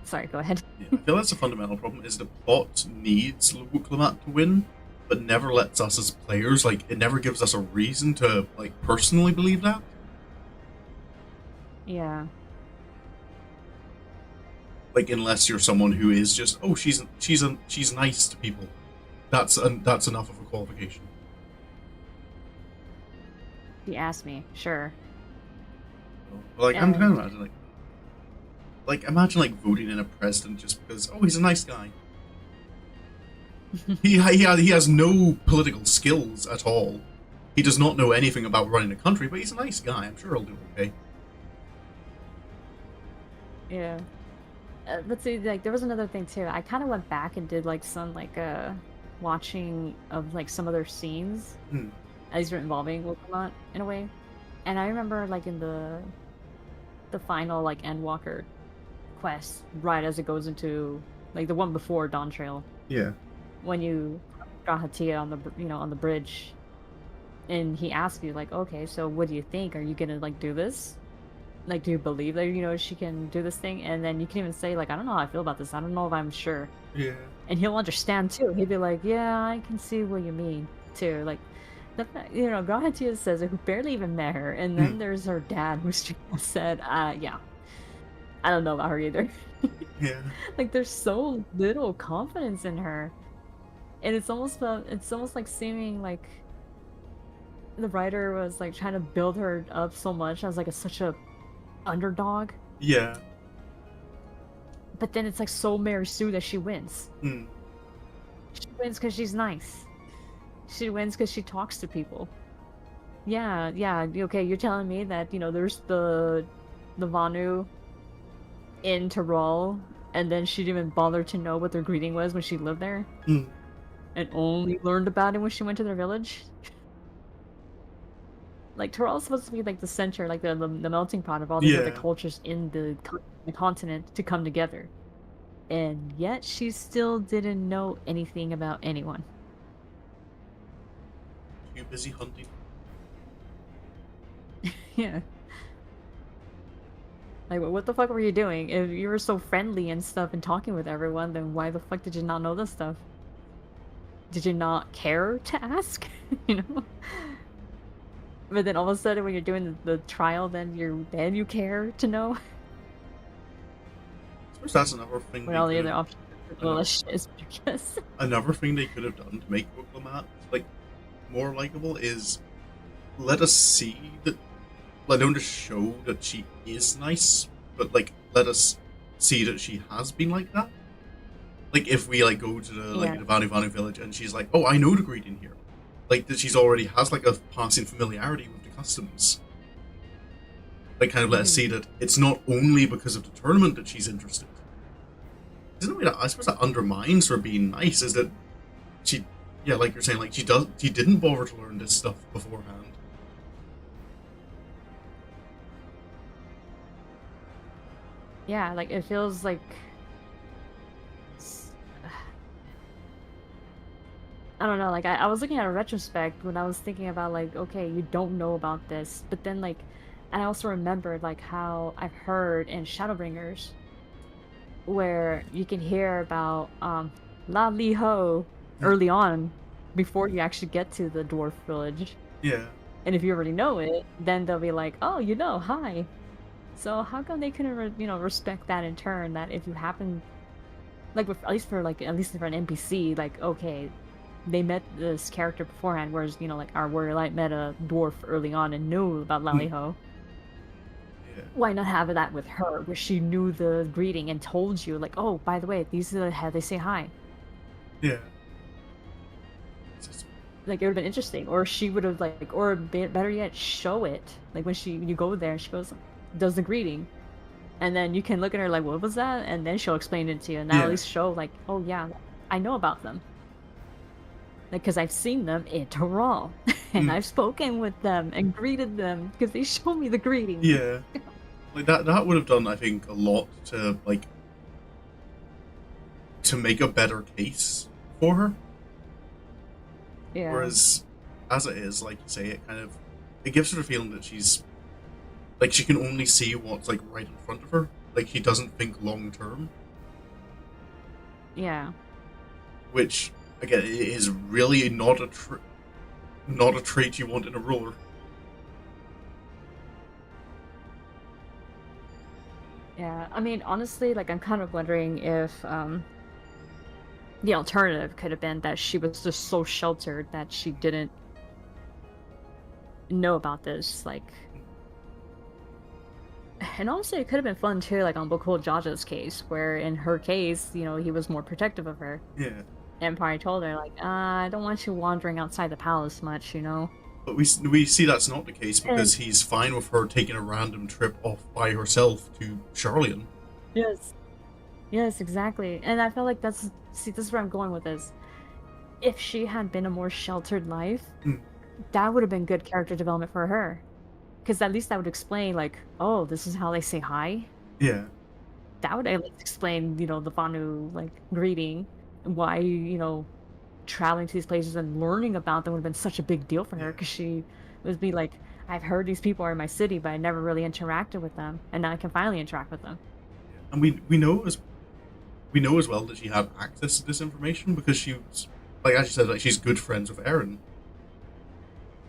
sorry, go ahead. Yeah, I feel that's a fundamental problem. Is the plot needs Wuklamat to win, but never lets us as players, like, it never gives us a reason to, like, personally believe that. Yeah. Like, unless you're someone who is just, oh, she's nice to people. That's enough of a qualification. He asked me, sure. Like, I'm kind of And imagining, imagine like voting in a president just because, oh, he's a nice guy. He has no political skills at all. He does not know anything about running a country, but he's a nice guy. I'm sure he'll do okay. yeah. But see, like, there was another thing too. I kind of went back and did like some like watching of like some other scenes, Hmm. at least involving Pokemon in a way. And I remember like in the final like Endwalker quest, right as it goes into like the one before Dawn Trail, Yeah. when you got Hatia on the on the bridge, and he asks you like, okay, so what do you think? Are you gonna like do this? Like, do you believe that she can do this thing? And then you can even say like, I don't know how I feel about this. I don't know if I'm sure. Yeah. And he'll understand too. He'll be like, yeah, I can see what you mean too. Like, the fact, Gahatia says it, who barely even met her, and then Hmm. there's her dad who said, yeah, I don't know about her either. Yeah. Like, there's so little confidence in her, and it's almost like seeming like the writer was like trying to build her up so much as like such a underdog, Yeah. but then it's like so Mary Sue that she wins. Hmm. She wins because she's nice. She wins because she talks to people. Yeah, yeah. Okay, you're telling me that there's the Vanu in Tyrol, and then she didn't even bother to know what their greeting was when she lived there, Hmm. and only learned about it when she went to their village. Like, Tyrol's supposed to be like the center, like the melting pot of all these other Yeah. cultures in the continent to come together, and yet she still didn't know anything about anyone. Too busy hunting. Yeah. Like, what the fuck were you doing? If you were so friendly and stuff and talking with everyone, then why the fuck did you not know this stuff? Did you not care to ask? you know? But then all of a sudden when you're doing the trial, then you care to know? I suppose that's another thing When they all the could other have. options are delicious, I guess. Another thing they could have done to make Wuklamat like more likable is let us see that. Like, don't just show that she is nice, but like let us see that she has been like that. Like, if we, like, go to the, like, Yeah. the Vanu Vanu village and she's like, oh, I know the greeting here. Like, that she's already has, like, a passing familiarity with the customs. Like, kind of let us Mhm. see that it's not only because of the tournament that she's interested. Isn't a way that, I suppose, that undermines her being nice, is that she, yeah, like you're saying, like, she didn't bother to learn this stuff beforehand. Yeah, like it feels like s- I don't know, like I was looking at a retrospect when I was thinking about like, okay, you don't know about this, but then like and I also remembered like how I've heard in Shadowbringers where you can hear about La Li Ho early on before you actually get to the dwarf village. Yeah. And if you already know it, then they'll be like, "Oh, you know, hi." So how come they couldn't, respect that in turn? That if you happen, like, at least for an NPC, like, okay, they met this character beforehand, whereas like our warrior light met a dwarf early on and knew about Hmm. Laliho. Yeah. Why not have that with her, where she knew the greeting and told you, like, oh, by the way, these are how they say hi. Yeah. It's just, Like, it would have been interesting, or she would have like, or better yet, show it. Like when you go there, and she goes, does the greeting, and then you can look at her like, what was that? And then she'll explain it to you, and that'll at yeah. least show like, oh yeah, I know about them. Like, because I've seen them in Tehran, and Mm. I've spoken with them and greeted them because they show me the greeting. Yeah. Like, that would have done, I think, a lot to, like, to make a better case for her. Yeah. Whereas, as it is, like you say, it gives her the feeling that she's like she can only see what's like right in front of her. Like, she doesn't think long term, Yeah. which again is really not a trait you want in a ruler. Yeah. I mean, honestly, like I'm kind of wondering if the alternative could have been that she was just so sheltered that she didn't know about this, like. And also, it could have been fun too, like on Bokul Jaja's case, where in her case, he was more protective of her. Yeah, And probably told her, like, I don't want you wandering outside the palace much. but we see that's not the case And because he's fine with her taking a random trip off by herself to Charlian. yes, yes, exactly. And I feel like see, this is where I'm going with this. If she had been a more sheltered life, Mm. that would have been good character development for her. Because at least that would explain, like, oh, this is how they say hi. Yeah, That would at least explain, the Vanu, like, greeting, why, traveling to these places and learning about them would have been such a big deal for her yeah, because she would be like, I've heard these people are in my city, but I never really interacted with them, and now I can finally interact with them. yeah. And we know as well that she had access to this information because she was, like, as you said, like, she's good friends with Aaron,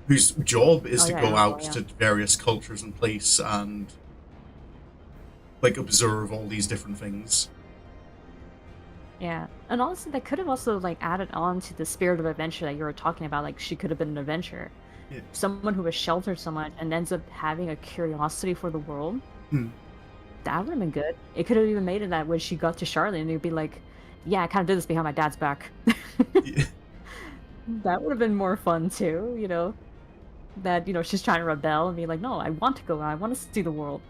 whose job is Oh to yeah, go out Annabelle, yeah. to various cultures and place and like observe all these different things. Yeah. And also that could have also like added on to the spirit of adventure that you were talking about. Like she could have been an adventurer. Yeah. Someone who was sheltered so much and ends up having a curiosity for the world. Hmm. That would have been good. It could have even made it that when she got to Charlotte and it'd be like, yeah, I kind of did this behind my dad's back. Yeah. That would have been more fun too. That, she's trying to rebel and be like, no, I want to go. I want to see the world.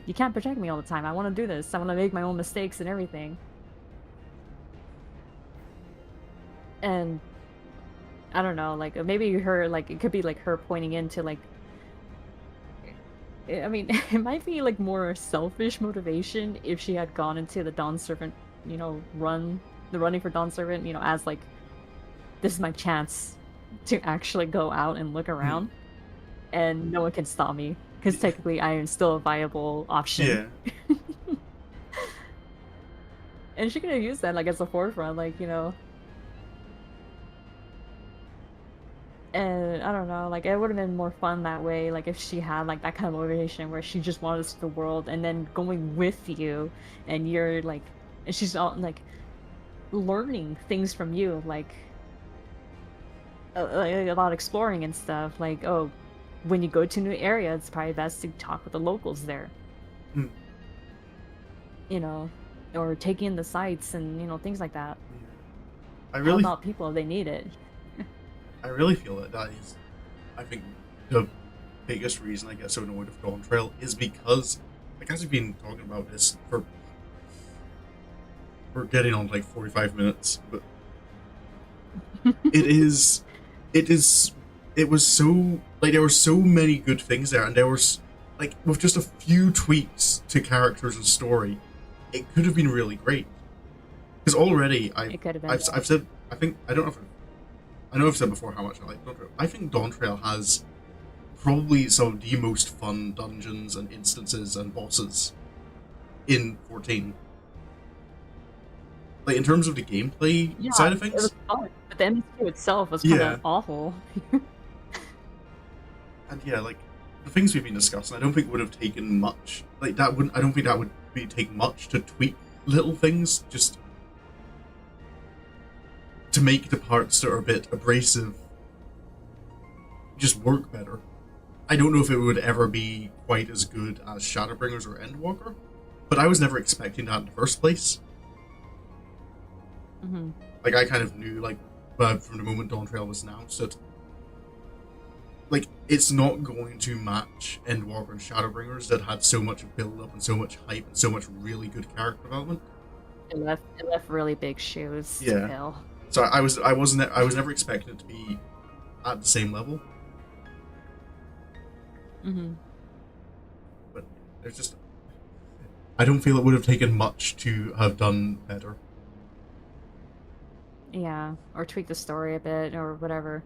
You can't protect me all the time. I want to do this. I want to make my own mistakes and everything. And I don't know, like maybe her, like it could be like her pointing into like, I mean, it might be like more selfish motivation if she had gone into the Dawn Servant, the running for Dawn Servant, as like, this is my chance to actually go out and look Hmm. around, and no one can stop me because technically I am still a viable option. Yeah. And she could have used that like as a forefront, like, and I don't know, like it would have been more fun that way, like if she had like that kind of motivation where she just wanted to see the world and then going with you, and you're like, and she's all like learning things from you, like a lot of exploring and stuff. Like, oh, when you go to a new area, it's probably best to talk with the locals there. Hmm. You know, or taking in the sights and things like that. Yeah. I Help really, out people if they need it. I really feel that that is, I think, the biggest reason I get so annoyed with Dawn Trail is because, like, as we've been talking about this for, we're getting on like 45 minutes, but it is, it is, it was so, like, there were so many good things there, and there was, like, with just a few tweaks to characters and story, it could have been really great. Because already, It could have been. I've said, I think, I don't know if, I know I've said before how much I like Dawn Trail. I think Dawn Trail has probably some of the most fun dungeons and instances and bosses in 14. Like, in terms of the gameplay Yeah, side of it things, was fun, but the MCU itself was kind yeah. of awful. And yeah, like, the things we've been discussing, I don't think would have taken much. Like, that wouldn't, I don't think that would be take much to tweak little things, just to make the parts that are a bit abrasive just work better. I don't know if it would ever be quite as good as Shadowbringers or Endwalker, but I was never expecting that in the first place. Hmm. Like, I kind of knew, like, from the moment Dawn Trail was announced, that, like, it's not going to match Endwalker and Shadowbringers that had so much build-up and so much hype and so much really good character development. It left really big shoes to Yeah. fill. So I was never expecting it to be at the same level. Hmm. But there's just, I don't feel it would have taken much to have done better. Yeah, or tweak the story a bit or whatever.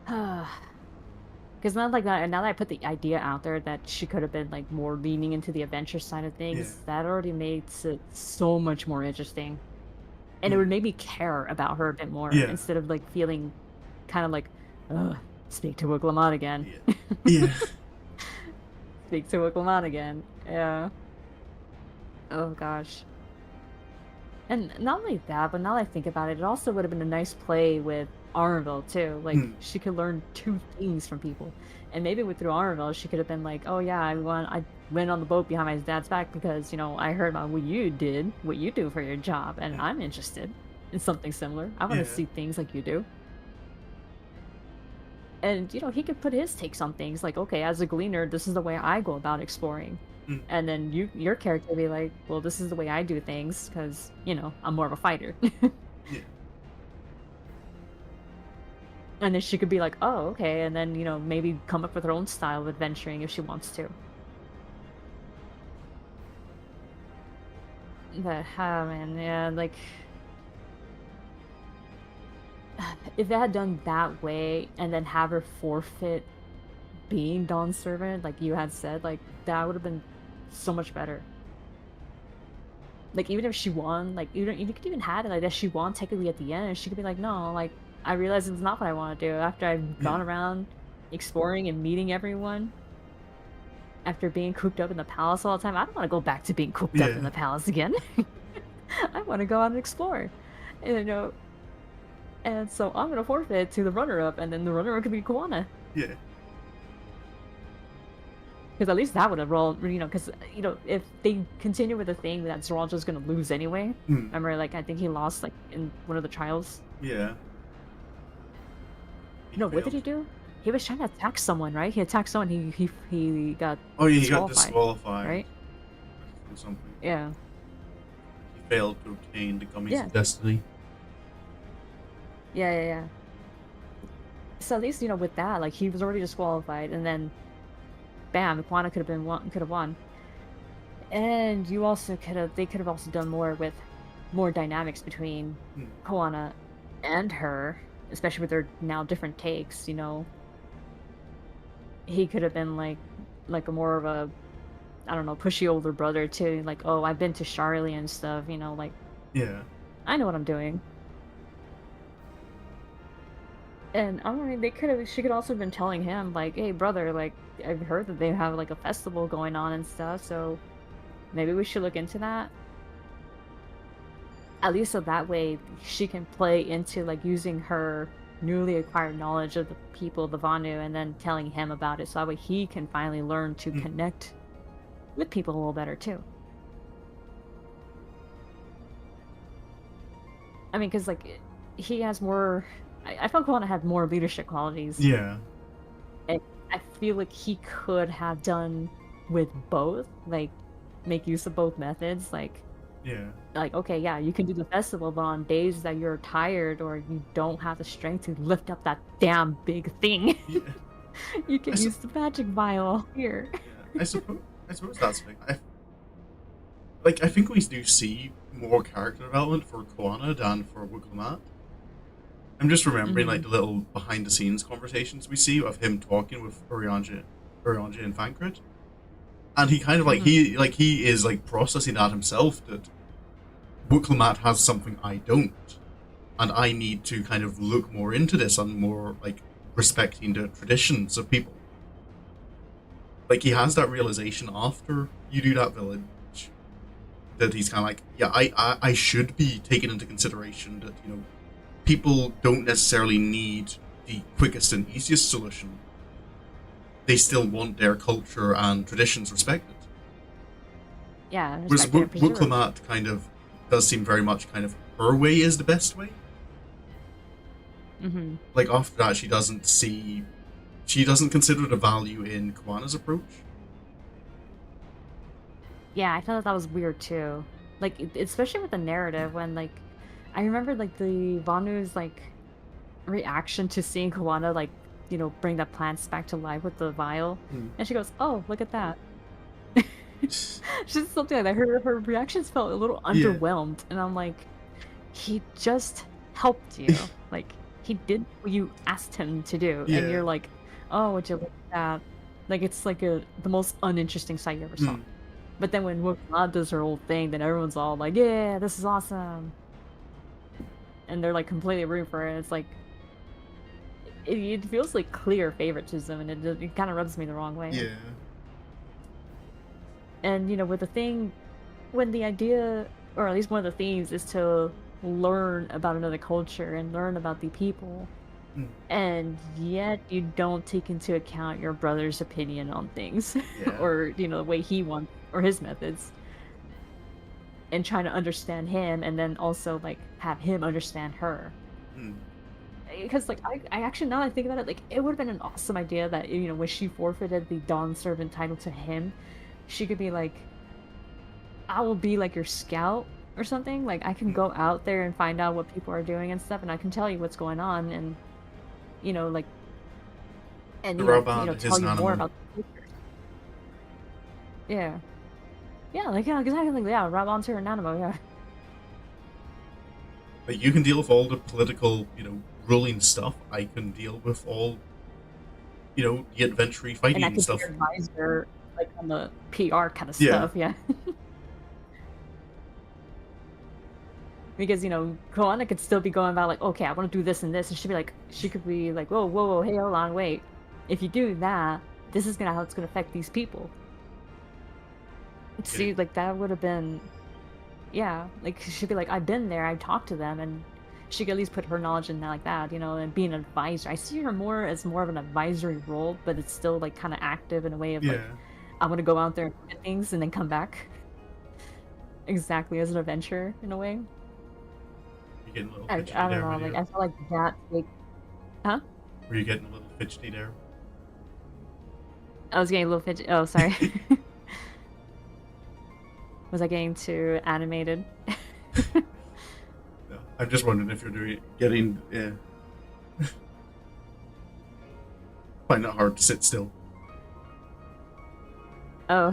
Because now, like that, now that I put the idea out there that she could have been like more leaning into the adventure side of Yeah. things, that already makes it so much more interesting, and it Mm. would make me care about her a bit more Yeah. instead of like feeling kind of like, ugh, speak to Wiglamon again. Yeah. Yeah. Speak to Wiglamon again. Yeah. Oh gosh. And not only that, but now that I think about it, it also would have been a nice play with Armville too. Like Mm. she could learn two things from people, and maybe with through Armville, she could have been like, "Oh yeah, I went on the boat behind my dad's back because I heard about what you did, what you do for your job, and Yeah. I'm interested in something similar. I want to Yeah. see things like you do." And he could put his takes on things like, "Okay, as a gleaner, this is the way I go about exploring." Mm. And then your character would be like, "Well, this is the way I do things because I'm more of a fighter." Yeah. And then she could be like, "Oh, okay," and then maybe come up with her own style of adventuring if she wants to. But oh man, yeah, like if they had done that way and then have her forfeit being Dawn's servant, like you had said, like that would have been so much better. Like even if she won, like you could even have it like that she won technically at the end, and she could be like, "No, like I realize it's not what I want to do after I've Yeah. gone around exploring and meeting everyone." After being cooped up in the palace all the time, I don't want to go back to being cooped up in Yeah. the palace again. I want to go out and explore. And, and so I'm gonna forfeit to the runner-up, and then the runner-up could be Koana. Yeah. Because at least that would have rolled, because if they continue with the thing that Zoralja's gonna lose anyway. Mm. Remember, like I think he lost like in one of the trials. Yeah. No, what did he do? He was trying to attack someone, right? He attacked someone. He got Oh yeah, he got disqualified, disqualified. right? From something. Yeah. He failed to obtain the gummies Yeah. of destiny. Yeah. So at least with that, like he was already disqualified, and then, bam, Iguana could have won, and they could have also done more with more dynamics between Mm. Koana and her, especially with their now different takes. He could have been like a more of a, I don't know, pushy older brother too. Like, oh, I've been to Charlie and stuff. Like Yeah. I know what I'm doing. And I mean, she could also have been telling him, like, hey, brother, like, I've heard that they have, like, a festival going on and stuff, so maybe we should look into that. At least so that way she can play into, like, using her newly acquired knowledge of the people of the Vanu and then telling him about it, so that way he can finally learn to Mm. connect with people a little better, too. I mean, because like he has more. I felt Kwana had more leadership qualities. Yeah. And I feel like he could have done with both, like make use of both methods, Yeah. like okay, yeah, you can do the festival, but on days that you're tired or you don't have the strength to lift up that damn big thing, Yeah. you can use the magic vial here. Yeah. I suppose that's the thing. I think we do see more character development for Koana than for Wukulamat. I'm just remembering like the little behind the scenes conversations we see of him talking with Urianger and Thancred. And he kind of like he is like processing that himself, that Wukulamat has something I don't. And I need to kind of look more into this and more like respecting the traditions of people. Like he has that realization after you do that village, that he's kind of like, yeah, I should be taking into consideration that, you know, people don't necessarily need the quickest and easiest solution. They still want their culture and traditions respected. Yeah, Whereas Wukulamat kind of does seem very much kind of her way is the best way. Like after that, she doesn't consider the value in Koana's approach. Yeah, I felt that was weird too. Like, especially with the narrative, when like, I remember like the Vanu's like reaction to seeing Koana like, you know, bring the plants back to life with the vial, and she goes, "Oh, look at that." Just something like that. Her reactions felt a little underwhelmed, and I'm like, he just helped you. Like he did what you asked him to do, and you're like, "Oh, would you look at that?" Like it's like the most uninteresting sight you ever saw. But then when Wukla does her old thing, then everyone's all like, "Yeah, this is awesome," and they're like completely rooting for it. It's like it feels like clear favoritism, and it kind of rubs me the wrong way. Yeah. And you know, with the thing, when the idea, or at least one of the themes, is to learn about another culture and learn about the people, and yet you don't take into account your brother's opinion on things, or you know, the way he wants or his methods, and trying to understand him, and then also like have him understand her. Because like I actually, now that I think about it, like it would have been an awesome idea that, you know, when she forfeited the Dawn Servant title to him, she could be like, I will be like your scout or something. Like I can go out there and find out what people are doing and stuff, and I can tell you what's going on, and you know, like, and you know, tell you more about the culture. Yeah, like yeah, exactly, like yeah, Rob onto her Nanamo, yeah. Like you can deal with all the political, you know, ruling stuff. I can deal with all, you know, the adventure fighting and stuff. And I can be advisor, like on the PR kind of stuff, yeah. Because, you know, Koana could still be going about like, okay, I want to do this and this, and she could be like, whoa, hey, hold on, wait. If you do that, this is how it's gonna affect these people. See, like that would have been, yeah, like she'd be like, I've been there, I've talked to them, and she could at least put her knowledge in that, like that, you know, and be an advisor. I see her more as more of an advisory role, but it's still like kind of active in a way of like, I want to go out there and look at things and then come back. Exactly, as an adventure in a way. You're getting a little I don't know, like I feel like that, like, huh? Were you getting a little fidgety there? I was getting a little fidgety. Oh, sorry. Was I getting too animated? No, I'm just wondering if you're getting, yeah. Find it hard to sit still. Oh,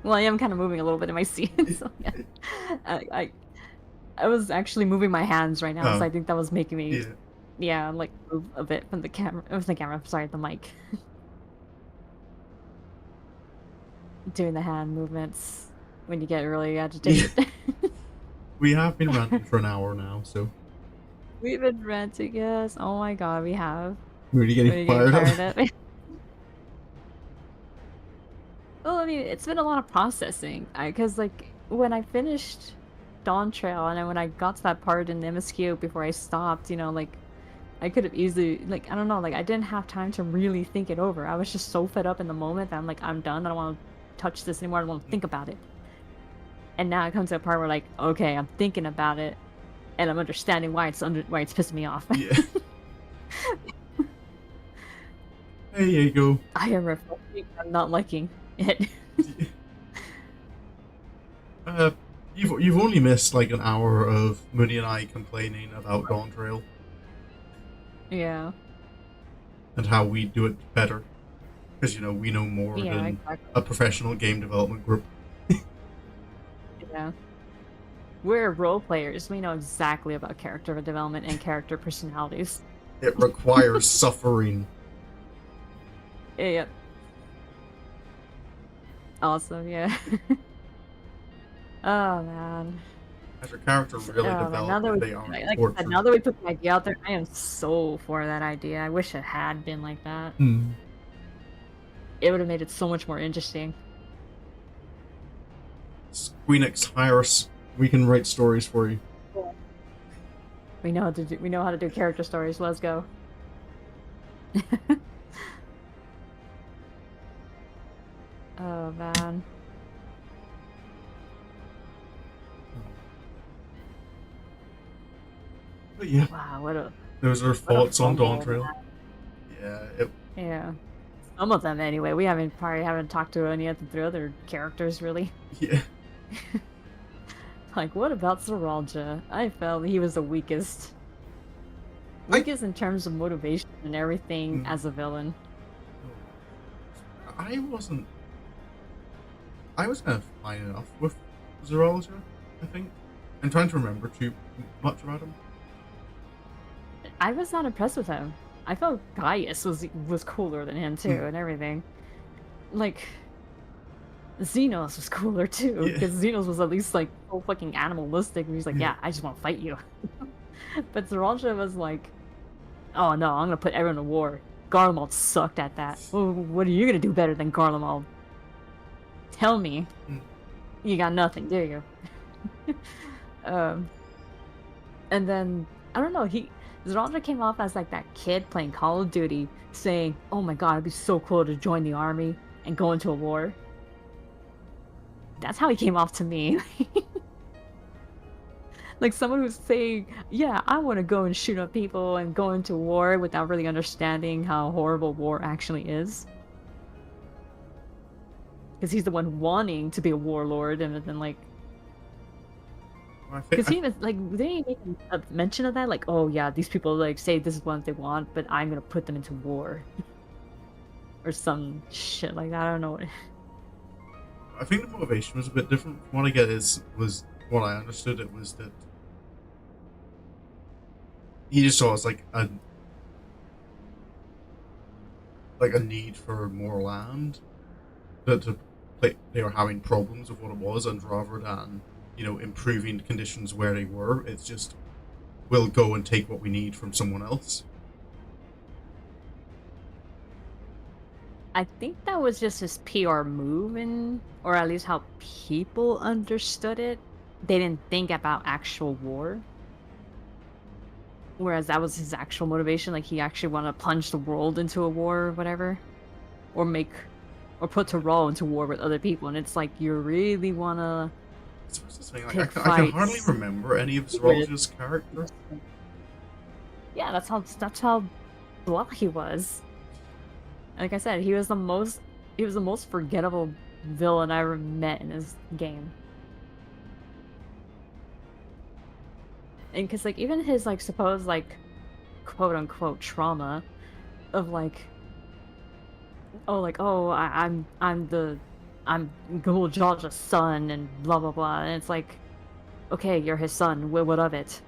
well, I am kind of moving a little bit in my seat, so yeah. I was actually moving my hands right now, so I think that was making me, like move a bit from the camera. Sorry, the mic. Doing the hand movements when you get really agitated. We have been ranting for an hour now, so. We've been ranting, yes. Oh my god, we have. We're getting fired up. Well, I mean, it's been a lot of processing. Because, like, when I finished Dawn Trail, and then when I got to that part in MSQ before I stopped, you know, like, I could have easily, like, I don't know, like, I didn't have time to really think it over. I was just so fed up in the moment that I'm like, I'm done. I don't want to touch this anymore. I don't want to think about it. And now it comes to a part where, like, okay, I'm thinking about it. and I'm understanding why it's pissing me off. Yeah. Hey, here you go. I am reflecting. I'm not liking it. You've only missed like an hour of Mooney and I complaining about Dawn Trail Yeah. and how we do it better, because we know more Yeah, than exactly. a professional game development group. Yeah. We're role players. We know exactly about character development and character personalities. It requires suffering. Yeah. Awesome, yeah. Oh man. As your character really Oh man. Now develops, that we, they are like I said, tortured. now that we put the idea out there, I am so for that idea. I wish it had been like that. It would have made it so much more interesting. Squeenix, hire us. We can write stories for you. We know how to do character stories. Let's go. Oh man. But yeah, Wow, what a those are thoughts on fumble, Dawn Trail. man. Yeah, Yeah. Some of them anyway. We probably haven't talked to any of the other characters really. yeah. Like, what about Zeralja? I felt he was the weakest. Weakest in terms of motivation and everything as a villain. I was kind of fine enough with Zeralja, I think. I'm trying to remember too much about him. I was not impressed with him. I felt Gaius was cooler than him too, and everything. Like, Xenos was cooler too, Yeah. because Xenos was at least like so fucking animalistic. And he's like, yeah, I just want to fight you. But Zeralja was like, oh no, I'm gonna put everyone to war. Garlemald sucked at that. Well, what are you gonna do better than Garlemald? Tell me. You got nothing, do you? And then I don't know. Zeralja came off as like that kid playing Call of Duty, saying, "Oh my god, it'd be so cool to join the army and go into a war." That's how he came off to me. Like someone who's saying, "Yeah, I want to go and shoot up people and go into war," without really understanding how horrible war actually is. Because he's the one wanting to be a warlord, and then like. Because he even like they make a mention of that, like, oh yeah, these people like say this is what they want, but I'm gonna put them into war, or some shit like that. I don't know. I think the motivation was a bit different. What I get was what I understood. It was that he just saw it as like a need for more land. That they were having problems with what it was, and rather than improving conditions where they were, it's just we'll go and take what we need from someone else. I think that was just his PR move, or at least how people understood it. They didn't think about actual war. Whereas that was his actual motivation, like he actually wanted to plunge the world into a war or whatever. Or put Tyrell into war with other people, and it's like you really wanna I can hardly remember any of Zeralja's character. Yeah, that's how blah he was. Like I said, he was the most forgettable villain I ever met in this game. And because like even his like supposed like quote unquote trauma of like, oh like, oh I'm Ghoul Jalja's son and blah blah blah, and it's like, okay, you're his son, what of it?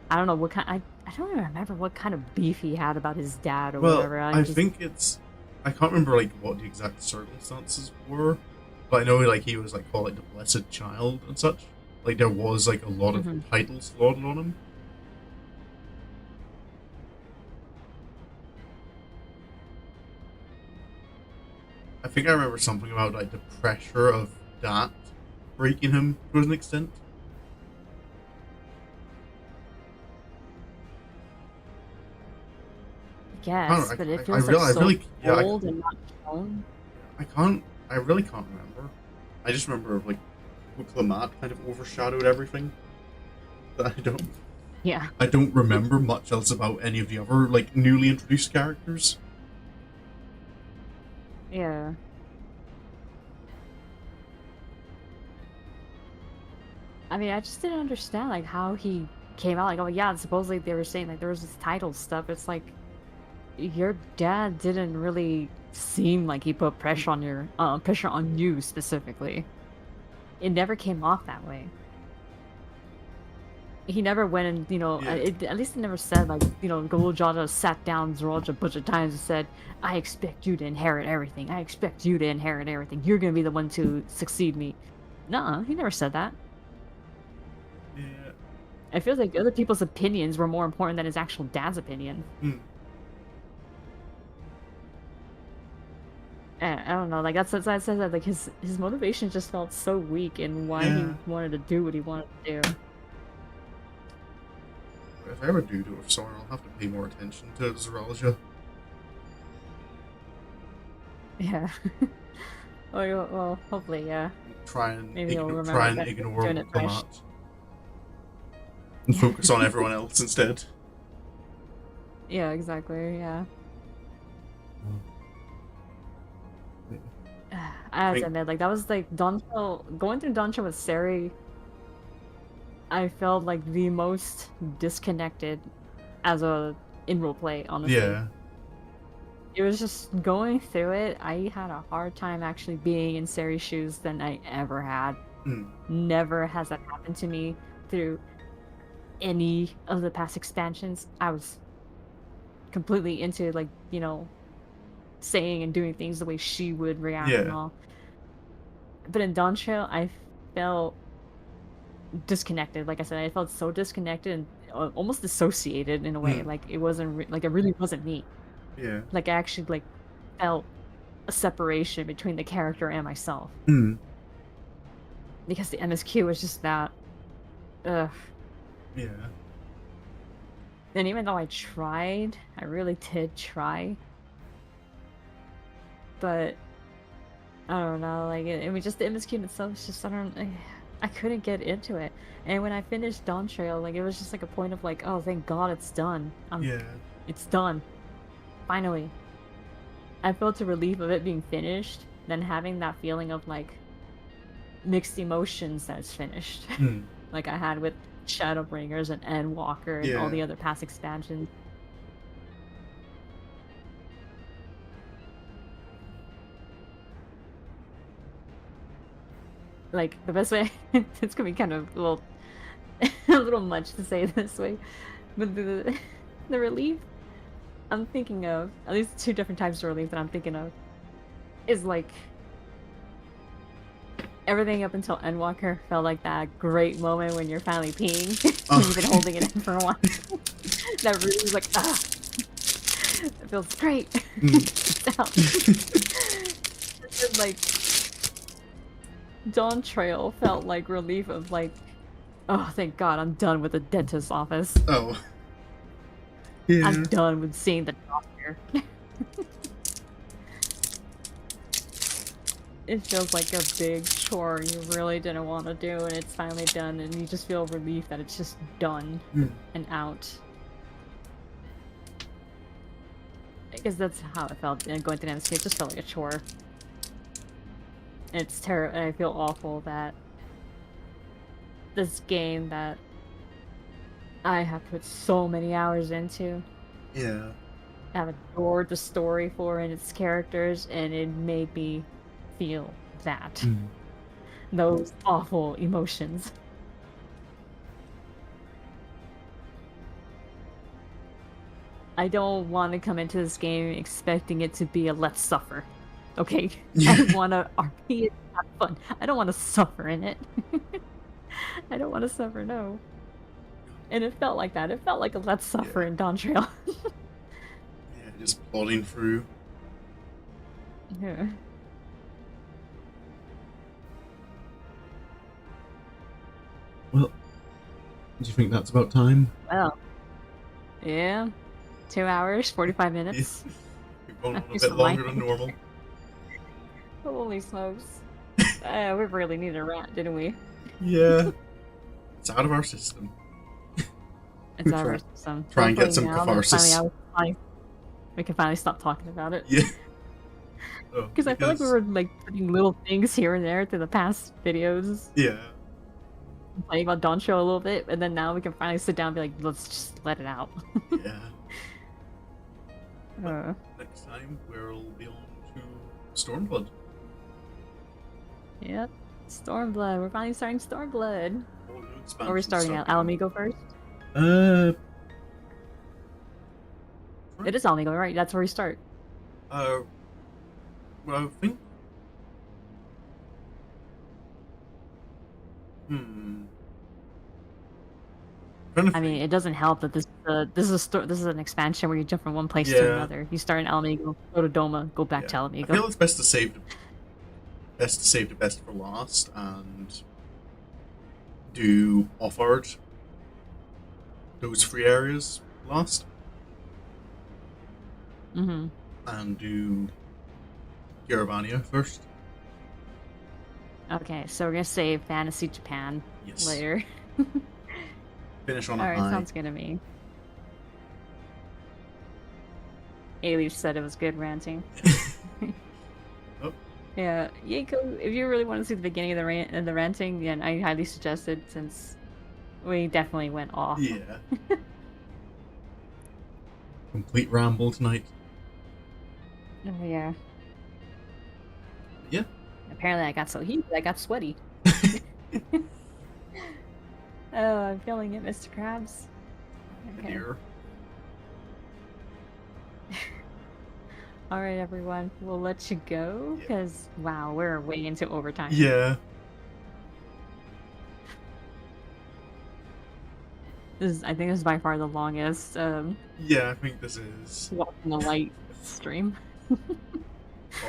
I don't know what kind. I don't even remember what kind of beef he had about his dad or whatever. I think I can't remember like what the exact circumstances were, but I know like he was like called like the blessed child and such. Like there was like a lot of titles lauded on him. I think I remember something about like the pressure of that breaking him to an extent. Guess, but it feels like so old and not shown. I really can't remember. I just remember like Clement kind of overshadowed everything. Yeah. I don't remember much else about any of the other, like, newly introduced characters. Yeah. I mean, I just didn't understand like how he came out. Like, oh yeah, supposedly they were saying like there was this title stuff. It's like your dad didn't really seem like he put pressure on you specifically. It never came off that way. He never went and Yeah. at least he never said like Golojada sat down Zoraj a bunch of times and said, "I expect you to inherit everything. I expect you to inherit everything. You're gonna be the one to succeed me." Nuh-uh, he never said that. Yeah. I feel like other people's opinions were more important than his actual dad's opinion. Mm. I don't know, like that's I said that like his motivation just felt so weak in why he Yeah. wanted to do what he wanted to do. If I ever do it with someone, I'll have to pay more attention to Zeralja. Yeah. Well, hopefully, yeah. Try and Maybe he'll remember try and that ignore doing it the fresh. mat. And focus on everyone else instead. Yeah, exactly. Yeah. I have to admit, like that was like Doncho going through Doncho with Seri. I felt like the most disconnected as a in roleplay, honestly. Yeah. It was just going through it. I had a hard time actually being in Sari's shoes than I ever had. Mm. Never has that happened to me through any of the past expansions. I was completely into like, saying and doing things the way she would react and Yeah. all. But in Dawn Trail, I felt disconnected. Like I said, I felt so disconnected and almost dissociated in a way. Mm. Like it wasn't like it really wasn't me. Yeah. Like I actually like felt a separation between the character and myself. Mm. Because the MSQ was just that. Ugh. Yeah. And even though I tried, I really did try. But I don't know, like it was just the MSQ itself. It's just I couldn't get into it. And when I finished Dawn Trail, like it was just like a point of like, oh, thank God it's done. Yeah. It's done. Finally. I felt the relief of it being finished, than having that feeling of like mixed emotions that it's finished. Mm. Like I had with Shadowbringers and Endwalker and all the other past expansions. Like the best way it's gonna be kind of a little much to say this way, but the relief I'm thinking of, at least two different types of relief that I'm thinking of, is like everything up until Endwalker felt like that great moment when you're finally peeing. You've been holding it in for a while. That really was like, ah, it feels great. It's out. And, like Dawn Trail felt like relief of like, oh, thank God, I'm done with the dentist's office. Oh. Yeah. I'm done with seeing the doctor. It feels like a big chore you really didn't want to do, and it's finally done, and you just feel relief that it's just done and out. Because that's how it felt going through the MSK. It just felt like a chore. And it's terrible, and I feel awful that this game that I have put so many hours into, Yeah. I've adored the story for and its characters, and it made me feel that. Those awful emotions. I don't want to come into this game expecting it to be a let's suffer. Okay? I want to RP and have fun. I don't want to suffer in it. I don't want to suffer, no. And it felt like that. It felt like a let's suffer in Dawn Trail. Yeah, just plodding through. Yeah. Well, do you think that's about time? Well, yeah. 2 hours, 45 minutes. We've gone on a bit longer than normal. Holy smokes. We really needed a rant, didn't we? Yeah. It's out of our system. It's our system. Try and get Hopefully some now that catharsis. we can finally stop talking about it. Yeah. Oh, Because I feel like we were like putting little things here and there through the past videos, Yeah. playing about Dawn Show a little bit, and then now we can finally sit down and be like, let's just let it out. Yeah. Next time we'll be on to Stormblood. Yep. Stormblood. We're finally starting Stormblood. Or we're starting at Alamigo first? It is Alamigo, right? That's where we start. Well, I think. I mean, it doesn't help that this is an expansion where you jump from one place to another. You start in Alamigo, go to Doma, go back to Alamigo. I feel it's best to save the best for last and do Offard those 3 areas last. Mm-hmm. And do Garavania first. Okay, so we're gonna save Fantasy Japan later. Finish on a high. Alright, sounds good to me. Ailey said it was good ranting. Oh. Yeah, Yako, if you really want to see the beginning of the ranting, then I highly suggest it since we definitely went off. Yeah. Complete ramble tonight. Oh, yeah. Yeah. Apparently I got so heated, I got sweaty. Oh, I'm feeling it, Mr. Krabs. Okay. Dear. Alright, everyone. We'll let you go, because, wow, we're way into overtime. Yeah. I think this is by far the longest, yeah, I think this is... Walking the Light stream.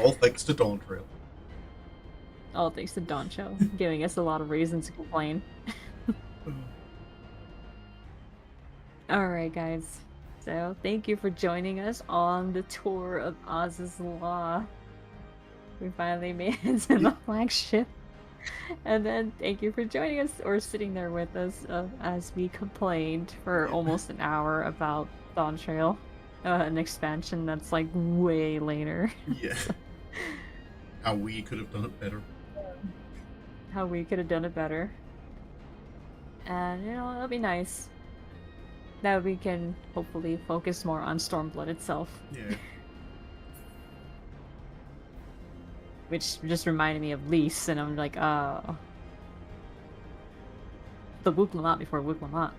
All thanks to Dawn Trail. All thanks to Dawn Show, giving us a lot of reasons to complain. Alright, guys. So, thank you for joining us on the tour of Azys Llya. We finally made it to the flagship. And then, thank you for joining us, or sitting there with us, as we complained for almost an hour about Dawn Trail. An expansion that's, like, way later. Yeah. How we could have done it better. How we could have done it better. And, you know, it'll be nice that we can hopefully focus more on Stormblood itself. Yeah. Which just reminded me of Lise, and I'm like, the Wook Lamont before Wook Lamont.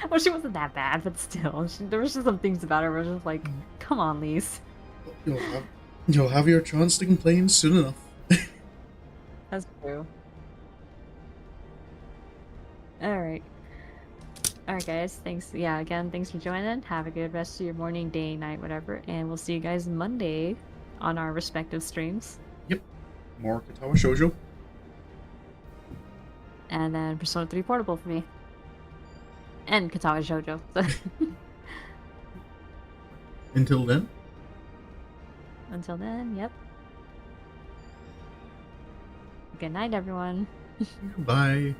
Well, she wasn't that bad, but still, there was just some things about her where I was just like, come on, Lise. You'll have your chance to complain soon enough. That's true. Alright. Alright, guys. Thanks. Yeah, again, thanks for joining. Have a good rest of your morning, day, night, whatever. And we'll see you guys Monday on our respective streams. Yep. More Katawa Shoujo. And then Persona 3 Portable for me. And Katawa Shoujo. Until then. Until then, yep. Good night, everyone. Bye.